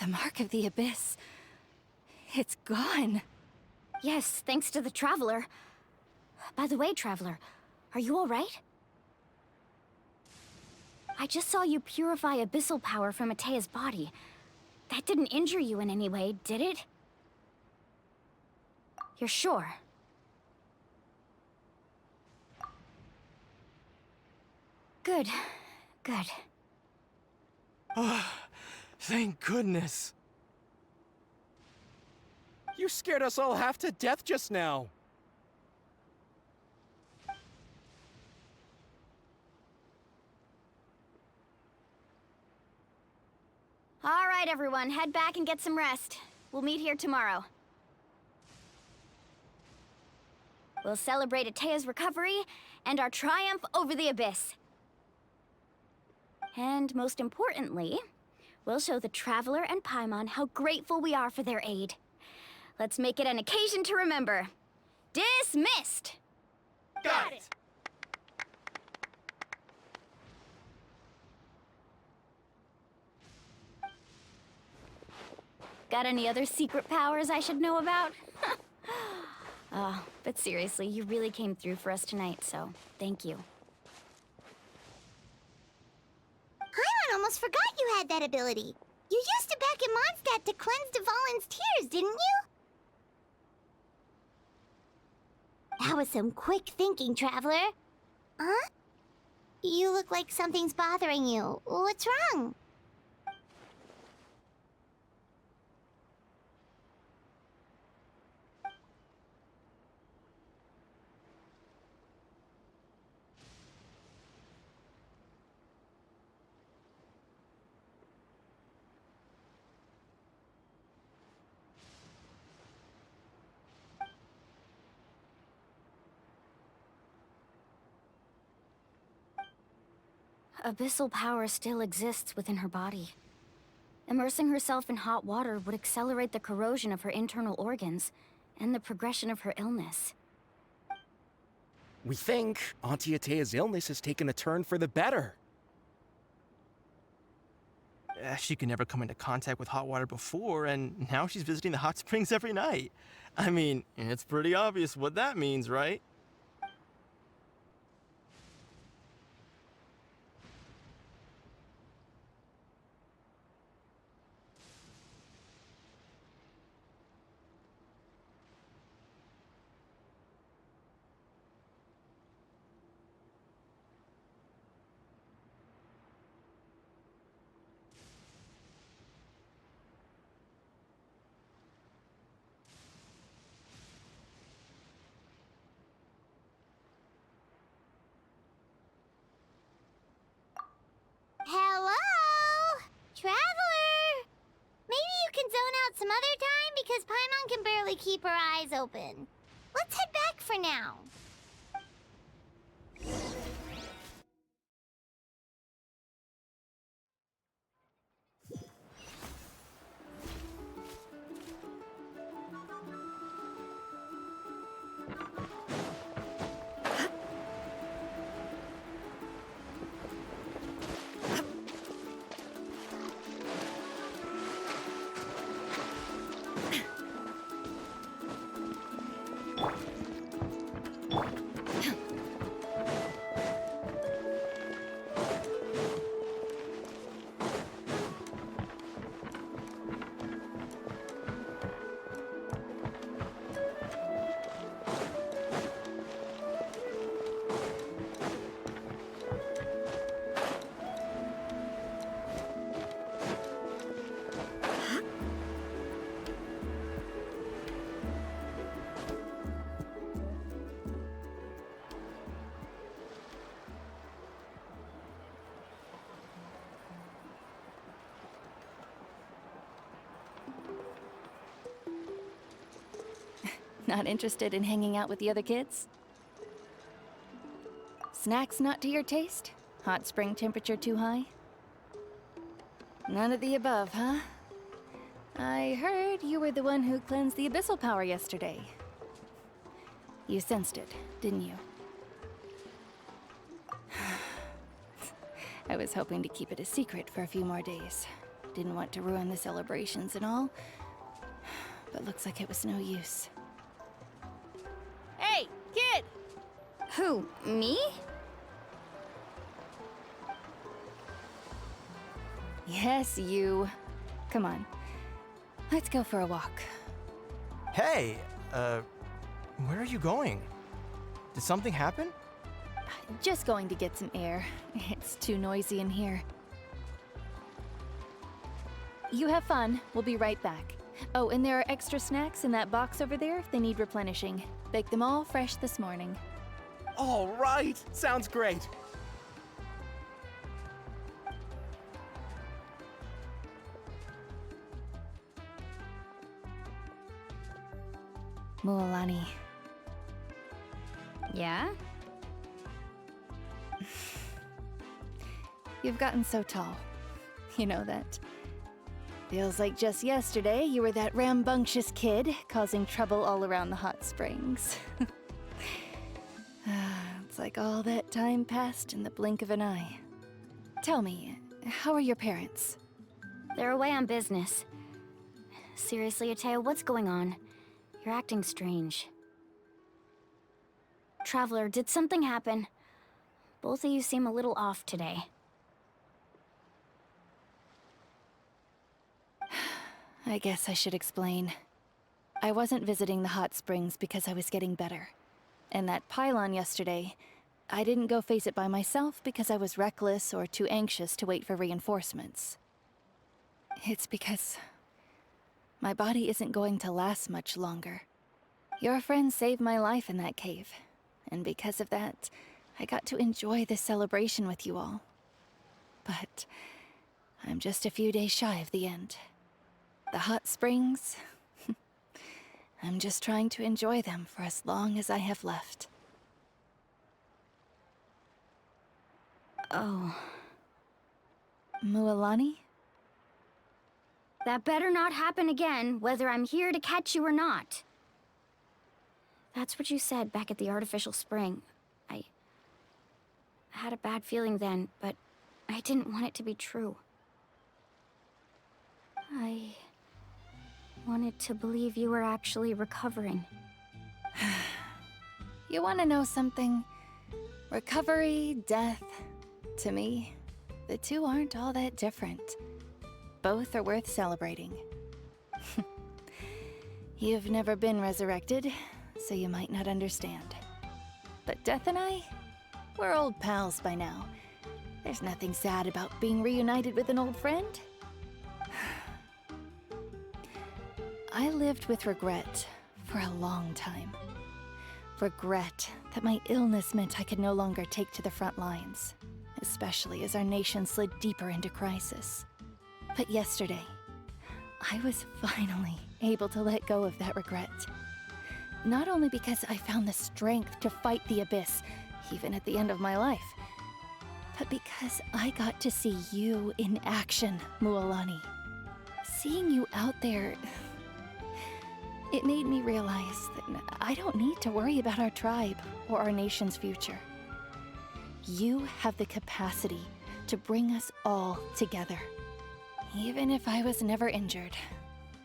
The mark of the abyss. It's gone. Yes, thanks to the Traveler. By the way, Traveler, are you all right? I just saw you purify abyssal power from Atea's body. That didn't injure you in any way, did it? You're sure? Good. Good. Thank goodness. You scared us all half to death just now. All right, everyone, head back and get some rest. We'll meet here tomorrow. We'll celebrate Atea's recovery and our triumph over the Abyss. And most importantly, we'll show the Traveler and Paimon how grateful we are for their aid. Let's make it an occasion to remember. Dismissed! Got it! Got any other secret powers I should know about? But seriously, you really came through for us tonight, so thank you. Paimon almost forgot you had that ability. You used it back in Mondstadt to cleanse Dvalin's tears, didn't you? That was some quick thinking, Traveler. Huh? You look like something's bothering you. What's wrong? Abyssal power still exists within her body. Immersing herself in hot water would accelerate the corrosion of her internal organs and the progression of her illness. We think Auntie Atea's illness has taken a turn for the better. She could never come into contact with hot water before, and now she's visiting the hot springs every night. I mean, it's pretty obvious what that means, right? Hello? Traveler? Maybe you can zone out some other time because Paimon can barely keep her eyes open. Let's head back for now. Not interested in hanging out with the other kids? Snacks not to your taste? Hot spring temperature too high? None of the above, huh? I heard you were the one who cleansed the abyssal power yesterday. You sensed it, didn't you? I was hoping to keep it a secret for a few more days. Didn't want to ruin the celebrations and all, but looks like it was no use. Hey, kid! Who, me? Yes, you. Come on. Let's go for a walk. Hey, where are you going? Did something happen? Just going to get some air. It's too noisy in here. You have fun. We'll be right back. Oh, and there are extra snacks in that box over there if they need replenishing. Baked them all fresh this morning. All right, sounds great. Mualani. Yeah? You've gotten so tall. You know that. Feels like just yesterday you were that rambunctious kid causing trouble all around the hot springs. It's like all that time passed in the blink of an eye. Tell me, how are your parents? They're away on business. Seriously, Atea, what's going on? You're acting strange. Traveler, did something happen? Both of you seem a little off today. I guess I should explain. I wasn't visiting the hot springs because I was getting better. And that pylon yesterday, I didn't go face it by myself because I was reckless or too anxious to wait for reinforcements. It's because my body isn't going to last much longer. Your friend saved my life in that cave, and because of that, I got to enjoy this celebration with you all. But I'm just a few days shy of the end. The hot springs, I'm just trying to enjoy them for as long as I have left. Oh. Mualani? That better not happen again, whether I'm here to catch you or not. That's what you said back at the artificial spring. I had a bad feeling then, but I didn't want it to be true. I wanted to believe you were actually recovering. You want to know something? Recovery, death, to me, the two aren't all that different. Both are worth celebrating. You've never been resurrected, so you might not understand. But Death and I, we're old pals by now. There's nothing sad about being reunited with an old friend. I lived with regret for a long time. Regret that my illness meant I could no longer take to the front lines, especially as our nation slid deeper into crisis. But yesterday, I was finally able to let go of that regret. Not only because I found the strength to fight the abyss, even at the end of my life, but because I got to see you in action, Mualani. Seeing you out there, it made me realize that I don't need to worry about our tribe or our nation's future. You have the capacity to bring us all together. Even if I was never injured,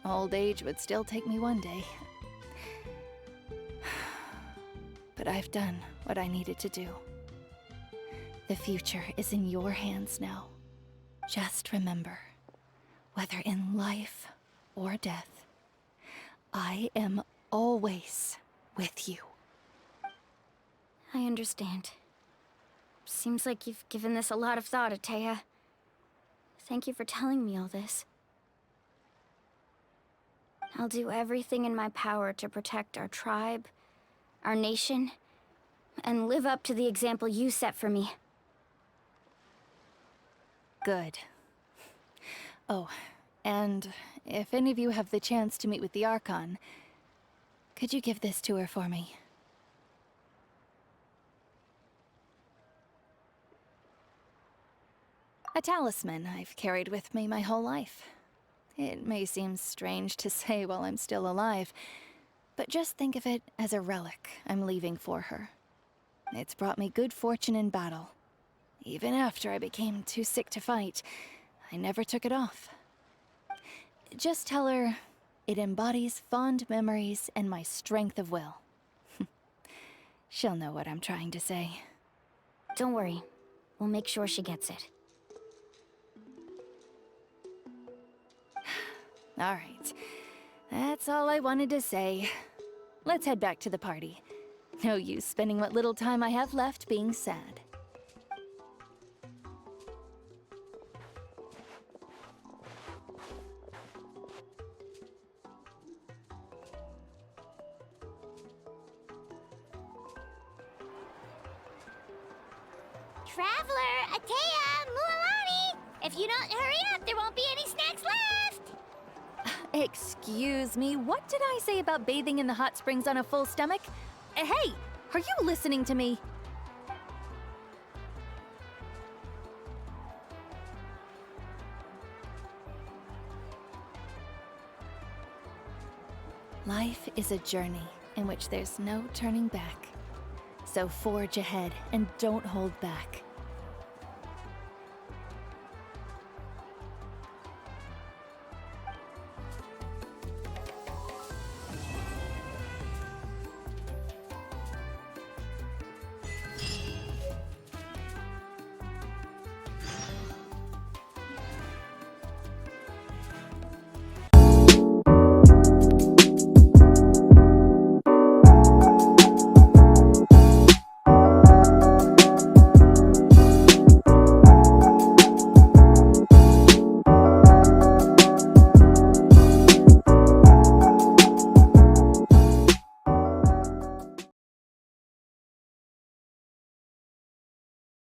old age would still take me one day. But I've done what I needed to do. The future is in your hands now. Just remember, whether in life or death, I am always with you. I understand. Seems like you've given this a lot of thought, Atea. Thank you for telling me all this. I'll do everything in my power to protect our tribe, our nation, and live up to the example you set for me. Good. Oh, and if any of you have the chance to meet with the Archon, could you give this to her for me? A talisman I've carried with me my whole life. It may seem strange to say while I'm still alive, but just think of it as a relic I'm leaving for her. It's brought me good fortune in battle. Even after I became too sick to fight, I never took it off. Just tell her it embodies fond memories and my strength of will. She'll know what I'm trying to say. Don't worry. We'll make sure she gets it. All right. That's all I wanted to say. Let's head back to the party. No use spending what little time I have left being sad. Traveler, Atea, Mualani! If you don't hurry up, there won't be any snacks left! Excuse me, what did I say about bathing in the hot springs on a full stomach? Hey, are you listening to me? Life is a journey in which there's no turning back. So forge ahead and don't hold back.